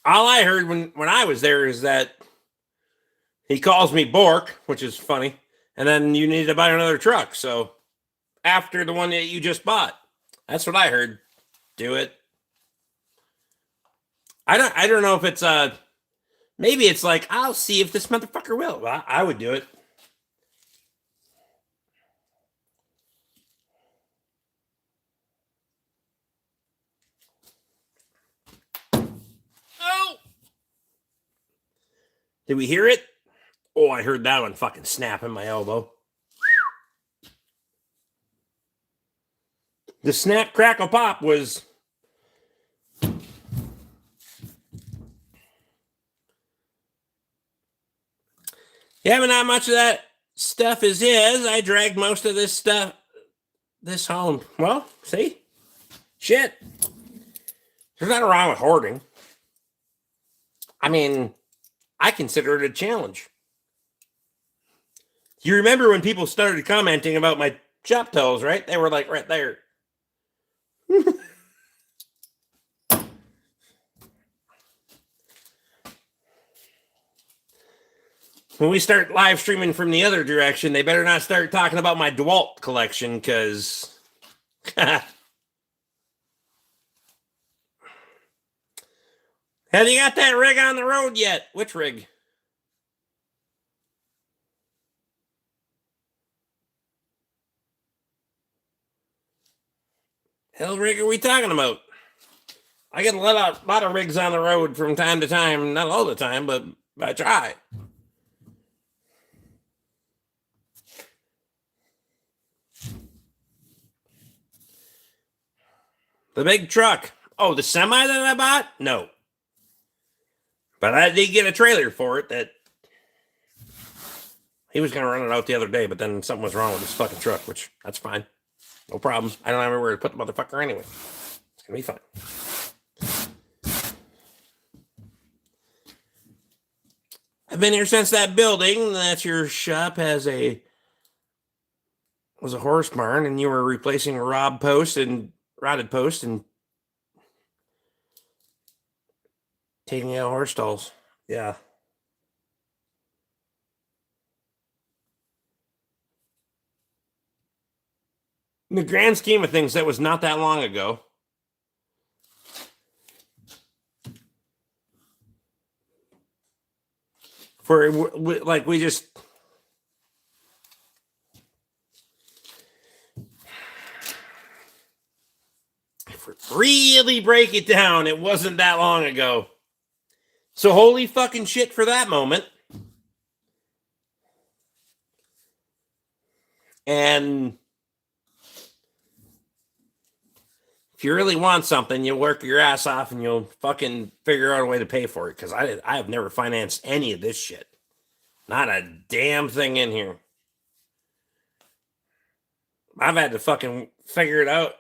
All I heard when I was there is that he calls me BORK, which is funny, and then you need to buy another truck. So after the one that you just bought, that's what I heard. Do it. I don't know if it's maybe it's like, I'll see if this motherfucker will. Well, I would do it. Oh! Did we hear it? Oh, I heard that one fucking snap in my elbow. The snap, crackle, pop was... Yeah, but not much of that stuff is his. I dragged most of this home. Well, see? Shit. There's nothing wrong with hoarding. I mean, I consider it a challenge. You remember when people started commenting about my shop towels, right? They were like right there. When we start live streaming from the other direction, they better not start talking about my DeWalt collection, because have you got that rig on the road yet? Which rig? Hell rig are we talking about? I get a lot of rigs on the road from time to time. Not all the time, but I try. The big truck. Oh, the semi that I bought? No. But I did get a trailer for it that he was going to run it out the other day, but then something was wrong with his fucking truck, which that's fine. No problem. I don't have anywhere to put the motherfucker anyway. It's going to be fine. I've been here since that building. That's your shop was a horse barn, and you were replacing a rotted post and taking out horse stalls. Yeah. In the grand scheme of things, that was not that long ago. We just... If we really break it down, it wasn't that long ago. So holy fucking shit for that moment. And if you really want something, you'll work your ass off and you'll fucking figure out a way to pay for it. Because I have never financed any of this shit. Not a damn thing in here. I've had to fucking figure it out.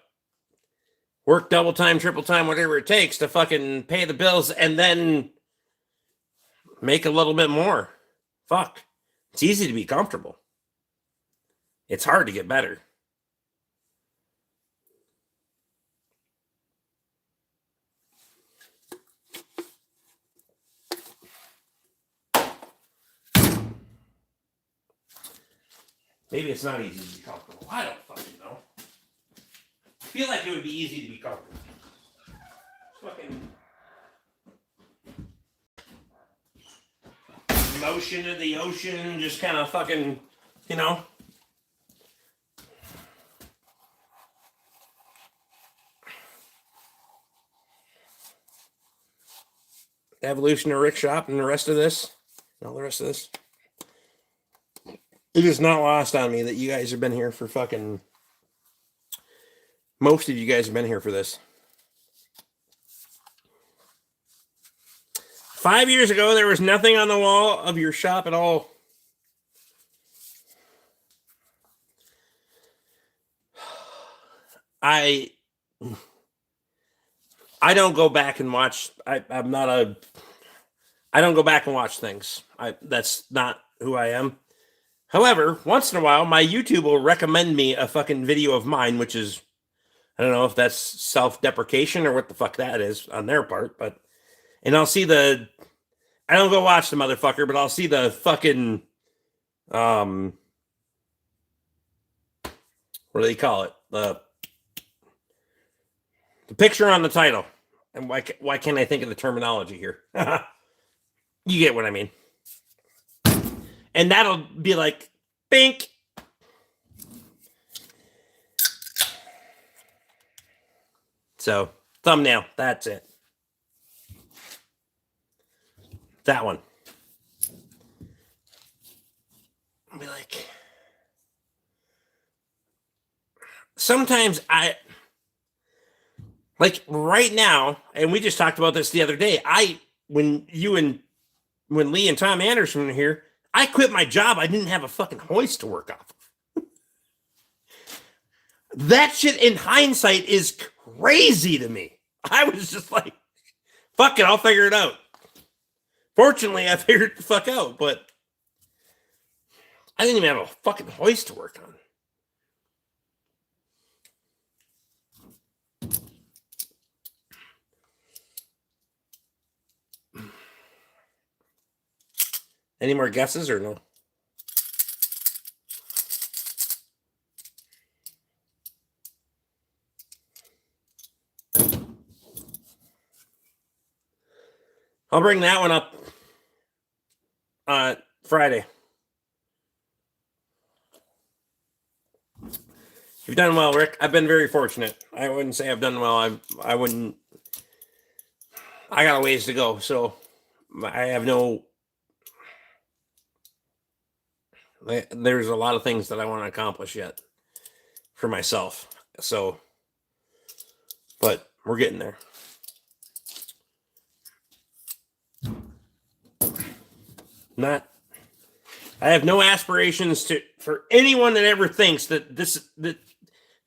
Work double time, triple time, whatever it takes to fucking pay the bills and then make a little bit more. Fuck. It's easy to be comfortable. It's hard to get better. Maybe it's not easy to be comfortable. I don't fucking know. I feel like it would be easy to be comfortable. Fucking motion of the ocean, just kind of fucking, you know. The evolution of Rick Shop and the rest of this. All the rest of this. It is not lost on me that you guys have been here for fucking... Most of you guys have been here for this. 5 years ago, there was nothing on the wall of your shop at all. I don't go back and watch. I don't go back and watch things. That's not who I am. However, once in a while, my YouTube will recommend me a fucking video of mine, which is, I don't know if that's self-deprecation or what the fuck that is on their part, and I'll see I don't go watch the motherfucker, but I'll see the fucking, what do they call it? The picture on the title. And why can't I think of the terminology here? You get what I mean. And that'll be like, bink. So, thumbnail. That's it. That one. I'll be like, sometimes like right now, and we just talked about this the other day. When Lee and Tom Anderson were here, I quit my job. I didn't have a fucking hoist to work off of. That shit in hindsight is crazy to me. I was just like, fuck it, I'll figure it out. Fortunately, I figured it the fuck out, but I didn't even have a fucking hoist to work on. Any more guesses or no? I'll bring that one up Friday. You've done well, Rick. I've been very fortunate. I wouldn't say I've done well. I wouldn't. I got a ways to go, so I have no. There's a lot of things that I want to accomplish yet for myself. So, but we're getting there. I have no aspirations for anyone that ever thinks that this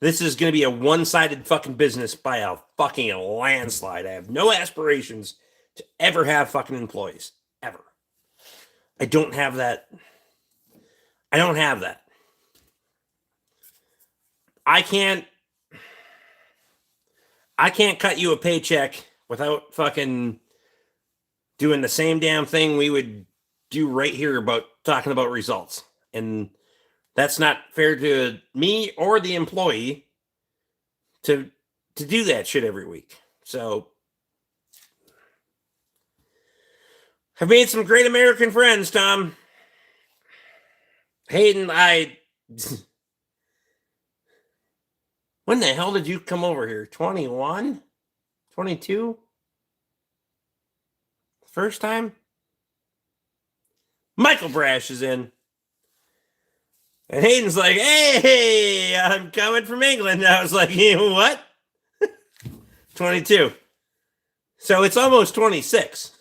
is going to be a one-sided fucking business by a fucking landslide. I have no aspirations to ever have fucking employees. Ever. I don't have that. I can't cut you a paycheck without fucking doing the same damn thing we would do right here about talking about results. And that's not fair to me or the employee to do that shit every week. So I've made some great American friends, Tom. Hayden, when the hell did you come over here? 21? 22? First time? Michael Brash is in. And Hayden's like, hey, I'm coming from England. I was like, what? 22. So it's almost 26.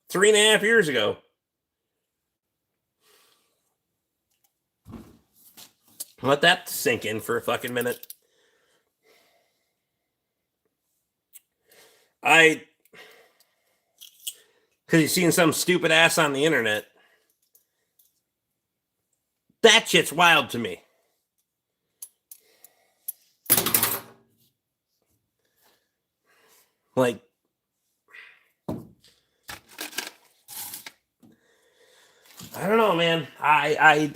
3.5 years ago. Let that sink in for a fucking minute. Because you've seen some stupid ass on the internet. That shit's wild to me. Like, I don't know, man. I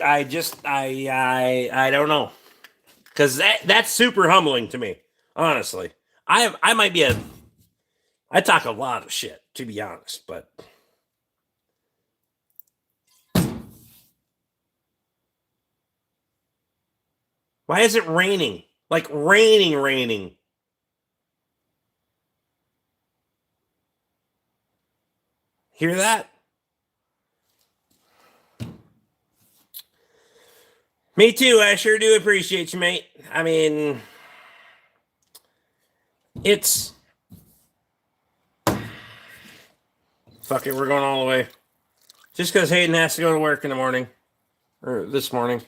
don't know. Because that's super humbling to me, honestly. I might be I talk a lot of shit, to be honest, but why is it raining? Like raining. Hear that? Me too. I sure do appreciate you, mate. I mean, it's... Fuck it, we're going all the way. Just because Hayden has to go to work in the morning. Or this morning.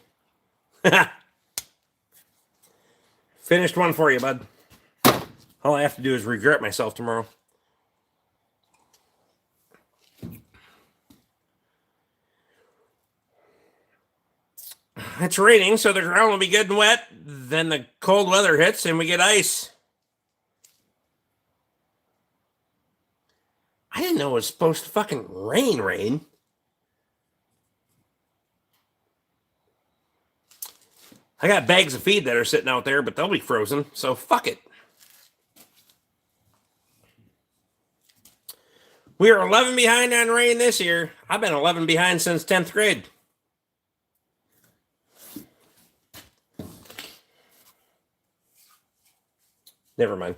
Finished one for you, bud. All I have to do is regret myself tomorrow. It's raining, so the ground will be good and wet. Then the cold weather hits and we get ice. I didn't know it was supposed to fucking rain. I got bags of feed that are sitting out there, but they'll be frozen, so fuck it. We are 11 behind on rain this year. I've been 11 behind since 10th grade. Never mind.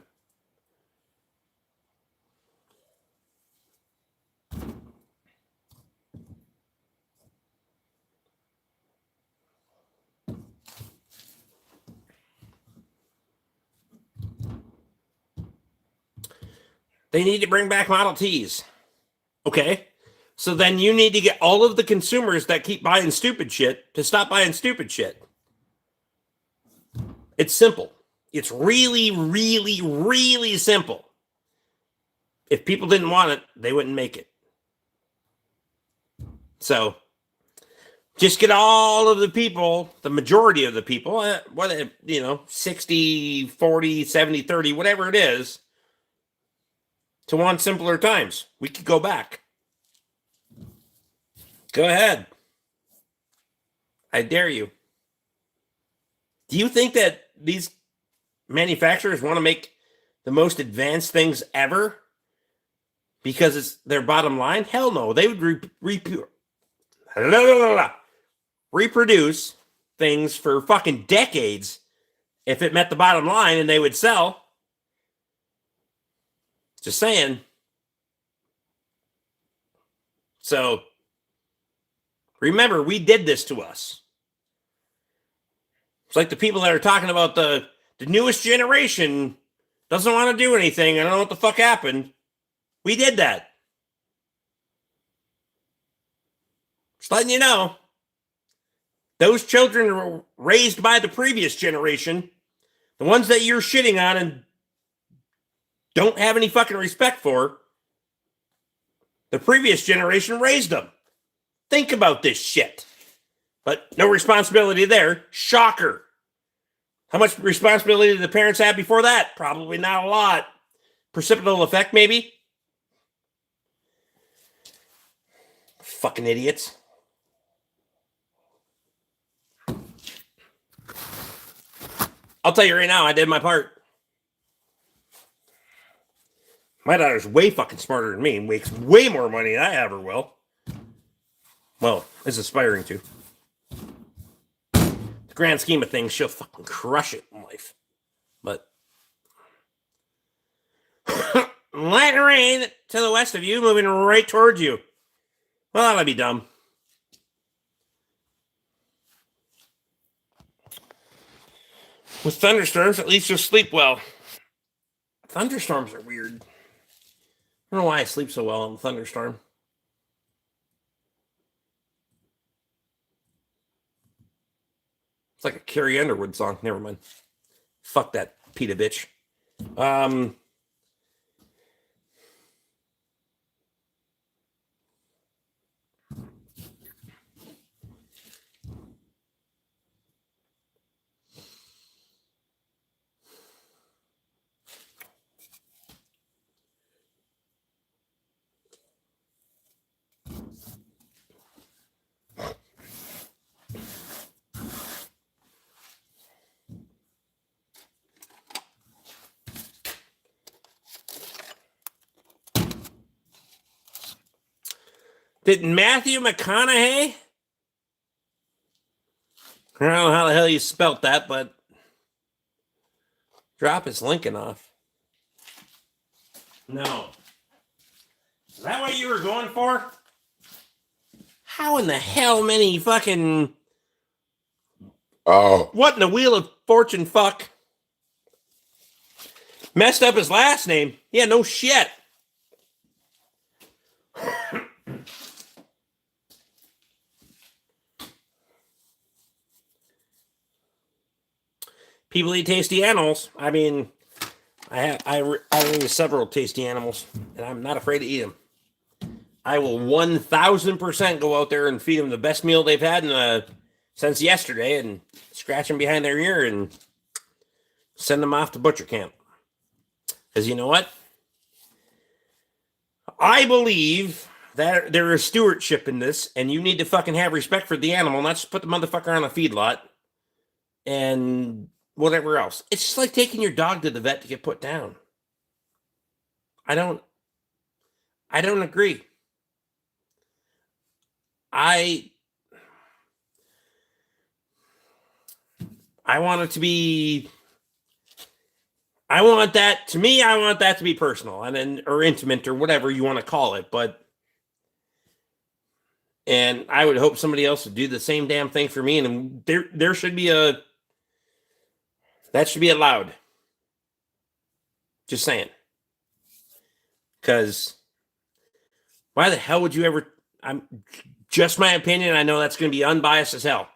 They need to bring back Model Ts. Okay. So then you need to get all of the consumers that keep buying stupid shit to stop buying stupid shit. It's simple. It's really, really, really simple. If people didn't want it, they wouldn't make it. So just get all of the people, the majority of the people, 60, 40, 70, 30, whatever it is, to want simpler times. We could go back. Go ahead. I dare you. Do you think that these manufacturers want to make the most advanced things ever because it's their bottom line? Hell no. They would reproduce things for fucking decades if it met the bottom line and they would sell. Just saying. So, remember, we did this to us. It's like the people that are talking about the newest generation doesn't want to do anything. I don't know what the fuck happened. We did that. Just letting you know. Those children were raised by the previous generation. The ones that you're shitting on and don't have any fucking respect for. The previous generation raised them. Think about this shit. But no responsibility there. Shocker. How much responsibility did the parents have before that? Probably not a lot. Precipitable effect, maybe? Fucking idiots. I'll tell you right now, I did my part. My daughter's way fucking smarter than me and makes way more money than I ever will. Well, is aspiring to. The grand scheme of things, she'll fucking crush it in life. But light rain to the west of you, moving right towards you. Well, that'll be dumb. With thunderstorms, at least you'll sleep well. Thunderstorms are weird. I don't know why I sleep so well in a thunderstorm. It's like a Carrie Underwood song. Never mind. Fuck that PETA bitch. Did Matthew McConaughey? I don't know how the hell you spelt that, but drop his Lincoln off. No. Is that what you were going for? How in the hell many fucking... Oh. What in the Wheel of Fortune fuck? Messed up his last name. Yeah, no shit. People eat tasty animals. I mean, I raise several tasty animals, and I'm not afraid to eat them. I will 1,000% go out there and feed them the best meal they've had since yesterday, and scratch them behind their ear and send them off to butcher camp. Because you know what? I believe that there is stewardship in this, and you need to fucking have respect for the animal, not just put the motherfucker on a feedlot and whatever else. It's just like taking your dog to the vet to get put down. I don't agree. I want it to be. I want that to me. I want that to be personal and then or intimate or whatever you want to call it. And I would hope somebody else would do the same damn thing for me. And there should be that should be allowed. Just saying. Because why the hell would you ever? I'm just my opinion. I know that's going to be unbiased as hell.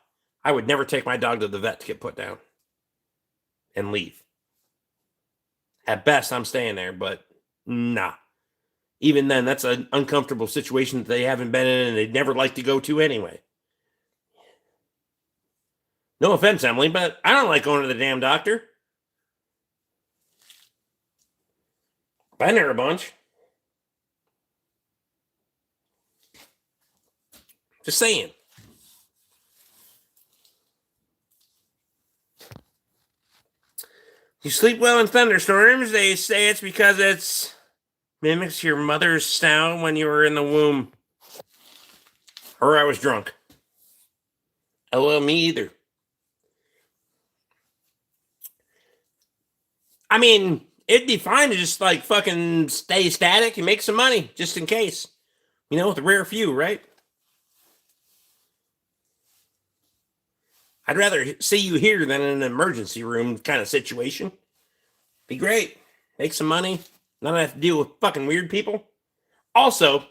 I would never take my dog to the vet to get put down and leave. At best, I'm staying there, but nah. Even then, that's an uncomfortable situation that they haven't been in and they'd never like to go to anyway. No offense, Emily, but I don't like going to the damn doctor. Been there a bunch. Just saying. You sleep well in thunderstorms. They say it's because it mimics your mother's sound when you were in the womb. Or I was drunk. LOL, me either. I mean, it'd be fine to just like fucking stay static and make some money just in case. You know, with a rare few, right? I'd rather see you here than in an emergency room kind of situation. Be great. Make some money. Not have to deal with fucking weird people. Also,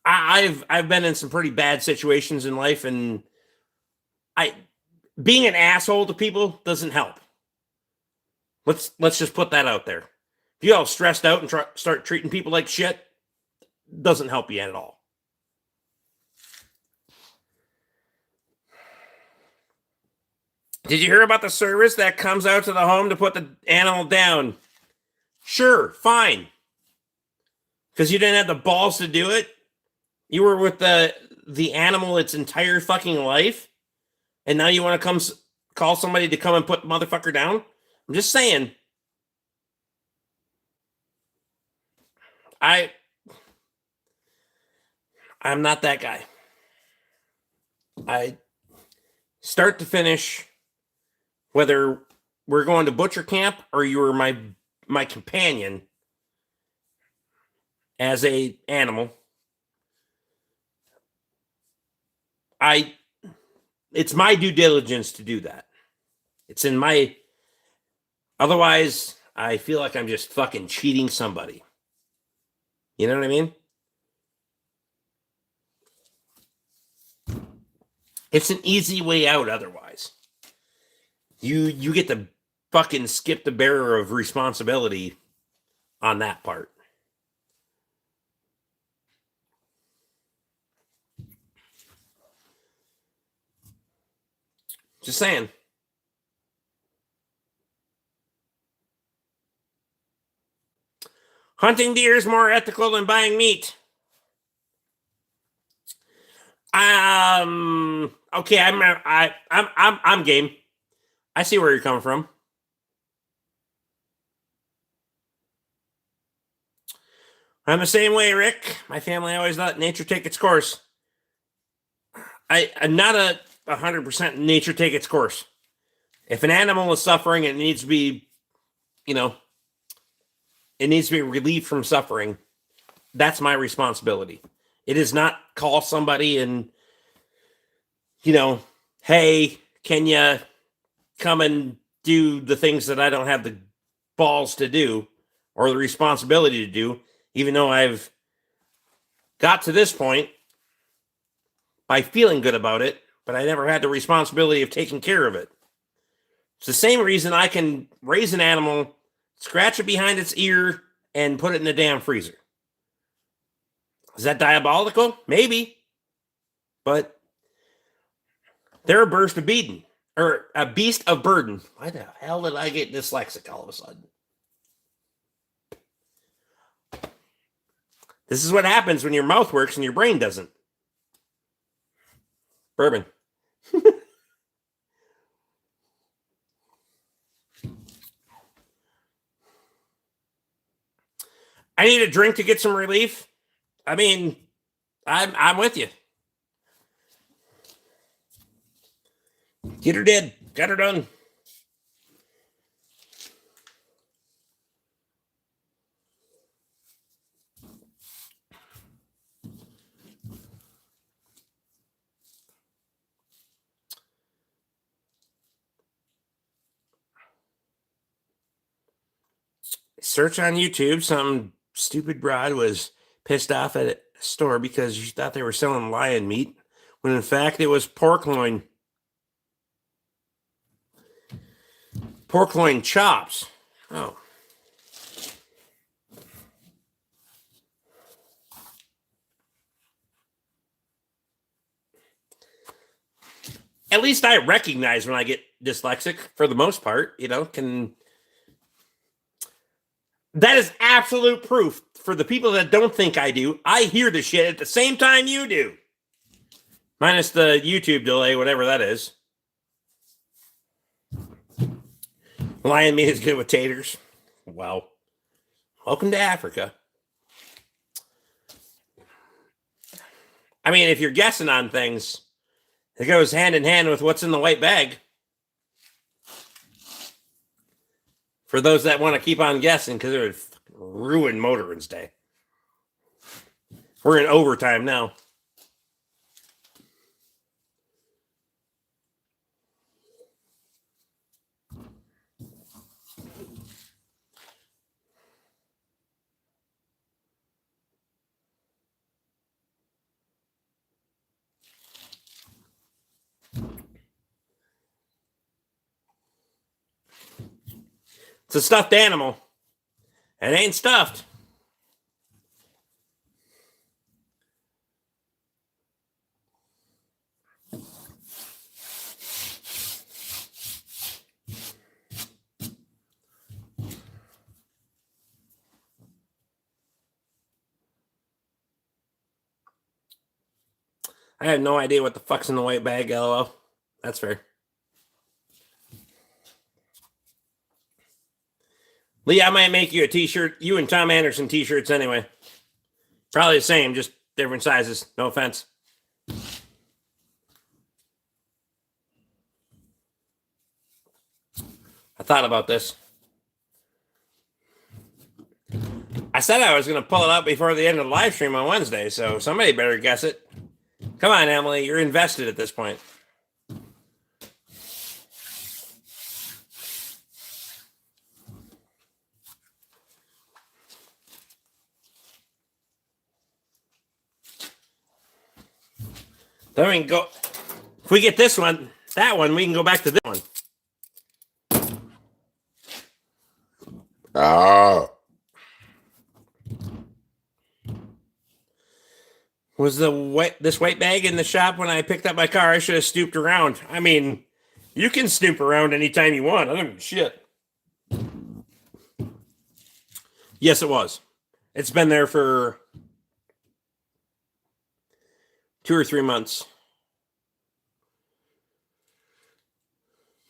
I've been in some pretty bad situations in life, and being an asshole to people doesn't help. Let's just put that out there. If you all stressed out and start treating people like shit, doesn't help you at all. Did you hear about the service that comes out to the home to put the animal down? Sure, fine. Because you didn't have the balls to do it. You were with the animal its entire fucking life, and now you want to come call somebody to come and put the motherfucker down? I'm just saying. I'm not that guy. I start to finish, whether we're going to butcher camp or you were my companion as a animal, it's my due diligence to do that. It's in my, otherwise I feel like I'm just fucking cheating somebody. You know what I mean? It's an easy way out otherwise. You get to fucking skip the bearer of responsibility on that part. Just saying. Hunting deer is more ethical than buying meat. Okay, I'm game. I see where you're coming from. I'm the same way, Rick. My family always let nature take its course. I'm not 100% nature take its course. If an animal is suffering, it needs to be, it needs to be relieved from suffering. That's my responsibility. It is not call somebody and, hey, can you come and do the things that I don't have the balls to do or the responsibility to do, even though I've got to this point by feeling good about it, but I never had the responsibility of taking care of it. It's the same reason I can raise an animal, scratch it behind its ear, and put it in the damn freezer. Is that diabolical? Maybe. But they're a beast of burden. Or a beast of burden. Why the hell did I get dyslexic all of a sudden? This is what happens when your mouth works and your brain doesn't. Bourbon. I need a drink to get some relief. I mean, I'm with you. Get her dead. Got her done. Search on YouTube. Some stupid broad was pissed off at a store because she thought they were selling lion meat, when in fact it was pork loin. Pork loin chops. Oh. At least I recognize when I get dyslexic for the most part, that is absolute proof for the people that don't think I do. I hear the shit at the same time you do. Minus the YouTube delay, whatever that is. Lion meat is good with taters. Well, welcome to Africa. I mean, if you're guessing on things, it goes hand in hand with what's in the white bag. For those that want to keep on guessing, because it would ruin Motor Day. We're in overtime now. It's a stuffed animal. It ain't stuffed. I have no idea what the fuck's in the white bag, LOL. That's fair. Lee, I might make you a t-shirt. You and Tom Anderson t-shirts anyway. Probably the same, just different sizes. No offense. I thought about this. I said I was going to pull it up before the end of the live stream on Wednesday, so somebody better guess it. Come on, Emily. You're invested at this point. Then we can go. If we get this one, that one, we can go back to this one. Oh. Was this white bag in the shop when I picked up my car? I should have snooped around. I mean, you can snoop around anytime you want. I don't give a shit. Yes, it was. It's been there for 2 or 3 months.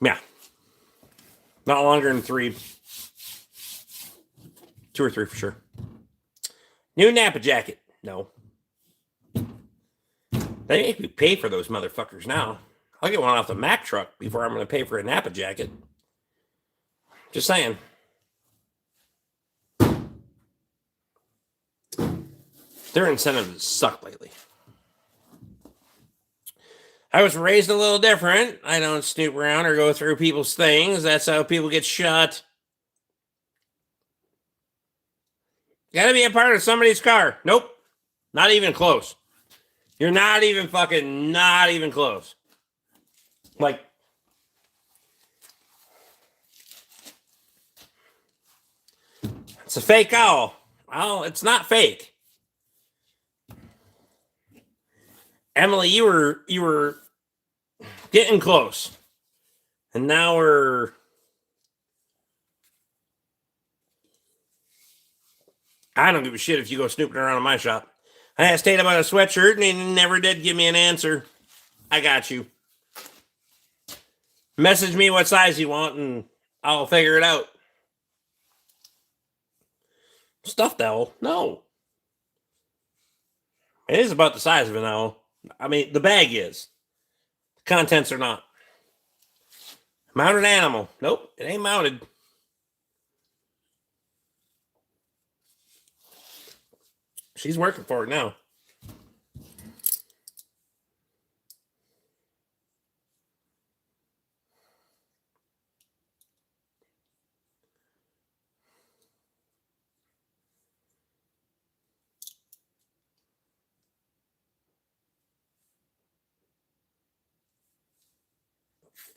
Yeah. Not longer than 3. 2 or 3 for sure. New Napa jacket. No. They make me pay for those motherfuckers now. I'll get one off the Mack truck before I'm going to pay for a Napa jacket. Just saying. Their incentives suck lately. I was raised a little different. I don't snoop around or go through people's things. That's how people get shot. Gotta be a part of somebody's car. Nope. Not even close. You're not even close. Like, it's a fake owl. Well, it's not fake. Emily, you were getting close. And now we're I don't give a shit if you go snooping around in my shop. I asked Tate about a sweatshirt and he never did give me an answer. I got you. Message me what size you want and I'll figure it out. Stuffed owl? No. It is about the size of an owl. I mean, the bag is. The contents are not. Mounted animal? Nope, it ain't mounted. She's working for it now.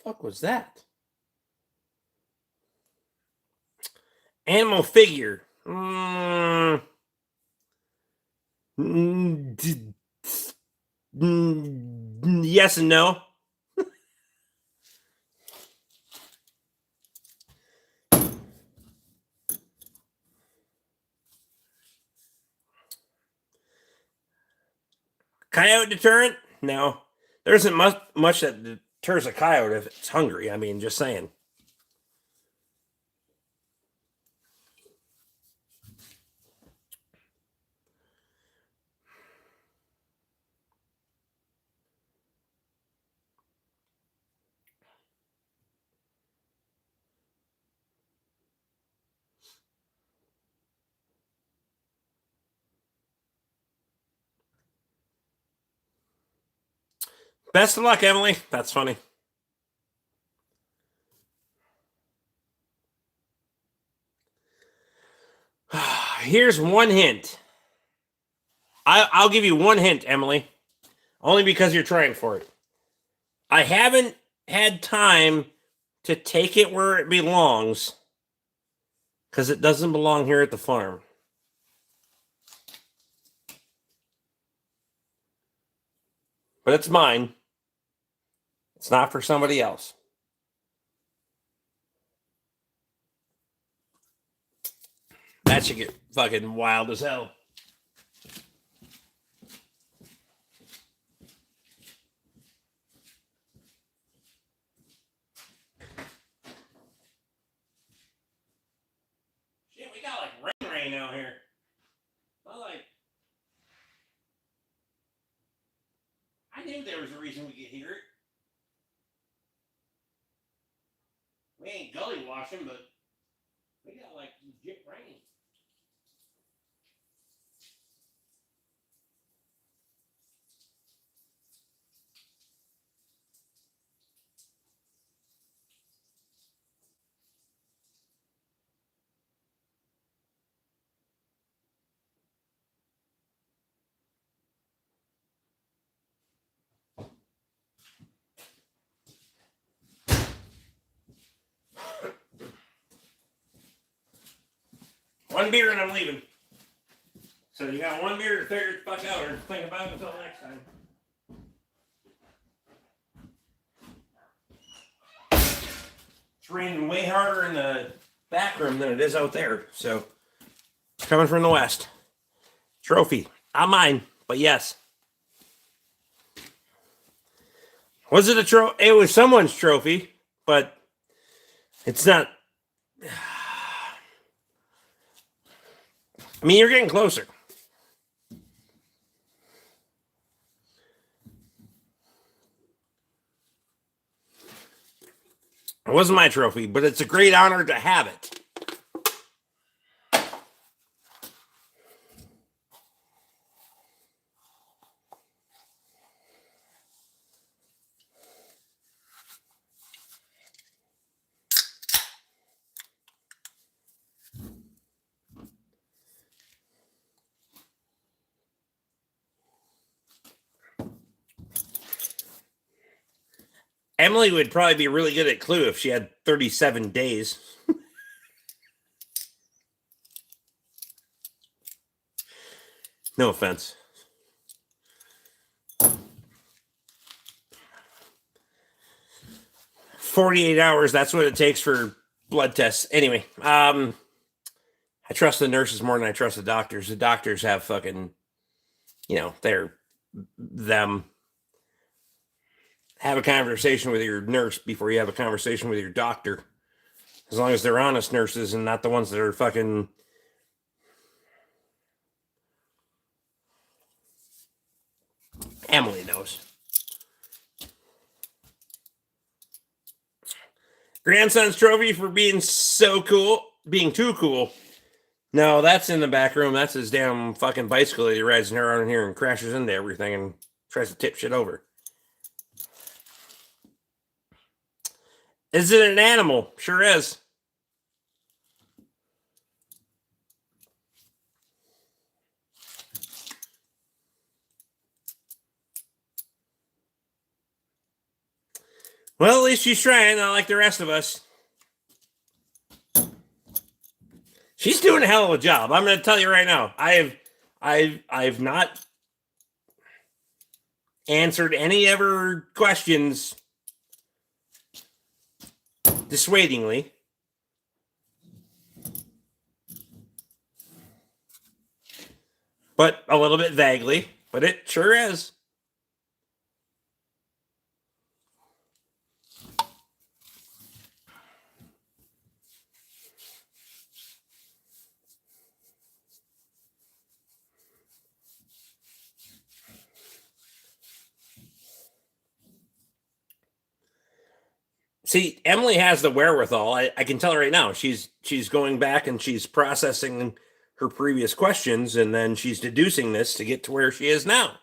Fuck was that? Animal figure. Yes and no. Coyote deterrent? No. There isn't much that deters a coyote if it's hungry. I mean, just saying. Best of luck, Emily. That's funny. Here's one hint. I'll give you one hint, Emily, only because you're trying for it. I haven't had time to take it where it belongs because it doesn't belong here at the farm. But it's mine. It's not for somebody else. That should get fucking wild as hell. Shit, we got like rain out here. I knew there was a reason we could hear it. We ain't gully washing, but we got like legit rain. One beer and I'm leaving. So you got one beer to figure the fuck out or think about it until next time. It's raining way harder in the back room than it is out there. So it's coming from the west. Trophy. Not mine, but yes. Was it a trophy? It was someone's trophy, but it's not. I mean, you're getting closer. It wasn't my trophy, but it's a great honor to have it. Emily would probably be really good at Clue if she had 37 days. No offense. "48 hours, that's what it takes for blood tests." Anyway, I trust the nurses more than I trust the doctors. The doctors have fucking, they're them. have a conversation with your nurse before you have a conversation with your doctor. As long as they're honest nurses and not the ones that are fucking... Emily knows. Grandson's trophy for being so cool. Being too cool. No, that's in the back room. That's his damn fucking bicycle that he rides around in here and crashes into everything and tries to tip shit over. Is it an animal? Sure is. Well, at least she's trying, not like the rest of us. She's doing a hell of a job. I'm going to tell you right now. I've not answered any of her questions dissuadingly. But a little bit vaguely. But it sure is. See, Emily has the wherewithal. I can tell right now. She's going back and she's processing her previous questions, and then she's deducing this to get to where she is now.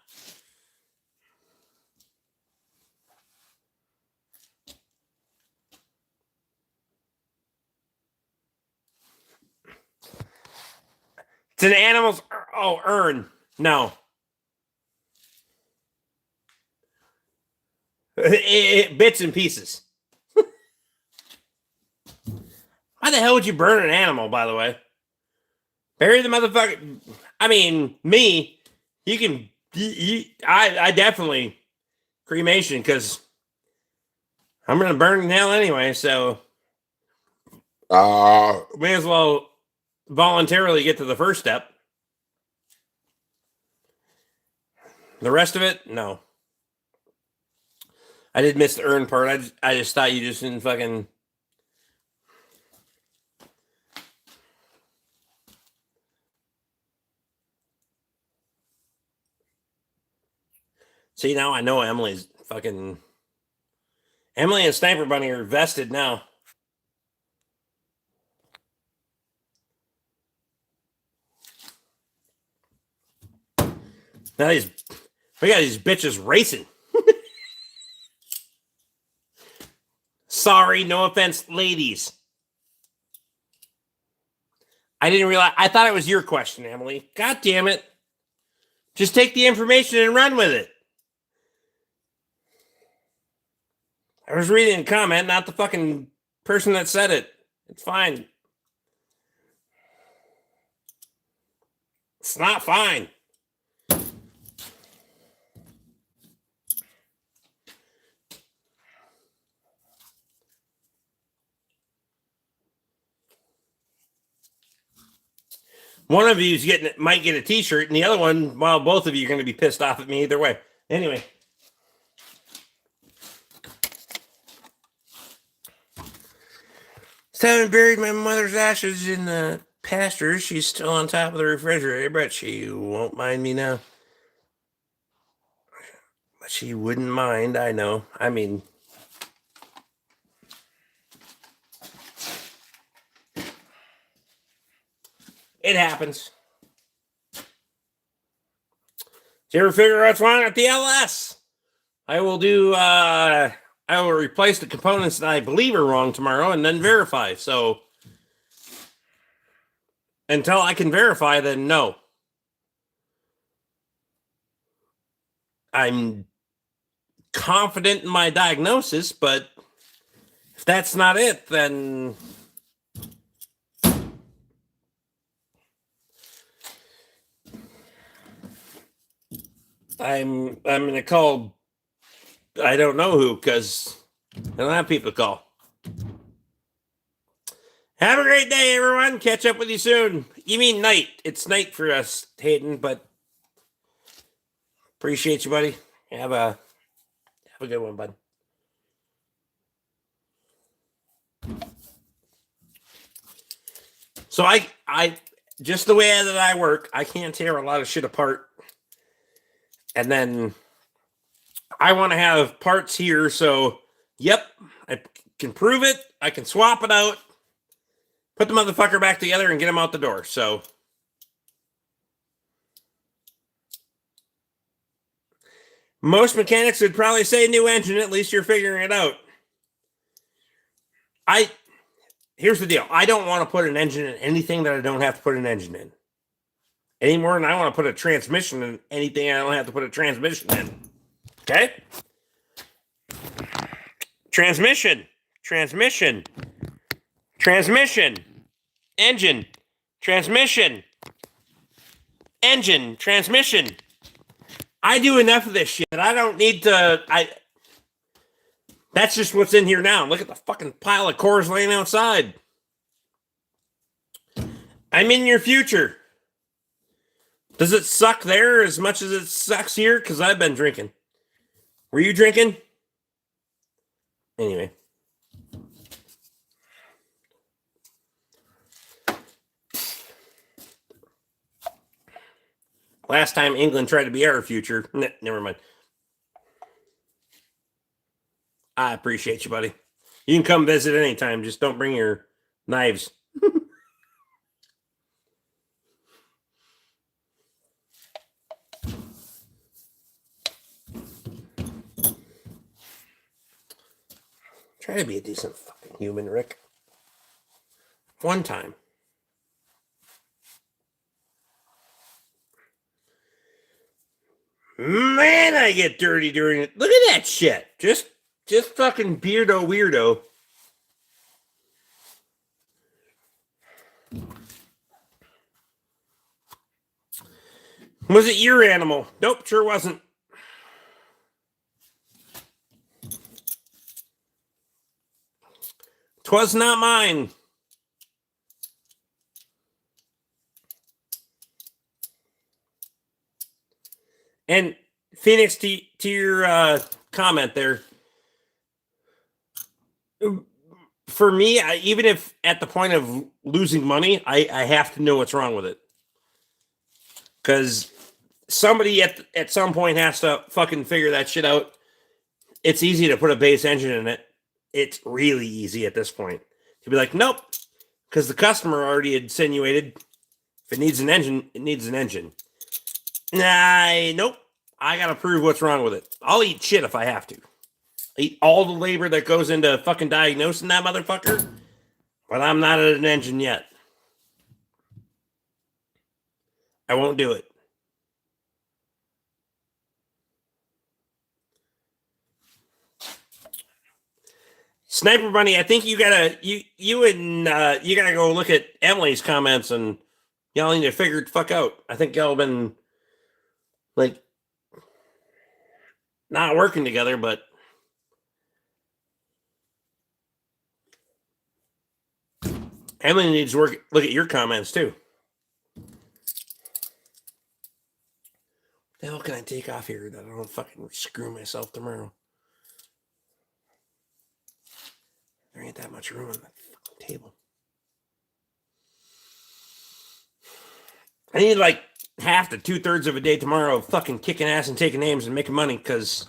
It's an animal's urn. No. Bits and pieces. Why the hell would you burn an animal, by the way? Bury the motherfucker. I mean, me, you can... I definitely... cremation, because I'm going to burn in hell anyway, so... may as well voluntarily get to the first step. The rest of it, no. I did miss the urn part. I just thought you just didn't fucking... See, now I know Emily's fucking... Emily and Sniper Bunny are vested now. Now we got these bitches racing. Sorry, no offense, ladies. I didn't realize. I thought it was your question, Emily. God damn it. Just take the information and run with it. I was reading a comment, not the fucking person that said it. It's fine. It's not fine. One of you might get a t-shirt, and the other one, well, both of you are going to be pissed off at me either way. Anyway. Still haven't buried my mother's ashes in the pastures. She's still on top of the refrigerator, but she won't mind me now. But she wouldn't mind, I know. I mean... it happens. Did you ever figure out what's wrong with the LS? I will replace the components that I believe are wrong tomorrow and then verify. So until I can verify, then no. I'm confident in my diagnosis, but if that's not it, then I'm going to call, I don't know who, because I don't have people to call. Have a great day, everyone. Catch up with you soon. You mean night. It's night for us, Hayden, but appreciate you, buddy. Have a good one, bud. So I just the way that I work, I can't tear a lot of shit apart. And then I want to have parts here. So, yep, I can prove it. I can swap it out, put the motherfucker back together, and get him out the door. So, most mechanics would probably say new engine. At least you're figuring it out. Here's the deal. I don't want to put an engine in anything that I don't have to put an engine in. Any more than I want to put a transmission in anything I don't have to put a transmission in. Okay? Transmission. Engine. Transmission. Engine. Transmission. I do enough of this shit. I don't need to. That's just what's in here now. Look at the fucking pile of cores laying outside. I'm in your future. Does it suck there as much as it sucks here? Because I've been drinking. Were you drinking? Anyway. Last time England tried to be our future. Never mind. I appreciate you, buddy. You can come visit anytime. Just don't bring your knives. Try to be a decent fucking human, Rick. One time. Man, I get dirty during it. Look at that shit. Just fucking beardo weirdo. Was it your animal? Nope, sure wasn't. Twas not mine. And Phoenix, to your comment there, for me, even if at the point of losing money, I have to know what's wrong with it. Because somebody at some point has to fucking figure that shit out. It's easy to put a base engine in it. It's really easy at this point to be like, nope, because the customer already insinuated if it needs an engine, it needs an engine. Nope. I gotta prove what's wrong with it. I'll eat shit if I have to. Eat all the labor that goes into fucking diagnosing that motherfucker, but I'm not at an engine yet. I won't do it. Sniper Bunny, I think you gotta go look at Emily's comments and y'all need to figure the fuck out. I think y'all have been like not working together, but Emily needs to look at your comments too. What the hell can I take off here that I don't fucking screw myself tomorrow? There ain't that much room on the fucking table. I need like half to 2/3 of a day tomorrow of fucking kicking ass and taking names and making money, because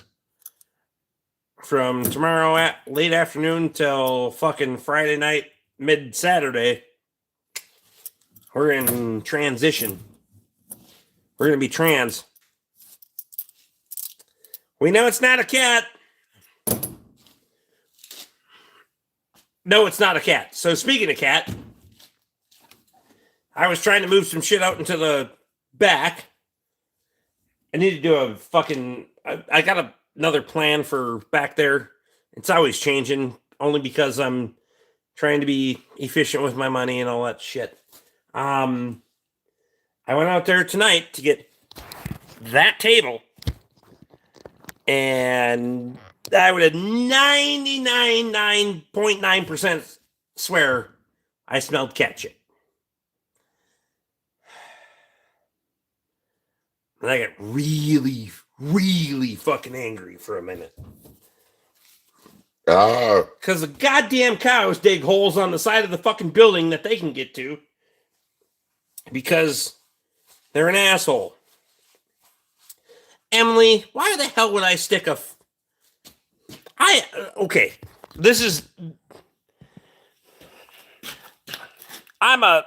from tomorrow at late afternoon till fucking Friday night, mid Saturday, we're in transition. We're gonna be trans. We know it's not a cat. No, it's not a cat. So speaking of cat, I was trying to move some shit out into the back. I need to do a fucking. I got another plan for back there. It's always changing, only because I'm trying to be efficient with my money and all that shit. I went out there tonight to get that table, and I would have 99.9% swear I smelled cat shit. And I got really, really fucking angry for a minute. Because the goddamn cows dig holes on the side of the fucking building that they can get to. Because they're an asshole. Emily, why the hell would I stick a... Okay, this is... I'm a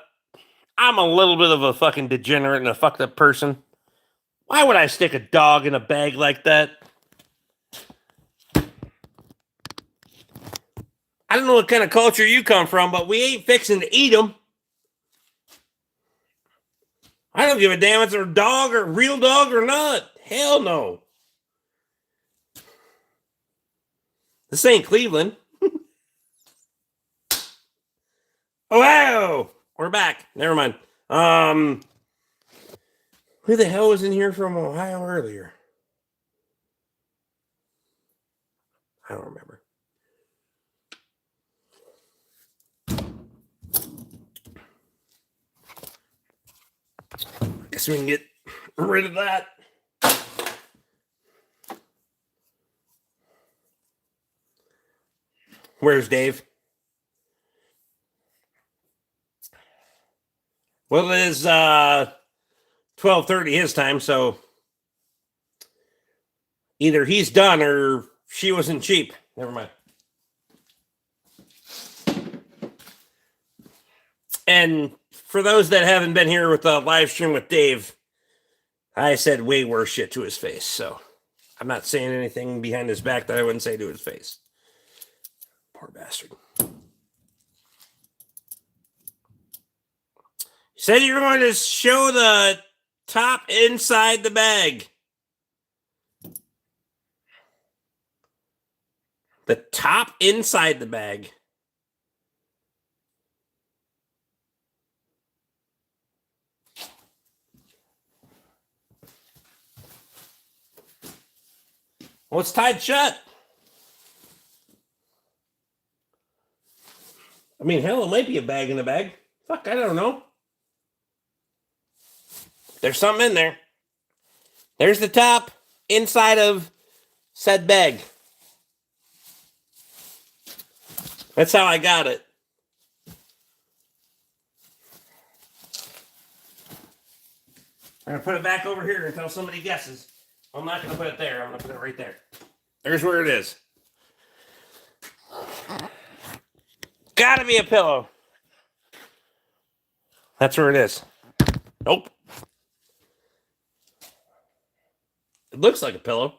little bit of a fucking degenerate and a fucked up person. Why would I stick a dog in a bag like that? I don't know what kind of culture you come from, but we ain't fixing to eat them. I don't give a damn if it's a dog or a real dog or not. Hell no. This ain't Cleveland. Oh, wow. We're back. Never mind. Who the hell was in here from Ohio earlier? I don't remember. Guess we can get rid of that. Where's Dave? Well, it is 12:30 his time, so either he's done or she wasn't cheap. Never mind. And for those that haven't been here with the live stream with Dave, I said way worse shit to his face, so I'm not saying anything behind his back that I wouldn't say to his face. Poor bastard. You said you were going to show the top inside the bag. The top inside the bag. Well, it's tied shut. I mean, hell, it might be a bag in the bag. Fuck, I don't know. There's something in there. There's the top inside of said bag. That's how I got it. I'm going to put it back over here until somebody guesses. I'm not going to put it there. I'm going to put it right there. There's where it is. Gotta be a pillow. That's where it is. Nope. It looks like a pillow.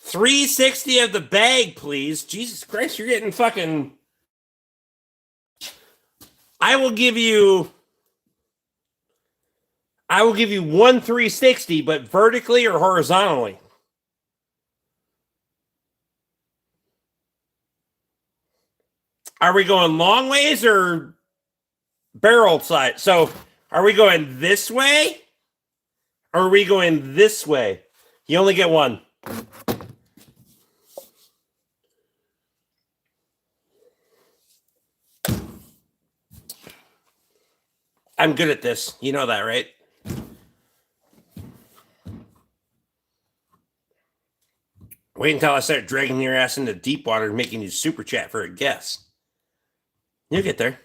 $3.60 of the bag, please. Jesus Christ, you're getting fucking... I will give you one $3.60, but vertically or horizontally. Are we going long ways or barrel side? So are we going this way or are we going this way? You only get one. I'm good at this. You know that, right? Wait until I start dragging your ass into deep water and making you super chat for a guess. You'll get there.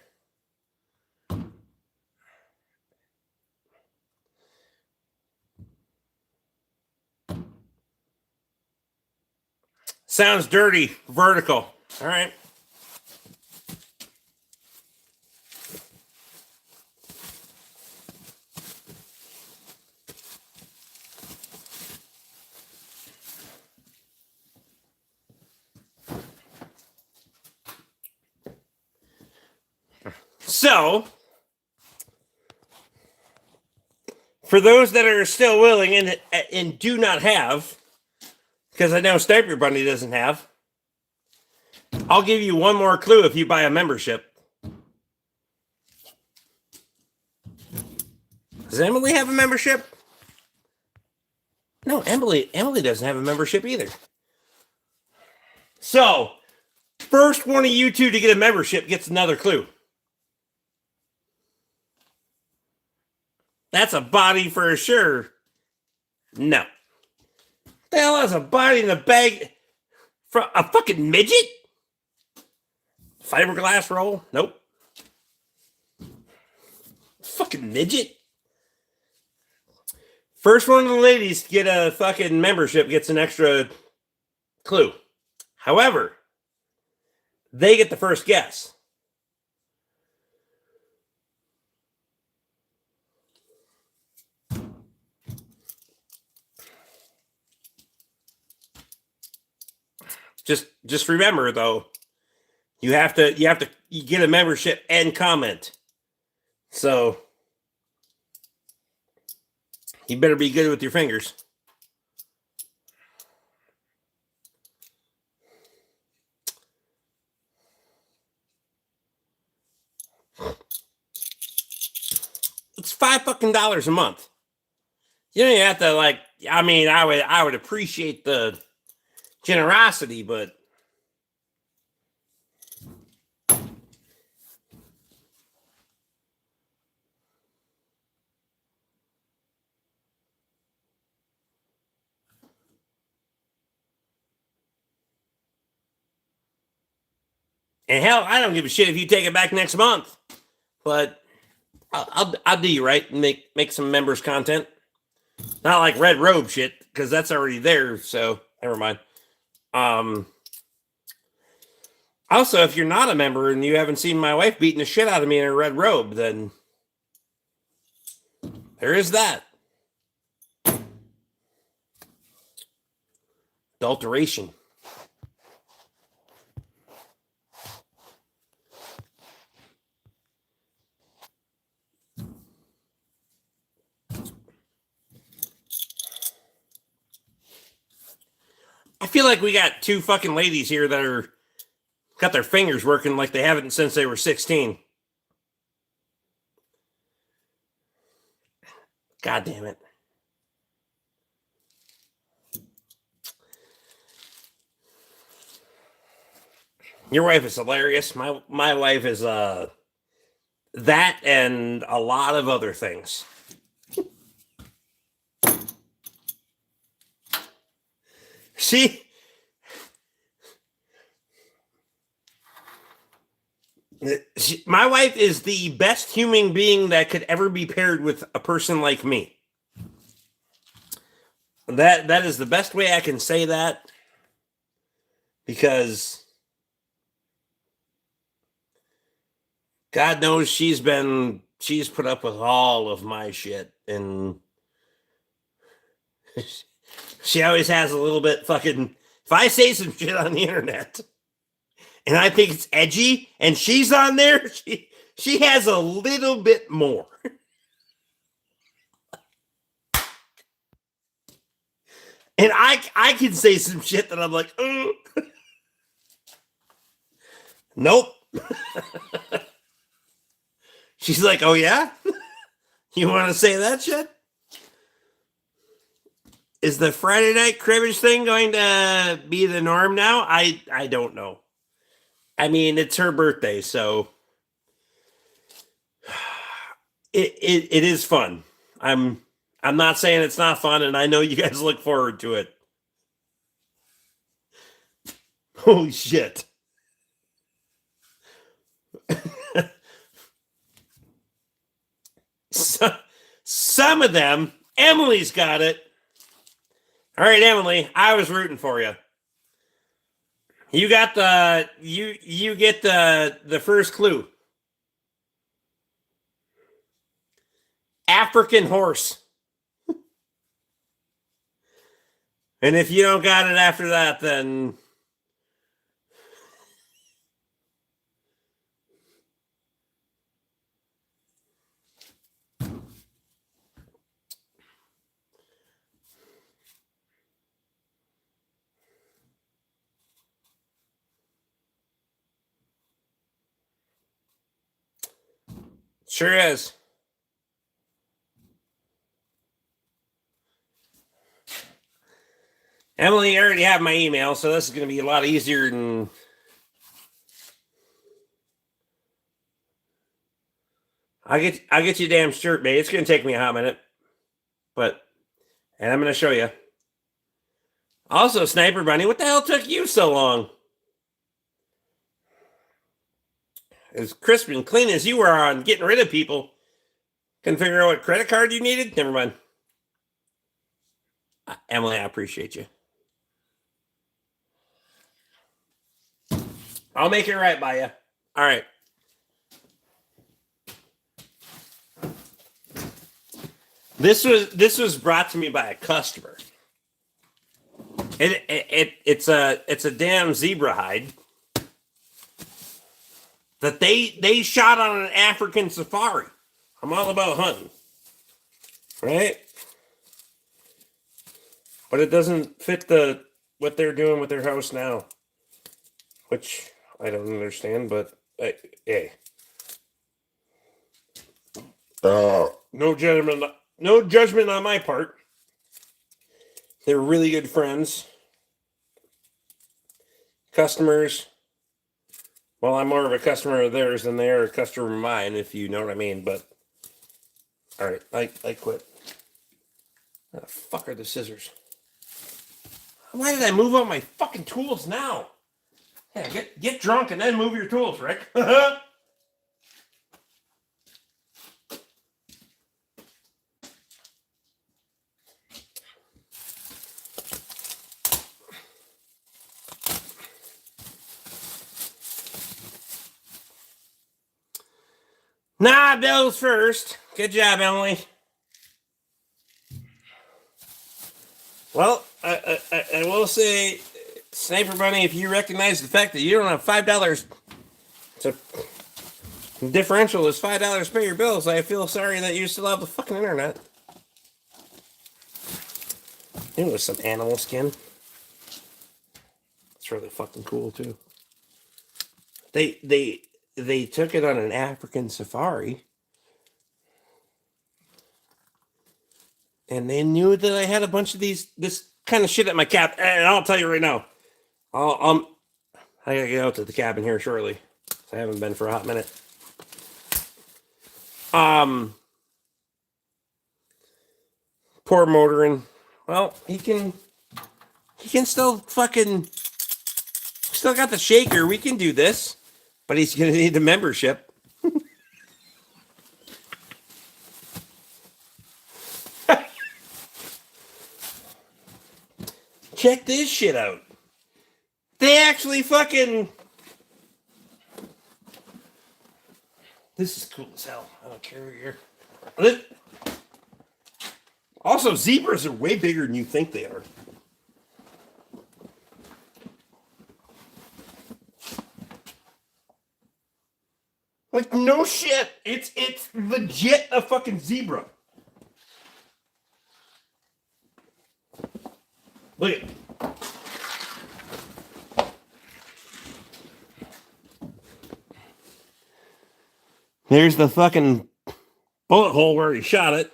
Sounds dirty. Vertical. All right. So, for those that are still willing and do not have, because I know Sniper Bunny doesn't have, I'll give you one more clue if you buy a membership. Does Emily have a membership? No, Emily doesn't have a membership either. So, First one of you two to get a membership gets another clue. That's a body for sure. No. The hell has a body in a bag from a fucking midget? Fiberglass roll? Nope. Fucking midget. First one of the ladies to get a fucking membership gets an extra clue. However, they get the first guess. Just remember though, you have to you get a membership and comment. So you better be good with your fingers. It's $5 fucking a month. You don't even have to like. I mean, I would appreciate the generosity, but and hell, I don't give a shit if you take it back next month. But I'll do you right and make some members content. Not like red robe shit because that's already there. So never mind. Also, if you're not a member and you haven't seen my wife beating the shit out of me in her red robe, then there is that. Adulteration. I feel like we got two fucking ladies here that are got their fingers working like they haven't since they were 16. God damn it. Your wife is hilarious. My wife is that and a lot of other things. My wife is the best human being that could ever be paired with a person like me. That is the best way I can say that, because God knows she's put up with all of my shit, and she always has a little bit fucking. If I say some shit on the internet and I think it's edgy and she's on there, she has a little bit more. And I can say some shit that I'm like, nope. She's like, oh yeah? You want to say that shit? Is the Friday night cribbage thing going to be the norm now? I don't know. I mean, it's her birthday, so it is fun. I'm not saying it's not fun, and I know you guys look forward to it. Holy shit. Some of them, Emily's got it. All right, Emily, I was rooting for you. You got you get the first clue. African horse. And if you don't got it after that, then sure is. Emily, you already have my email, so this is going to be a lot easier than I'll get you a damn shirt, mate. It's gonna take me a hot minute, and I'm gonna show you. Also, Sniper Bunny, what the hell took you so long? As crisp and clean as you were on getting rid of people, couldn't figure out what credit card you needed? Never mind. Emily, I appreciate you. I'll make it right by you. All right. This was brought to me by a customer. It's a damn zebra hide that they shot on an African safari. I'm all about hunting, right? But it doesn't fit what they're doing with their house now, which I don't understand. But hey, no judgment on my part. They're really good friends, customers. Well, I'm more of a customer of theirs than they are a customer of mine, if you know what I mean. But all right, I quit. Where the fuck are the scissors? Why did I move all my fucking tools now? Yeah, get drunk and then move your tools, Rick. Nah, bills first. Good job, Emily. Well, I will say, Sniper Bunny, if you recognize the fact that you don't have $5 to differential is $5 to pay your bills, I feel sorry that you still have the fucking internet. It was some animal skin. It's really fucking cool too. They took it on an African safari, and they knew that I had a bunch of this kind of shit at my cabin. And I'll tell you right now, I gotta get out to the cabin here shortly. I haven't been for a hot minute. Poor motoring. Well, he can still still got the shaker. We can do this, but he's gonna need the membership. Check this shit out. They actually fucking. This is cool as hell. I don't care here. Also, zebras are way bigger than you think they are. Like, no shit. It's legit a fucking zebra. Look at it. There's the fucking bullet hole where he shot it.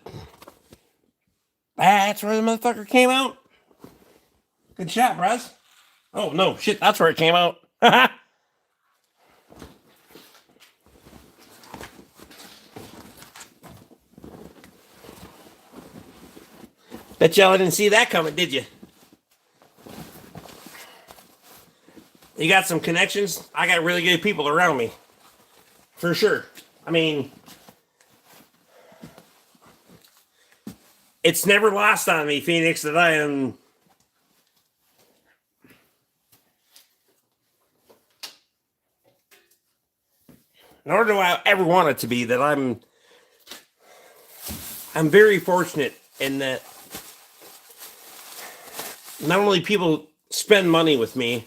That's where the motherfucker came out. Good shot, bros. Oh, no, shit, that's where it came out. Bet y'all didn't see that coming, did you? You got some connections? I got really good people around me. For sure. I mean, it's never lost on me, Phoenix, that I am. Nor do I ever want it to be that I'm very fortunate in that not only people spend money with me,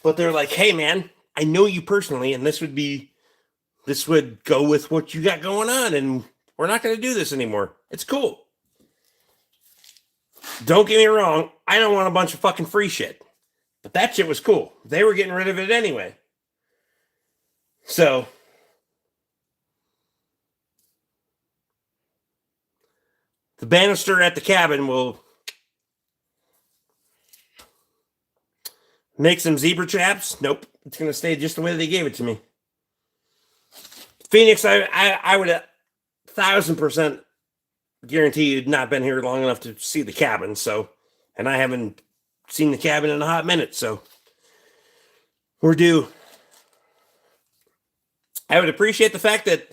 but they're like, hey man, I know you personally, and this would go with what you got going on, and we're not going to do this anymore. It's cool. Don't get me wrong, I don't want a bunch of fucking free shit. But that shit was cool. They were getting rid of it anyway. So, the banister at the cabin will make some zebra traps. Nope. It's going to stay just the way they gave it to me. Phoenix, I would 1,000% guarantee you'd not been here long enough to see the cabin. So, and I haven't seen the cabin in a hot minute. So, we're due. I would appreciate the fact that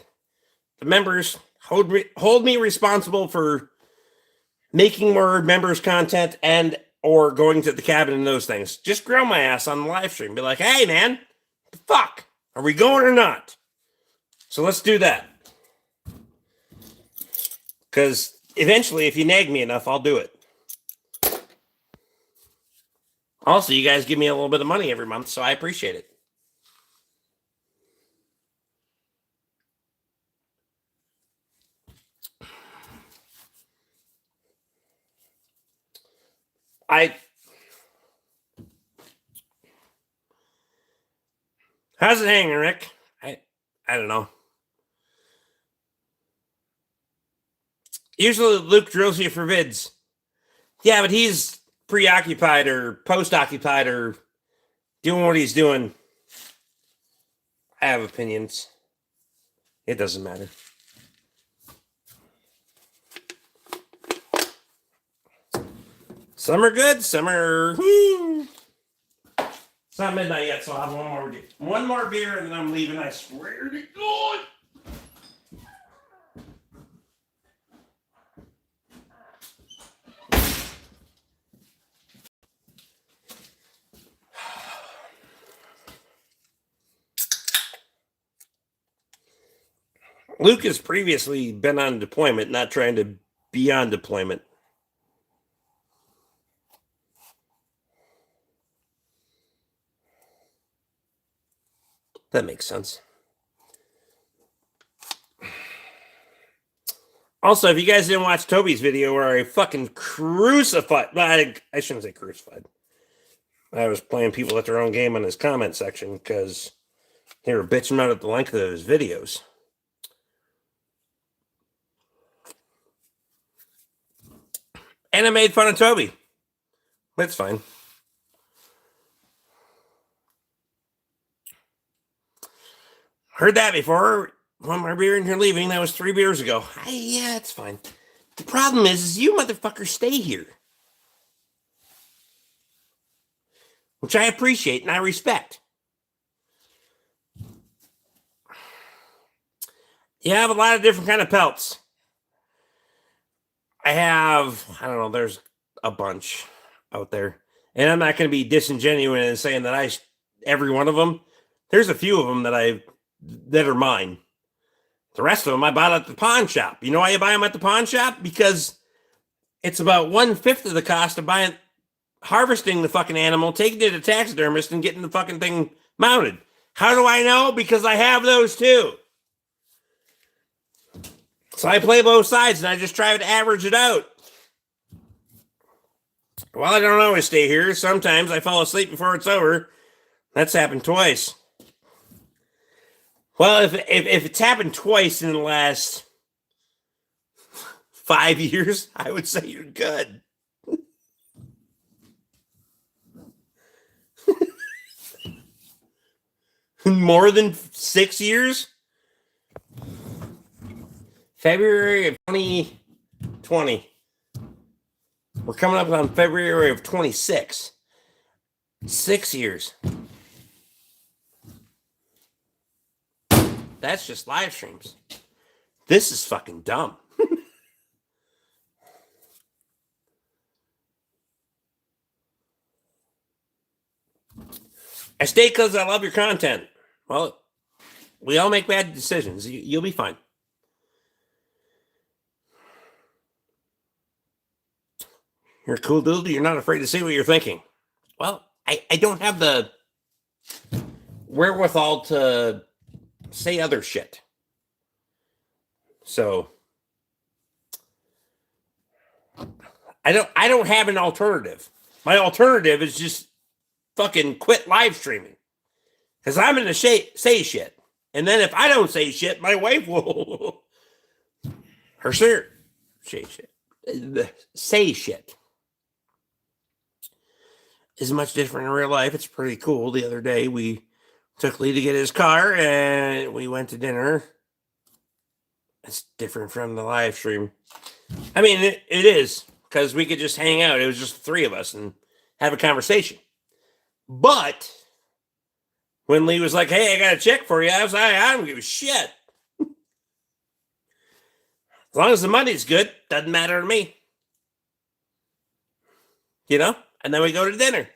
the members hold me responsible for making more members content and or going to the cabin and those things. Just grill my ass on the live stream. Be like, hey man, the fuck? Are we going or not? So let's do that. Because eventually, if you nag me enough, I'll do it. Also, you guys give me a little bit of money every month, so I appreciate it. How's it hanging, Rick? I don't know. Usually Luke drills you for vids. Yeah, but he's preoccupied or post-occupied or doing what he's doing. I have opinions. It doesn't matter. Some are good, some are... It's not midnight yet, so I'll have one more beer and then I'm leaving. I swear to God. Luke has previously been on deployment, not trying to be on deployment. That makes sense. Also, if you guys didn't watch Toby's video where I fucking crucified, I shouldn't say crucified. I was playing people at their own game on his comment section because they were bitching out at the length of his videos. And I made fun of Toby. That's fine. Heard that before. One more beer and you're leaving. That was 3 beers ago. Yeah, it's fine. The problem is you motherfuckers stay here. Which I appreciate and I respect. You have a lot of different kind of pelts. I don't know, there's a bunch out there. And I'm not going to be disingenuous in saying that every one of them. There's a few of them that are mine. The rest of them I bought at the pawn shop. You know why you buy them at the pawn shop? Because it's about 1/5 of the cost of harvesting the fucking animal, taking it to the taxidermist, and getting the fucking thing mounted. How do I know? Because I have those too. So I play both sides and I just try to average it out. Well, I don't always stay here. Sometimes I fall asleep before it's over. That's happened twice. Well, if it's happened twice in the last 5 years, I would say you're good. More than 6 years? February of 2020. We're coming up on February of 26. 6 years. That's just live streams. This is fucking dumb. I stay because I love your content. Well, we all make bad decisions. You'll be fine. You're a cool dude. You're not afraid to say what you're thinking. Well, I don't have the wherewithal to say other shit. So I don't have an alternative. My alternative is just fucking quit live streaming. Because I'm going to say shit. And then if I don't say shit, my wife will say shit. Is much different in real life. It's pretty cool. The other day we took Lee to get his car and we went to dinner. It's different from the live stream. I mean, it is, because we could just hang out. It was just the three of us and have a conversation. But when Lee was like, hey, I got a check for you, I was like, I don't give a shit. As long as the money's good, doesn't matter to me. You know? And then we go to dinner.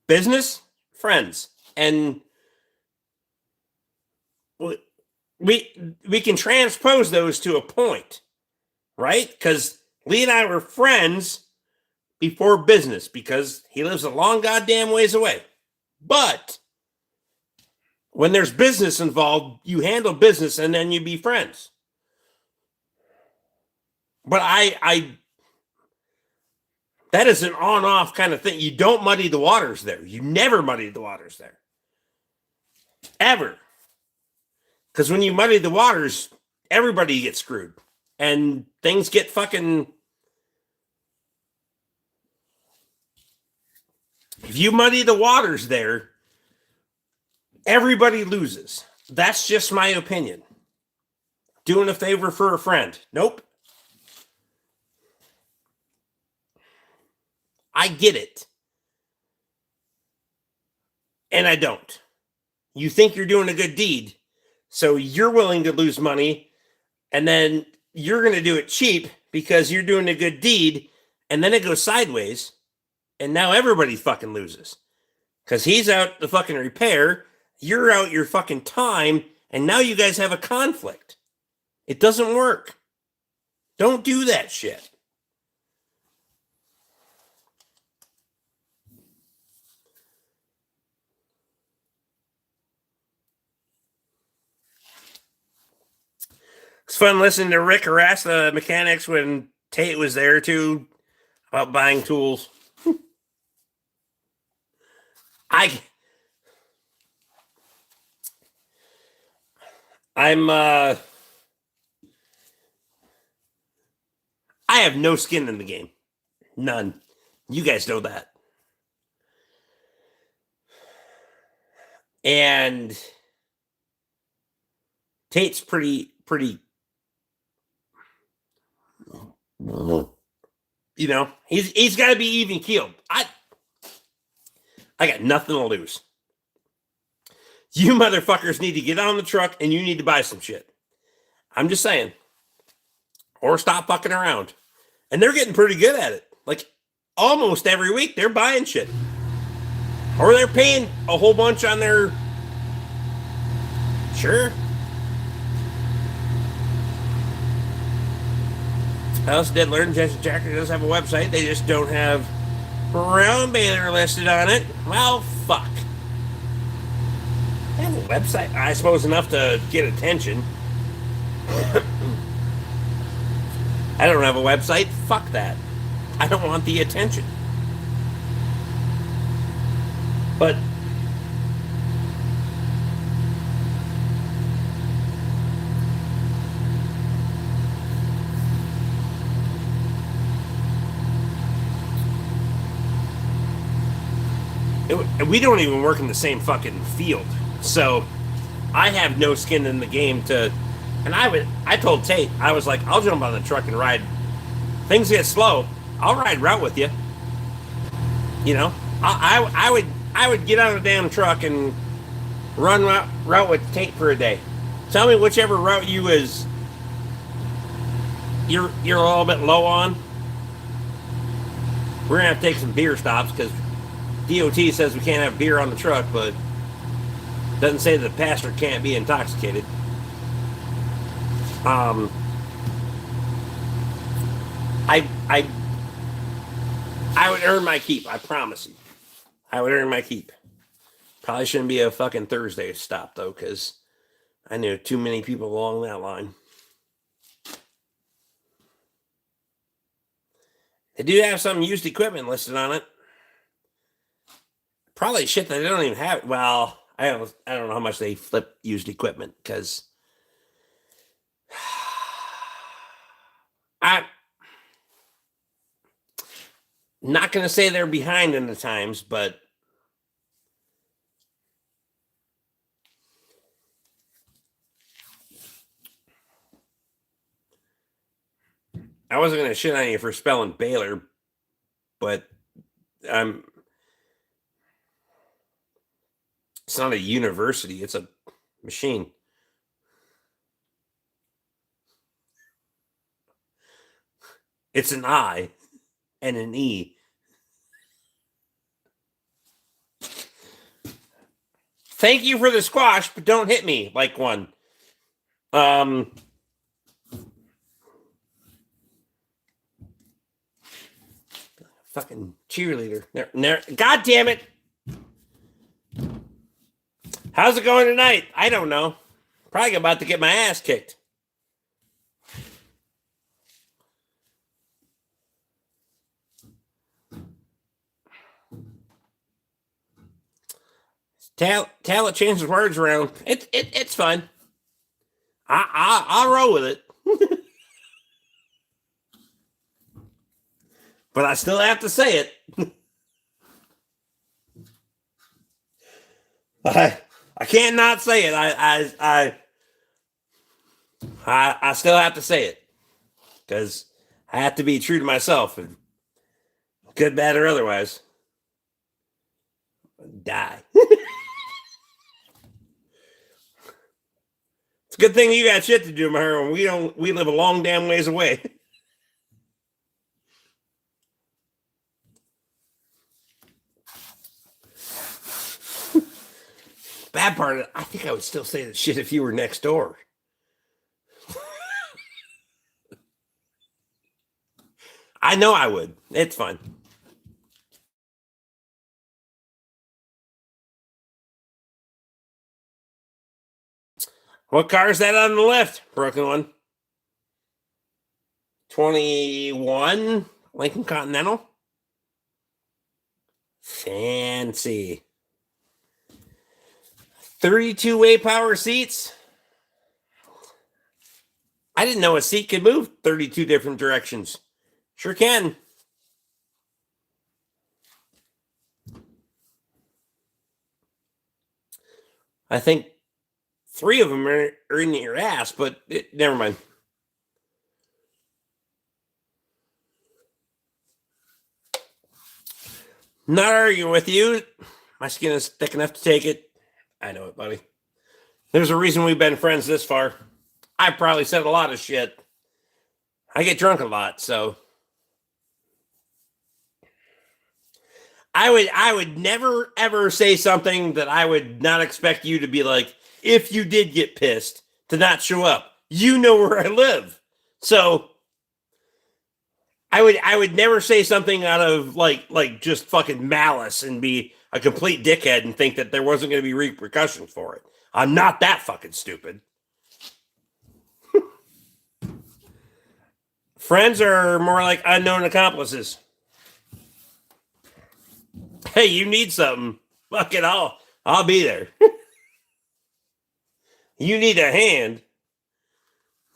Business, friends. And we can transpose those to a point, right? Because Lee and I were friends before business, because he lives a long goddamn ways away. But when there's business involved, you handle business and then you be friends. But I that is an on-off kind of thing. You don't muddy the waters there. You never muddy the waters there. Ever. Because when you muddy the waters, everybody gets screwed. And things get fucking... If you muddy the waters there, everybody loses. That's just my opinion. Doing a favor for a friend. Nope. I get it. And I don't. You think you're doing a good deed, so you're willing to lose money, and then you're going to do it cheap because you're doing a good deed, and then it goes sideways, and now everybody fucking loses. Because he's out the fucking repair, you're out your fucking time, and now you guys have a conflict. It doesn't work. Don't do that shit. It's fun listening to Rick harass the mechanics when Tate was there too about buying tools. I have no skin in the game. None. You guys know that. And Tate's pretty, you know, he's got to be even keeled. I got nothing to lose. You motherfuckers need to get on the truck and you need to buy some shit. I'm just saying. Or stop fucking around. And they're getting pretty good at it. Like, almost every week they're buying shit. Or they're paying a whole bunch on their... Sure. House Dead Learn Jensen Jacker does have a website. They just don't have Brown Baylor listed on it. Well, fuck. I have a website, I suppose, enough to get attention. I don't have a website. Fuck that. I don't want the attention. But we don't even work in the same fucking field. So I have no skin in the game to... And I told Tate, I was like, I'll jump on the truck and ride. Things get slow, I'll ride route with you. You know, I would get on a damn truck and run route with Tate for a day. Tell me whichever route you're a little bit low on. We're gonna have to take some beer stops because DOT says we can't have beer on the truck, but doesn't say that the passenger can't be intoxicated. I would earn my keep. I promise you. I would earn my keep. Probably shouldn't be a fucking Thursday stop though, because I knew too many people along that line. They do have some used equipment listed on it. Probably shit that they don't even have. Well, I don't know how much they flip used equipment, because I'm not going to say they're behind in the times, but wasn't going to shit on you for spelling Baylor, but it's not a university. It's a machine. It's an I and an E. Thank you for the squash, but don't hit me like one. Fucking cheerleader. God damn it. How's it going tonight? I don't know. Probably about to get my ass kicked. Talent changes words around. It's fun. I'll roll with it. But I still have to say it. I can't not say it. I still have to say it because I have to be true to myself, and good, bad, or otherwise, die. It's a good thing you got shit to do, my hero. We don't. We live a long damn ways away. Bad part of it, I think I would still say that shit if you were next door. I know I would. It's fun. What car is that on the left? Broken one. 21 Lincoln Continental. Fancy. 32-way power seats. I didn't know a seat could move 32 different directions. Sure can. I think 3 of them are in your ass, but never mind. Not arguing with you. My skin is thick enough to take it. I know it, buddy. There's a reason we've been friends this far. I probably said a lot of shit. I get drunk a lot, so I would never ever say something that I would not expect you to be like, if you did get pissed, to not show up. You know where I live. So I would never say something out of like just fucking malice and be a complete dickhead and think that there wasn't going to be repercussions for it. I'm not that fucking stupid. Friends are more like unknown accomplices. Hey, you need something. Fuck it, I'll be there. You need a hand.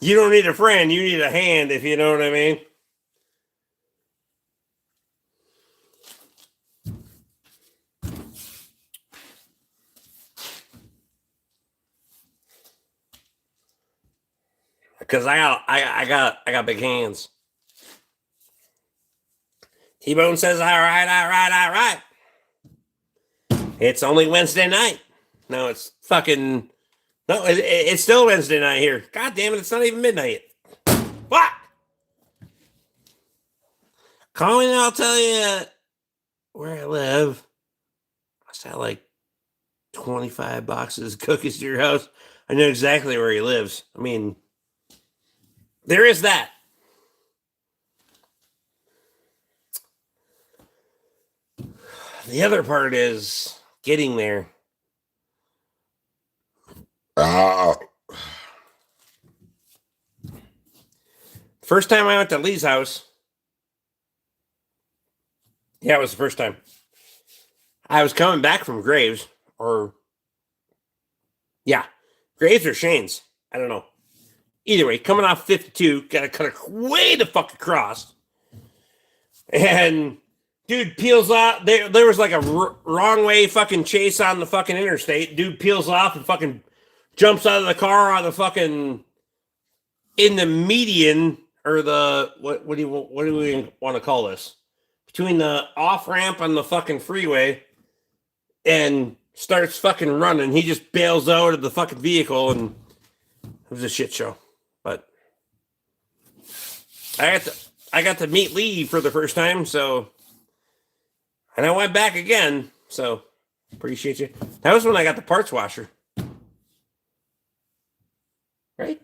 You don't need a friend. You need a hand, if you know what I mean. Because I got big hands. T-Bone says, all right. It's only Wednesday night. No, it's fucking... No, it's still Wednesday night here. God damn it, it's not even midnight. What? Call me and I'll tell you where I live. I sell like 25 boxes of cookies to your house. I know exactly where he lives. I mean, there is that. The other part is getting there. First time I went to Lee's house. Yeah, it was the first time. I was coming back from Graves, Graves or Shane's. I don't know. Either way, coming off 52, got to cut way the fuck across. And dude peels off. There was like a wrong way fucking chase on the fucking interstate. Dude peels off and fucking jumps out of the car on the fucking in the median or the what do we want to call this? Between the off ramp on the fucking freeway and starts fucking running. He just bails out of the fucking vehicle, and it was a shit show. But I got to meet Lee for the first time, so, and I went back again, so appreciate you. That was when I got the parts washer, right?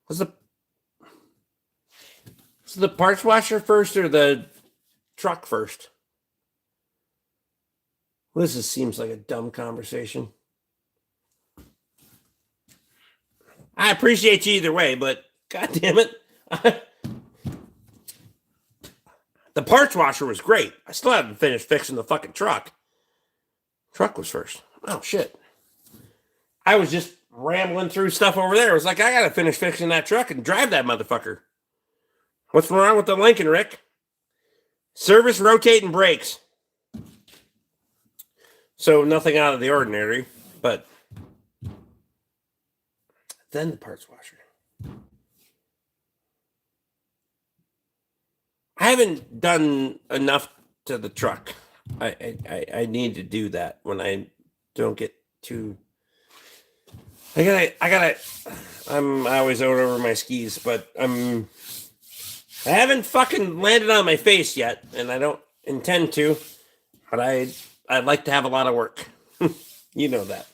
Was the parts washer first or the truck first? Well, this seems like a dumb conversation. I appreciate you either way, but god damn it. The parts washer was great. I still haven't finished fixing the fucking truck. Truck was first. Oh, shit. I was just rambling through stuff over there. I was like, I gotta finish fixing that truck and drive that motherfucker. What's wrong with the Lincoln, Rick? Service, rotating brakes. So nothing out of the ordinary, but then the parts washer. I haven't done enough to the truck. I need to do that when I don't get too. I'm always out over my skis, but I haven't fucking landed on my face yet, and I don't intend to. But I'd like to have a lot of work. You know that.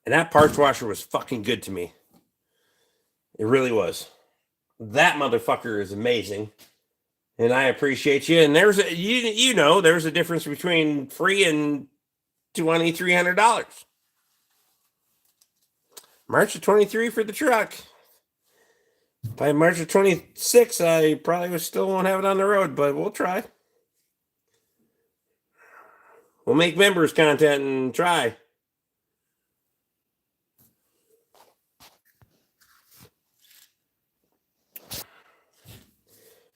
And that parts washer was fucking good to me. It really was. That motherfucker is amazing. And I appreciate you. And there's there's a difference between free and $2,300. March of 23 for the truck. By March of 26, I probably still won't have it on the road, but we'll try. We'll make members content and try.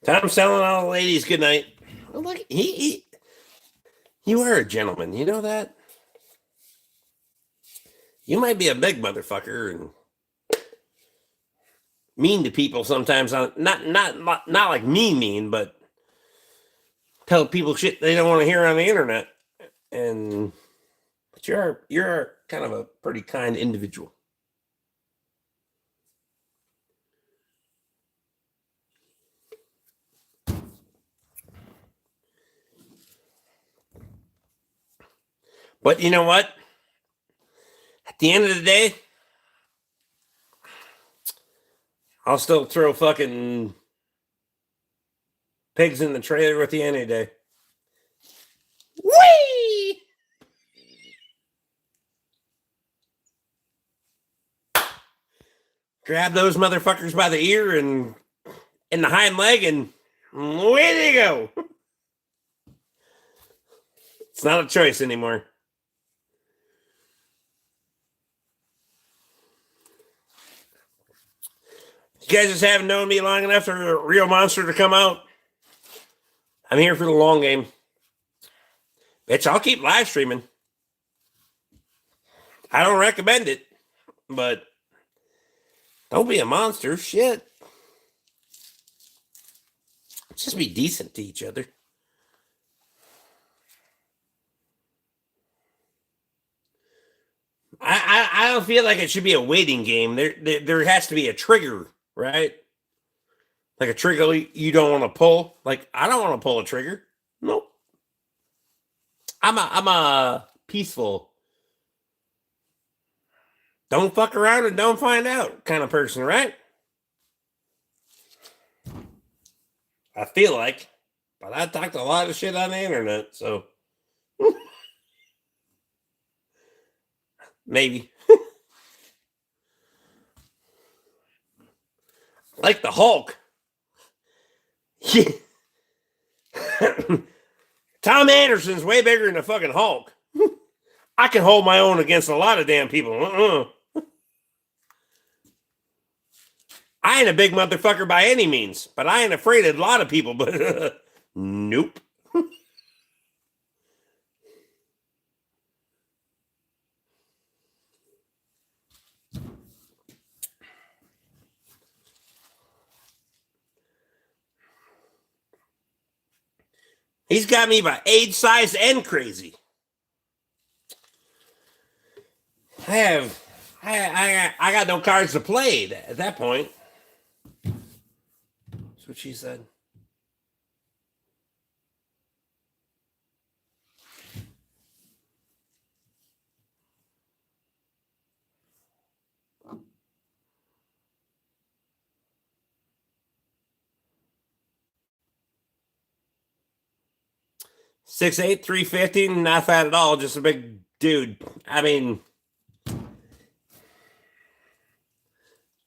Tom selling all the ladies good night. Well, look, you are a gentleman. You know that? You might be a big motherfucker and mean to people sometimes. Not like me mean, but tell people shit they don't want to hear on the internet. But you're kind of a pretty kind individual. But you know what? At the end of the day, I'll still throw fucking pigs in the trailer with you any day. Whee! Grab those motherfuckers by the ear and in the hind leg, and away they go. It's not a choice anymore. You guys just haven't known me long enough for a real monster to come out. I'm here for the long game. Bitch, I'll keep live streaming. I don't recommend it, but don't be a monster. Shit. Let's just be decent to each other. I don't feel like it should be a waiting game. There has to be a trigger, right? Like a trigger you don't want to pull. Like, I don't want to pull a trigger. Nope. I'm a peaceful, don't fuck around and don't find out kind of person, right? I feel like, but I talked a lot of shit on the internet, so maybe. Like the Hulk. Tom Anderson's way bigger than the fucking Hulk. I can hold my own against a lot of damn people. I ain't a big motherfucker by any means, but I ain't afraid of a lot of people. But nope. He's got me by age, size, and crazy. I got no cards to play at that point. That's what she said. Six eight, 350, not fat at all, just a big dude. I mean,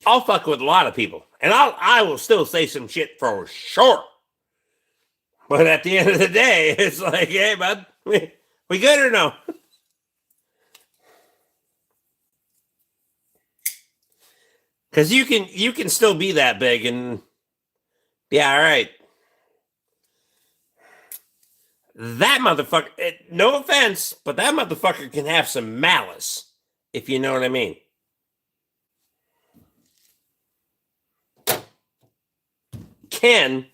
I'll fuck with a lot of people, and I will still say some shit for sure. But at the end of the day, it's like, hey, bud, we good or no? Because you can still be that big, and yeah, all right. That motherfucker, no offense, but that motherfucker can have some malice, if you know what I mean. Can.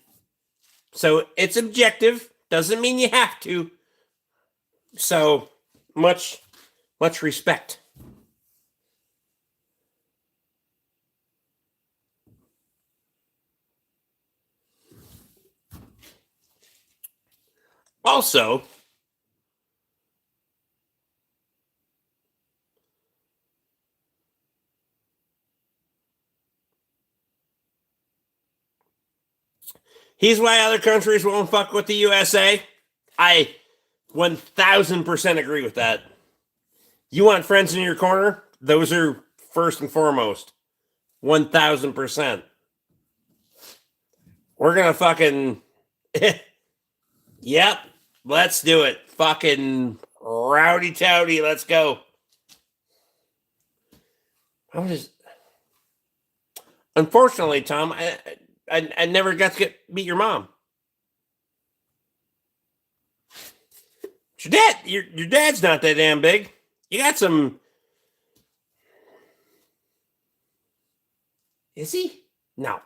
So it's objective. Doesn't mean you have to. So much respect. Also, here's why other countries won't fuck with the USA. I 1000% agree with that. You want friends in your corner? Those are first and foremost. 1000%. We're gonna fucking yep, let's do it. Fucking rowdy towdy, let's go. Unfortunately, Tom, I never got to meet your mom. Your dad's not that damn big. You got some. Is he? No.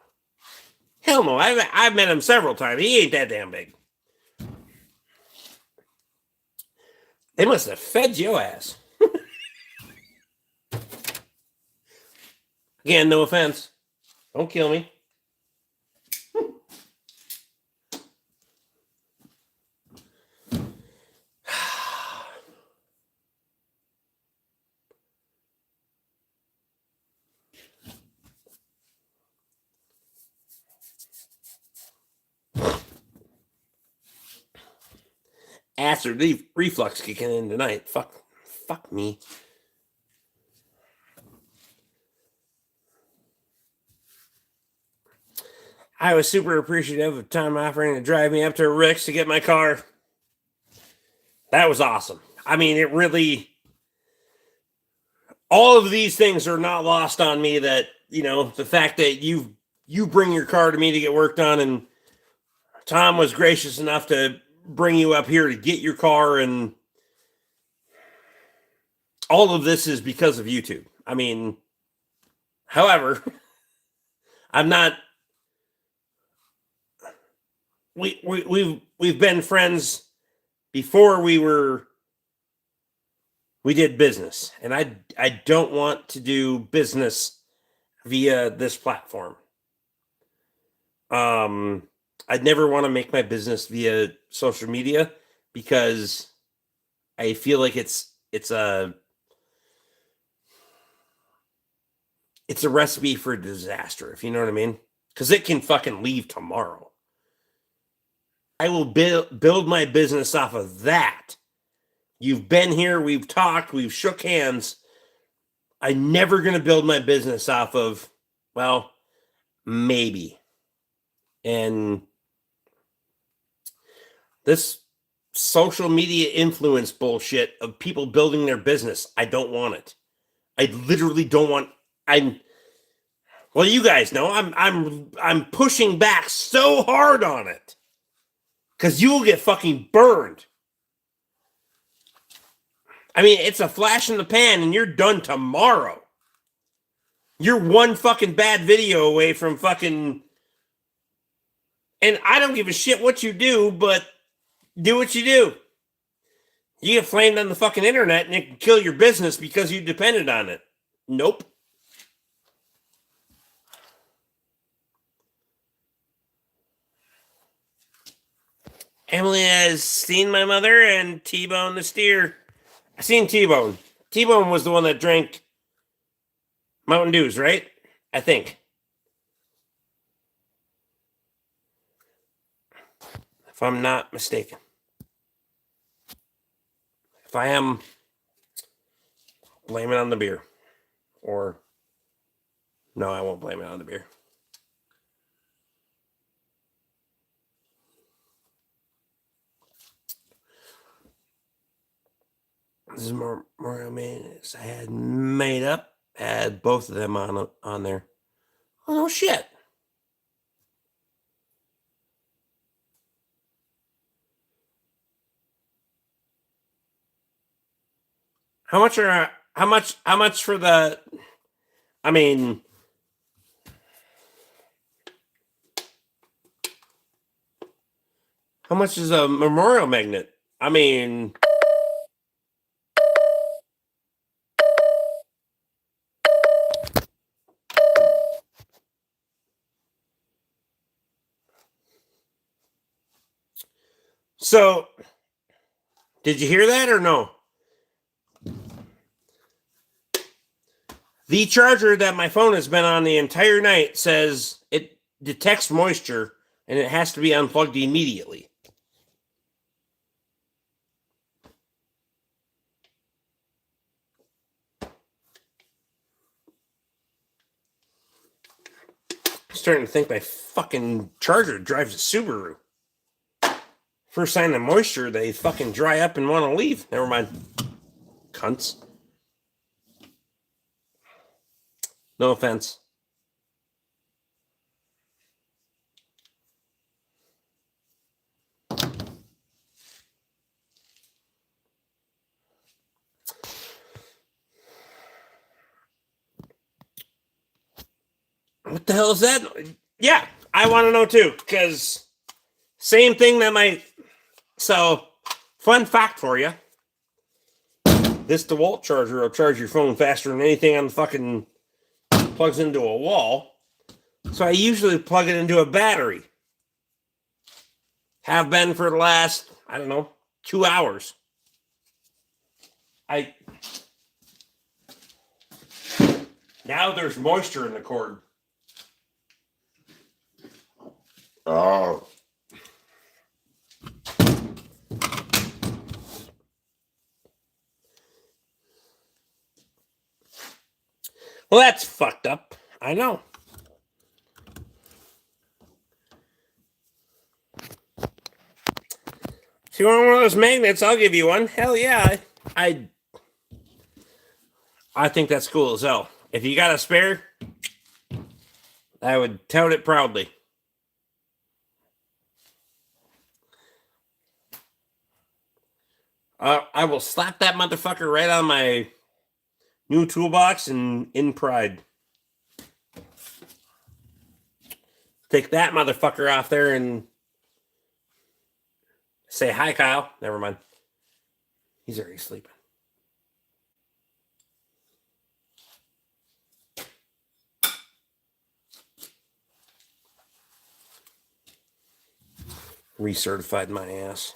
Hell no. I've met him several times. He ain't that damn big. They must have fed your ass. Again, no offense. Don't kill me. Acid reflux kicking in tonight. Fuck me. I was super appreciative of Tom offering to drive me up to Rick's to get my car. That was awesome. I mean, it really. All of these things are not lost on me. That the fact that you bring your car to me to get work done, and Tom was gracious enough to bring you up here to get your car, and all of this is because of YouTube. I mean, however, I'm not. We've been friends before we did business, and I don't want to do business via this platform. I'd never want to make my business via social media because I feel like it's a recipe for disaster, if you know what I mean, because it can fucking leave tomorrow. I will build my business off of that. You've been here, we've talked, we've shook hands. I'm never going to build my business off of, well, maybe. And this social media influence bullshit of people building their business, I don't want it. I literally don't want. Well, you guys know I'm pushing back so hard on it because you will get fucking burned. I mean, it's a flash in the pan and you're done tomorrow. You're one fucking bad video away from fucking. And I don't give a shit what you do, but Do what you do. You get flamed on the fucking internet and it can kill your business because you depended on it. Nope. Emily has seen my mother and T-Bone the steer. I seen T-Bone. T-Bone was the one that drank Mountain Dews, right? I think. If I'm not mistaken. If I am, blame it on the beer. Or, no, I won't blame it on the beer. This is Memorial Mayonnaise. I had made up, had both of them on there. Oh, shit. How much for the, I mean, how much is a memorial magnet? I mean, so did you hear that or no? The charger that my phone has been on the entire night says it detects moisture and it has to be unplugged immediately. I'm starting to think my fucking charger drives a Subaru. First sign of moisture, they fucking dry up and want to leave. Never mind. Cunts. No offense. What the hell is that? Yeah, I want to know too, because same thing that might. So, fun fact for you. This DeWalt charger will charge your phone faster than anything on the fucking plugs into a wall. So I usually plug it into a battery. Have been for the last, I don't know, 2 hours. Now there's moisture in the cord. Oh. Well, that's fucked up. I know. If you want one of those magnets, I'll give you one. Hell yeah. I think that's cool as hell. If you got a spare, I would tout it proudly. I will slap that motherfucker right on my new toolbox and in pride. Take that motherfucker off there and say hi, Kyle. Never mind. He's already sleeping. Recertified my ass.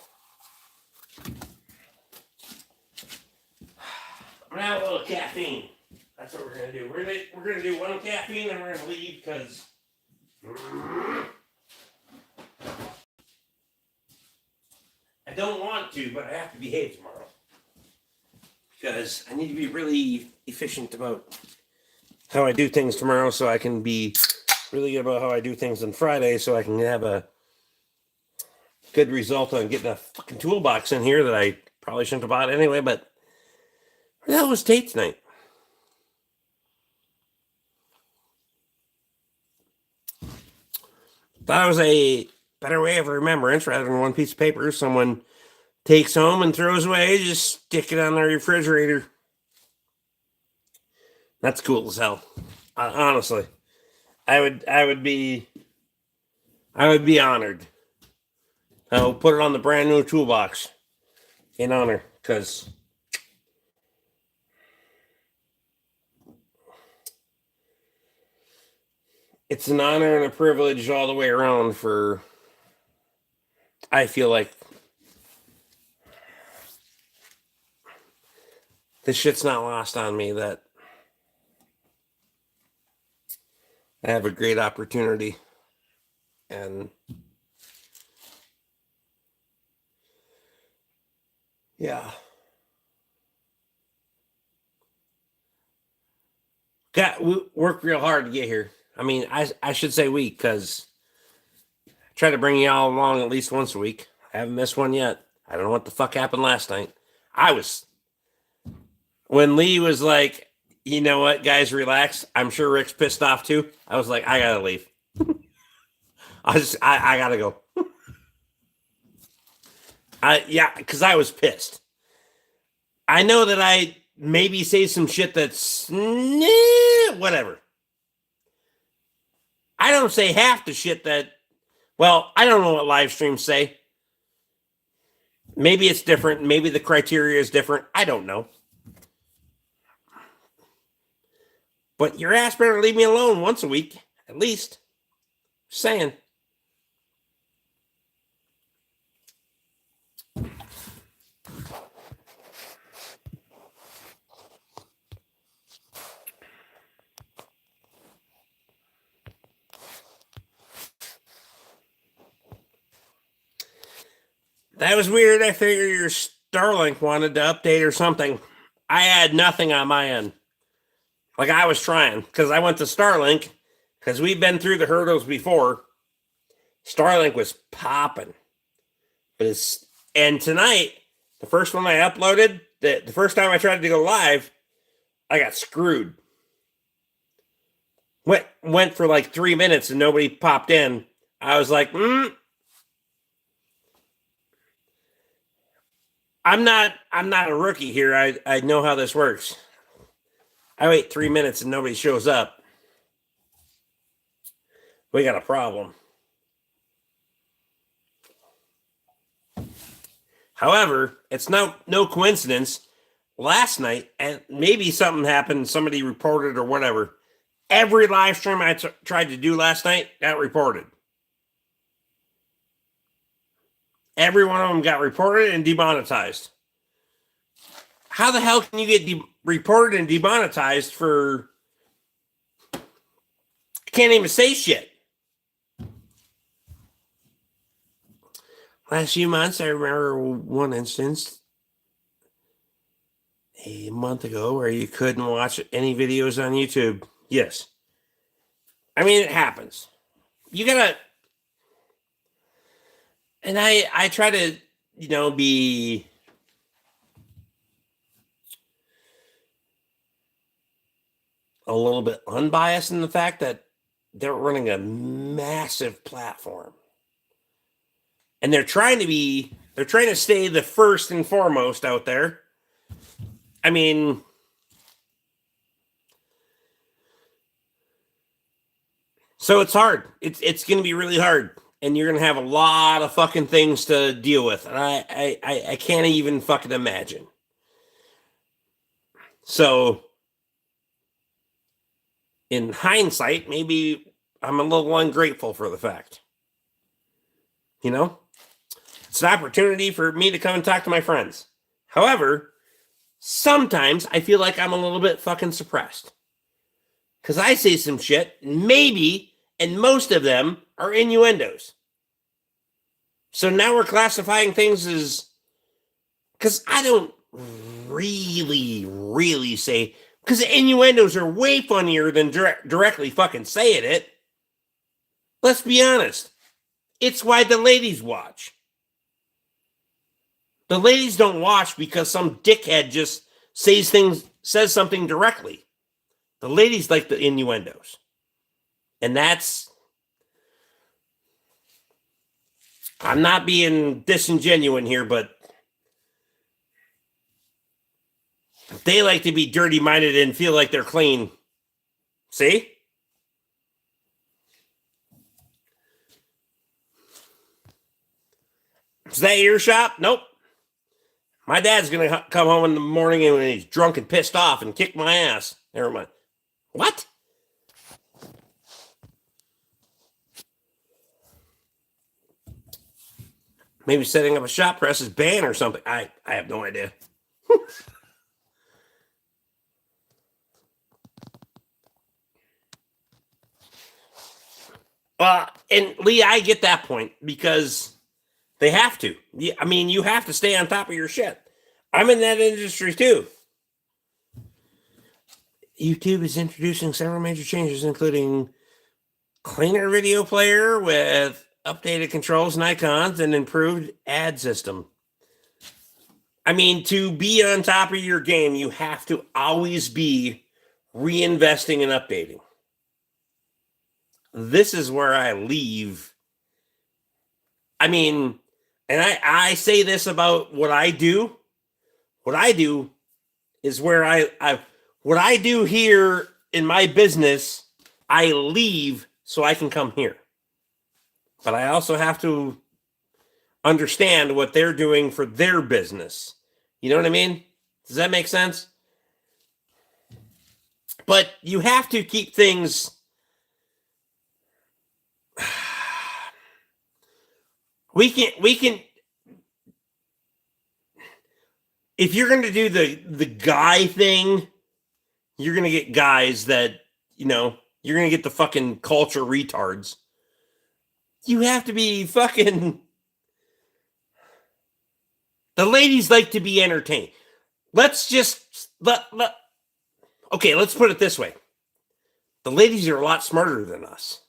I'm gonna have a little caffeine. That's what we're gonna do. We're gonna do one caffeine and we're gonna leave because I don't want to, but I have to behave tomorrow because I need to be really efficient about how I do things tomorrow, so I can be really good about how I do things on Friday, so I can have a good result on getting a fucking toolbox in here that I probably shouldn't have bought anyway. But where the hell was Tate tonight? Thought it was a better way of remembrance rather than one piece of paper someone takes home and throws away. Just stick it on the refrigerator. That's cool as hell. Honestly, I would be honored I'll put it on the brand new toolbox in honor, because it's an honor and a privilege all the way around for, I feel like, this shit's not lost on me that I have a great opportunity. And yeah. We worked real hard to get here. I mean, I should say we, because I try to bring y'all along at least once a week. I haven't missed one yet. I don't know what the fuck happened last night. When Lee was like, you know what, guys, relax. I'm sure Rick's pissed off too. I was like, I gotta leave. I gotta go. Yeah, because I was pissed. I know that I maybe say some shit that's whatever. I don't say half the shit that, well, I don't know what live streams say. Maybe it's different. Maybe the criteria is different. I don't know. But your ass better leave me alone once a week, at least. Just saying. That was weird. I figured your Starlink wanted to update or something. I had nothing on my end. Like I was trying, because I went to Starlink, because we've been through the hurdles before. Starlink was popping. And tonight, the first one I uploaded, the first time I tried to go live, I got screwed. Went for like 3 minutes and nobody popped in. I was like, I'm not a rookie here. I know how this works. I wait 3 minutes and nobody shows up. We got a problem. However, it's no coincidence. Last night, and maybe something happened, somebody reported or whatever. Every live stream I tried to do last night got reported. Every one of them got reported and demonetized. How the hell can you get reported and demonetized for... I can't even say shit. Last few months, I remember one instance a month ago where you couldn't watch any videos on YouTube. Yes. I mean, it happens. You gotta... And I try to, be... a little bit unbiased in the fact that they're running a massive platform. And they're trying to stay the first and foremost out there. I mean, so it's hard. It's going to be really hard. And you're going to have a lot of fucking things to deal with. And I can't even fucking imagine. So, in hindsight, maybe I'm a little ungrateful for the fact. It's an opportunity for me to come and talk to my friends. However, sometimes I feel like I'm a little bit fucking suppressed. Because I say some shit, maybe, and most of them are innuendos. So now we're classifying things as... Because I don't really say... Because innuendos are way funnier than directly fucking saying it. Let's be honest. It's why the ladies watch. The ladies don't watch because some dickhead just says something directly. The ladies like the innuendos. And that's... I'm not being disingenuous here, but they like to be dirty-minded and feel like they're clean. See? Is that your shop? Nope. My dad's going to come home in the morning and when he's drunk and pissed off and kick my ass. Never mind. What? Maybe setting up a shop press is banned or something. I have no idea. And Lee, I get that point because they have to. I mean, you have to stay on top of your shit. I'm in that industry too. YouTube is introducing several major changes, including cleaner video player with updated controls and icons and improved ad system. I mean, to be on top of your game, you have to always be reinvesting and updating. This is where I leave. I mean, and I say this about what I do. What I do is where what I do here in my business, I leave so I can come here. But I also have to understand what they're doing for their business. You know what I mean? Does that make sense? But you have to keep things we can if you're going to do the guy thing, you're going to get guys that, you know, you're going to get the fucking culture retards. You have to be fucking the ladies like to be entertained. Let's just okay, let's put it this way. The ladies are a lot smarter than us.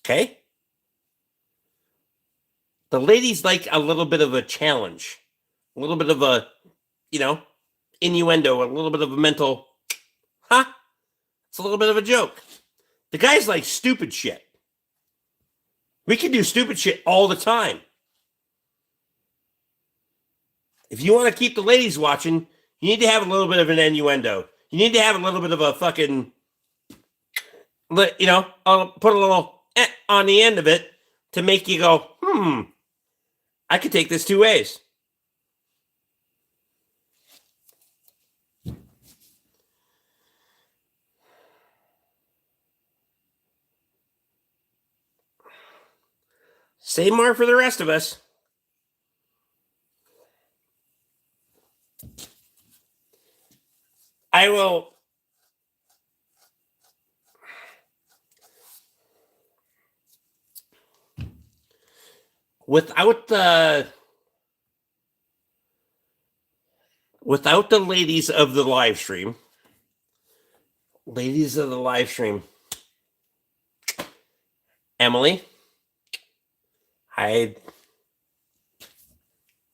Okay? The ladies like a little bit of a challenge, a little bit of a, you know, innuendo, a little bit of a mental, it's a little bit of a joke. The guys like stupid shit. We can do stupid shit all the time. If you want to keep the ladies watching, you need to have a little bit of an innuendo. You need to have a little bit of a fucking, you know, I'll put a little on the end of it to make you go, I could take this two ways. Say more for the rest of us. I will. Without the ladies of the live stream, Emily,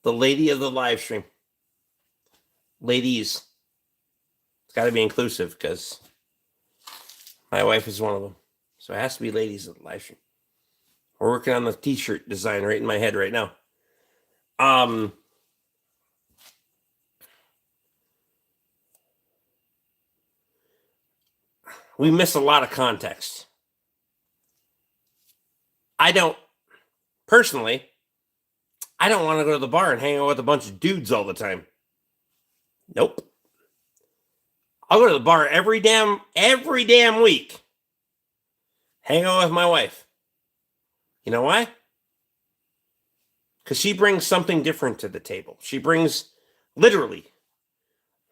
the lady of the live stream, ladies, it's got to be inclusive because my wife is one of them, so it has to be ladies of the live stream. We're working on the t-shirt design right in my head right now. We miss a lot of context. I don't want to go to the bar and hang out with a bunch of dudes all the time. Nope. I'll go to the bar every damn week. Hang out with my wife. You know why? Because she brings something different to the table. She brings literally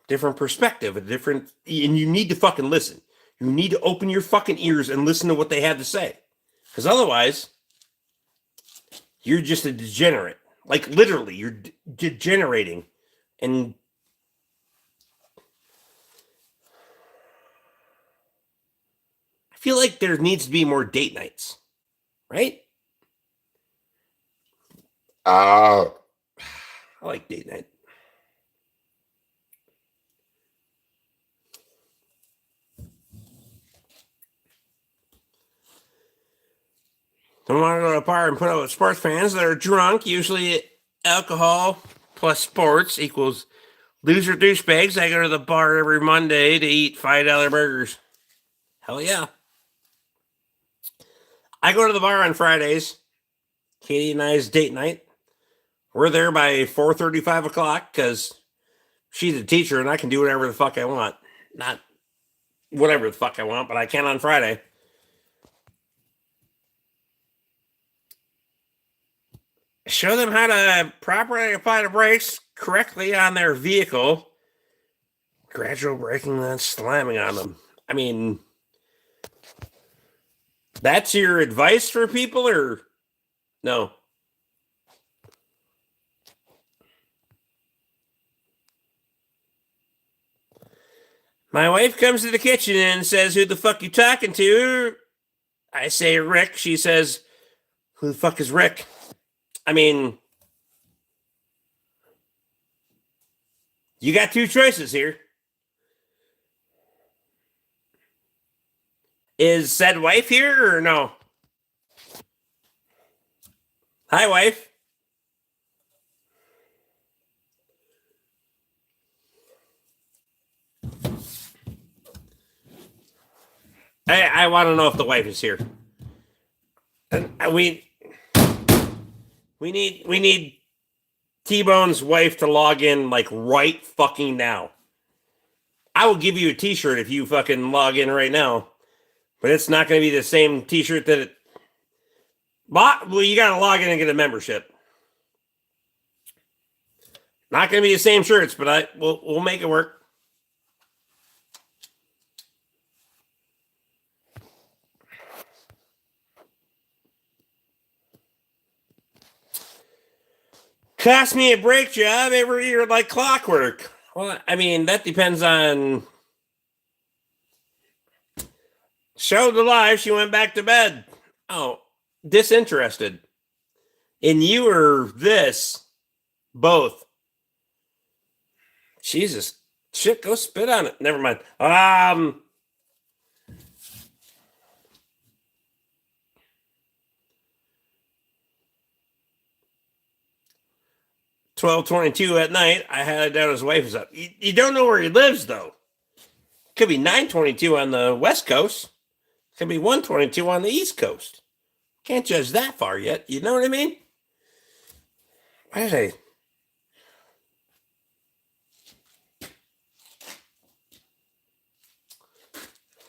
different perspective, and you need to fucking listen. You need to open your fucking ears and listen to what they have to say. Because otherwise, you're just a degenerate. Like literally, you're degenerating. And I feel like there needs to be more date nights. Right? I like date night. Don't want to go to a bar and put up with sports fans that are drunk. Usually alcohol plus sports equals loser douchebags. I go to the bar every Monday to eat $5 burgers. Hell yeah. I go to the bar on Fridays. Katie and I's date night. We're there by 4:30, 5 o'clock because she's a teacher and I can do whatever the fuck I want. Not whatever the fuck I want, but I can on Friday. Show them how to properly apply the brakes correctly on their vehicle. Gradual braking, then slamming on them. I mean, that's your advice for people, or no? My wife comes to the kitchen and says, "Who the fuck you talking to?" I say, "Rick." She says, "Who the fuck is Rick?" I mean, you got two choices here. Is said wife here or no? Hi, wife. I want to know if the wife is here. And we need T-Bone's wife to log in like right fucking now. I will give you a T-shirt if you fucking log in right now, but it's not going to be the same T-shirt that it. Well, you got to log in and get a membership. Not going to be the same shirts, but we'll make it work. Cost me a brake job every year like clockwork. Well, I mean, that depends on. Showed the live, she went back to bed. Oh, disinterested. In you or this? Both. Jesus. Shit, go spit on it. Never mind. 12:22 at night. I had it down his wife is up. You don't know where he lives, though. Could be 9:22 on the West Coast. Could be 1:22 on the East Coast. Can't judge that far yet. You know what I mean? Why did I?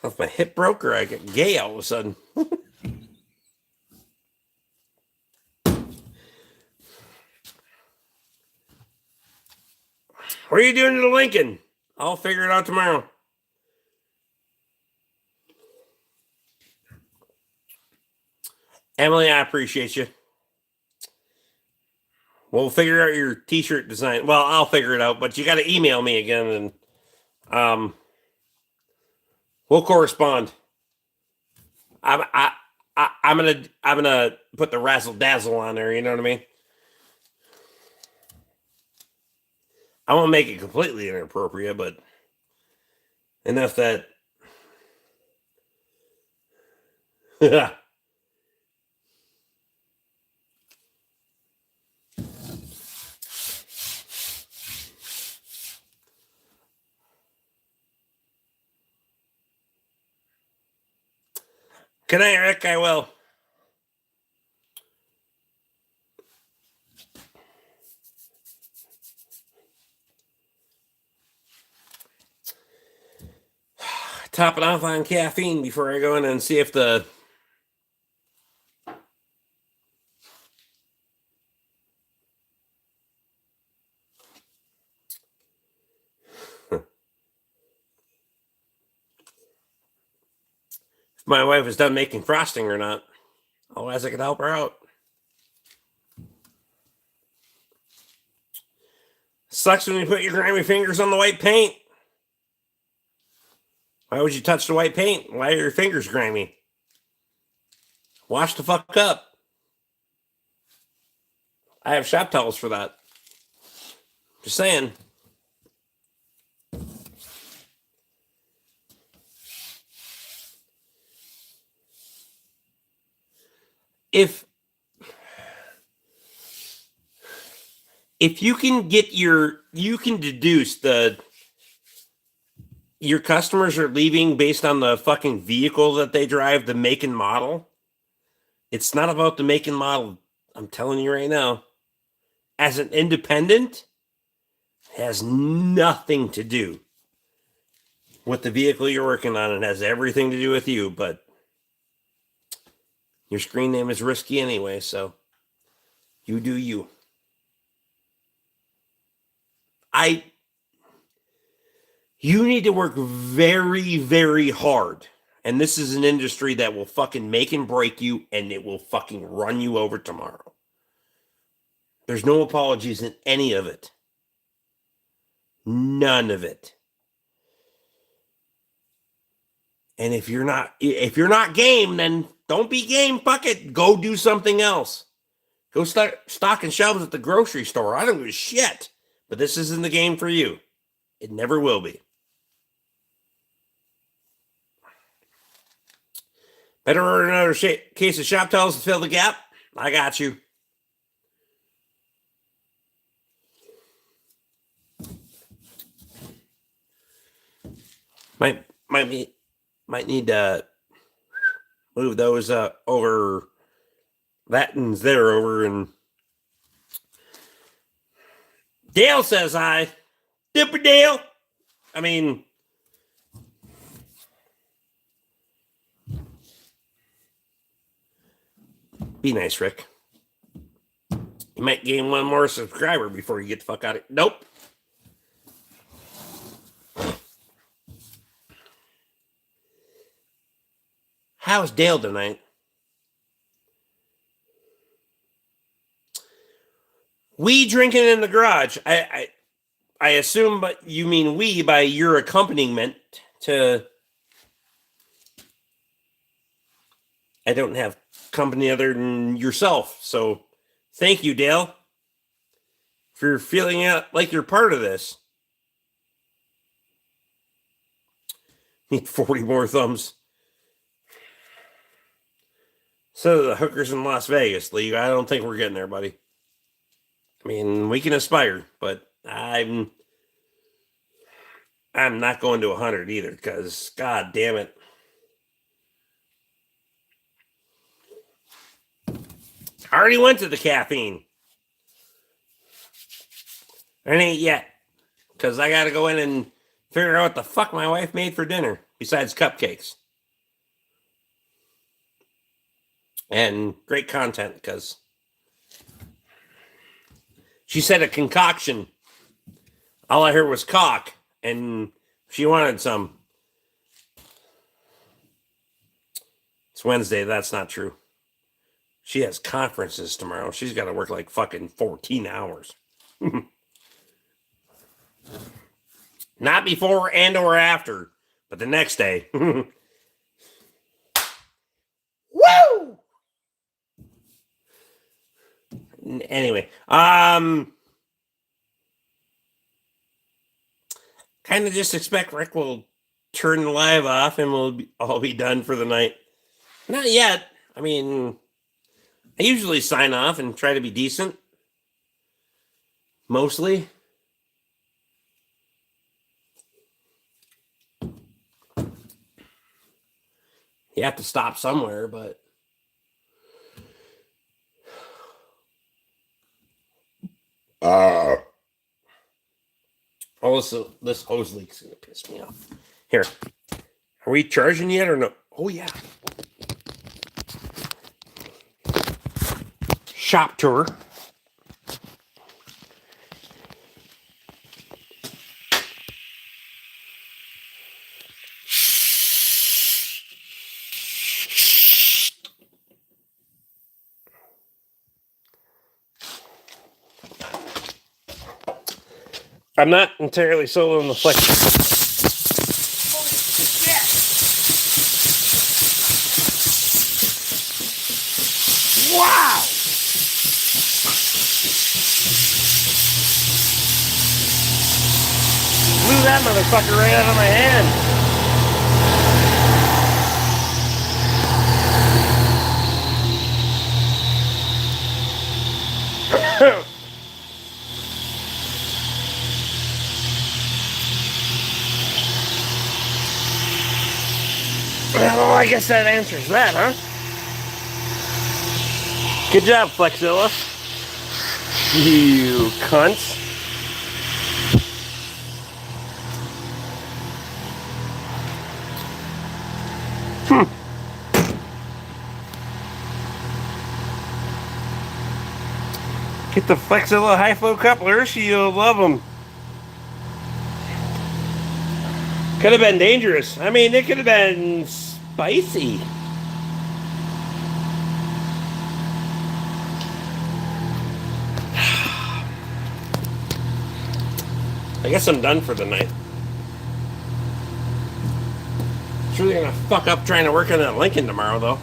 If my hip broke or I get gay all of a sudden. What are you doing to the Lincoln? I'll figure it out tomorrow. Emily, I appreciate you. We'll figure out your T-shirt design. Well, I'll figure it out, but you got to email me again, and we'll correspond. I'm gonna put the razzle dazzle on there. You know what I mean? I won't make it completely inappropriate, but enough that. Good night, Rick. I will. Top it off on caffeine before I go in and see if the if my wife is done making frosting or not. Otherwise, I could help her out. Sucks when you put your grimy fingers on the white paint. Why would you touch the white paint? Why are your fingers grimy? Wash the fuck up. I have shop towels for that. Just saying. If you can you can deduce your customers are leaving based on the fucking vehicle that they drive, the make and model. It's not about the make and model I'm telling you right now, as an independent, has nothing to do with the vehicle you're working on. It has everything to do with you, but your screen name is risky anyway, so you do you. You need to work very, very hard. And this is an industry that will fucking make and break you, and it will fucking run you over tomorrow. There's no apologies in any of it. None of it. And if you're not game, then don't be game. Fuck it. Go do something else. Go start stocking shelves at the grocery store. I don't give a shit. But this isn't the game for you. It never will be. Better order another case of shop towels to fill the gap? I got you. Might need to move those over. That one's there over, and Dale says hi. Dipper Dale. I mean, be nice, Rick. You might gain one more subscriber before you get the fuck out of it. Nope. How's Dale tonight? We drinking in the garage. I assume, but you mean we by your accompaniment to. I don't have company other than yourself, so thank you, Dale, for feeling like you're part of this. Need 40 more thumbs. So the hookers in Las Vegas League. I don't think we're getting there, buddy. I mean, we can aspire, but I'm not going to 100 either, because god damn it. I already went to the caffeine. It ain't yet, because I got to go in and figure out what the fuck my wife made for dinner besides cupcakes. And great content, because she said a concoction. All I heard was cock, and she wanted some. It's Wednesday. That's not true. She has conferences tomorrow. She's got to work like fucking 14 hours. Not before and or after, but the next day. Woo! Anyway, kind of just expect Rick will turn the live off and we'll all be done for the night. Not yet. I mean, I usually sign off and try to be decent. Mostly. You have to stop somewhere, but also this hose leak's gonna piss me off. Here, are we charging yet or no? Oh yeah. Shop tour. I'm not entirely sold on the flex. Holy shit! Wow! Blew that motherfucker right out of my hand. Well, I guess that answers that, huh? Good job, Flexzilla. You cunts. Get the Flexzilla high flow couplers. You'll love them. Could have been dangerous. I mean, it could have been spicy. I guess I'm done for the night. It's really gonna fuck up trying to work on that Lincoln tomorrow, though.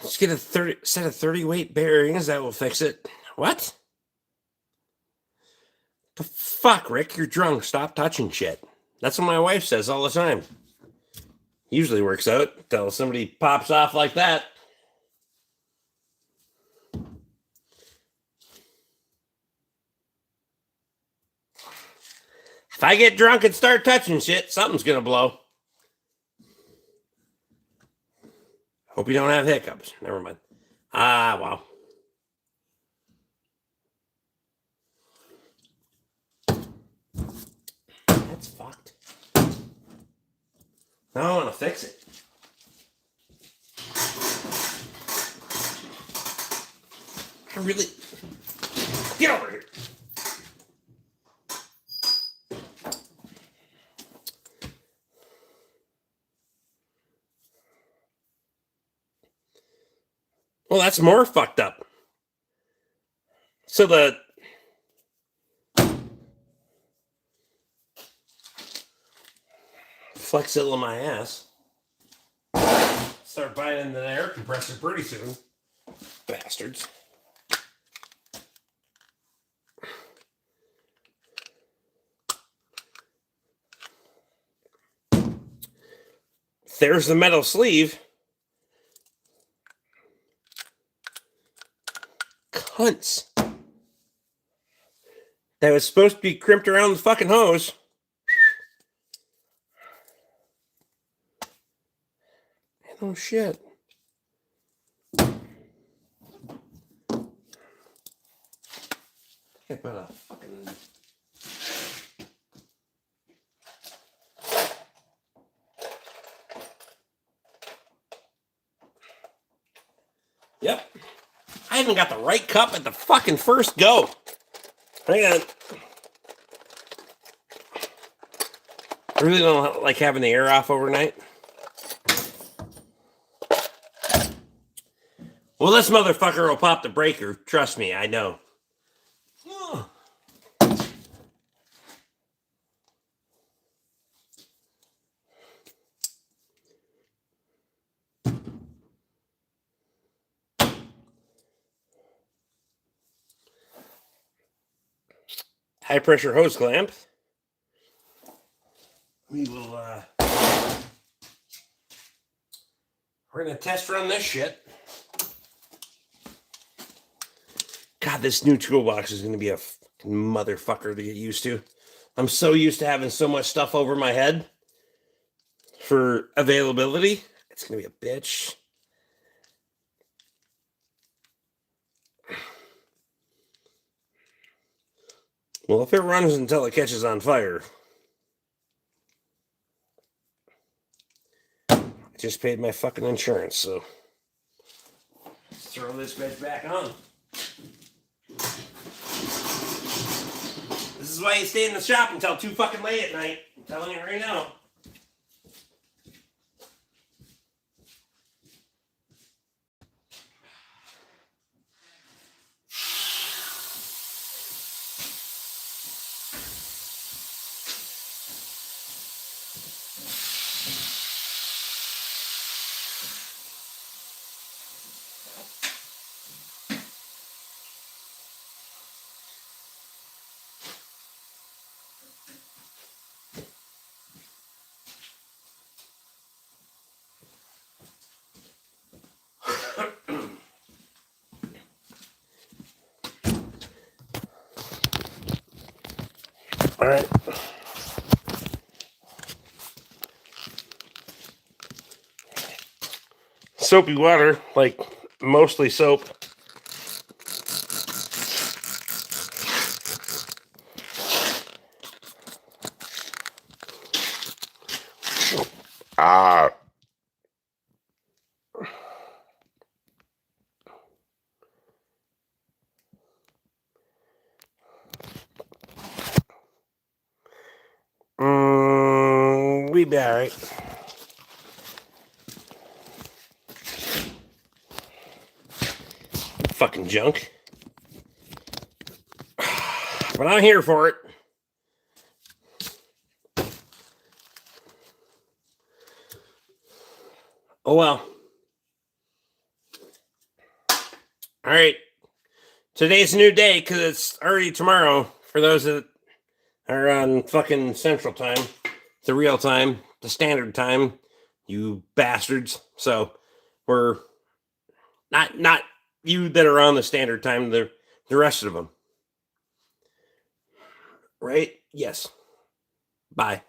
Let's get a set of 30 weight bearings. That will fix it. What? The fuck, Rick? You're drunk. Stop touching shit. That's what my wife says all the time. Usually works out until somebody pops off like that. If I get drunk and start touching shit, something's gonna blow. Hope you don't have hiccups. Never mind. Ah, wow. That's fucked. Now I want to fix it. I really... Get over here. Well, that's more fucked up. So the... Flexzilla my ass. Start buying the air compressor pretty soon. Bastards. There's the metal sleeve. Cunts. That was supposed to be crimped around the fucking hose. Oh shit. I put a fucking... Yep. I haven't got the right cup at the fucking first go. Hang on. I really don't like having the air off overnight. Well, this motherfucker will pop the breaker. Trust me, I know. Oh. High pressure hose clamp. We will, we're going to test run this shit. God, this new toolbox is going to be a motherfucker to get used to. I'm so used to having so much stuff over my head for availability. It's going to be a bitch. Well, if it runs until it catches on fire. I just paid my fucking insurance, so let's throw this bitch back on. This is why you stay in the shop until too fucking late at night. I'm telling you right now. All right. Soapy water, like mostly soap. Ah. We be all right. Fucking junk. But I'm here for it. Oh well. All right. Today's a new day because it's already tomorrow for those that are on fucking Central Time, the real time, the standard time, you bastards. So we're not you that are on the standard time, the rest of them. Right? Yes. Bye.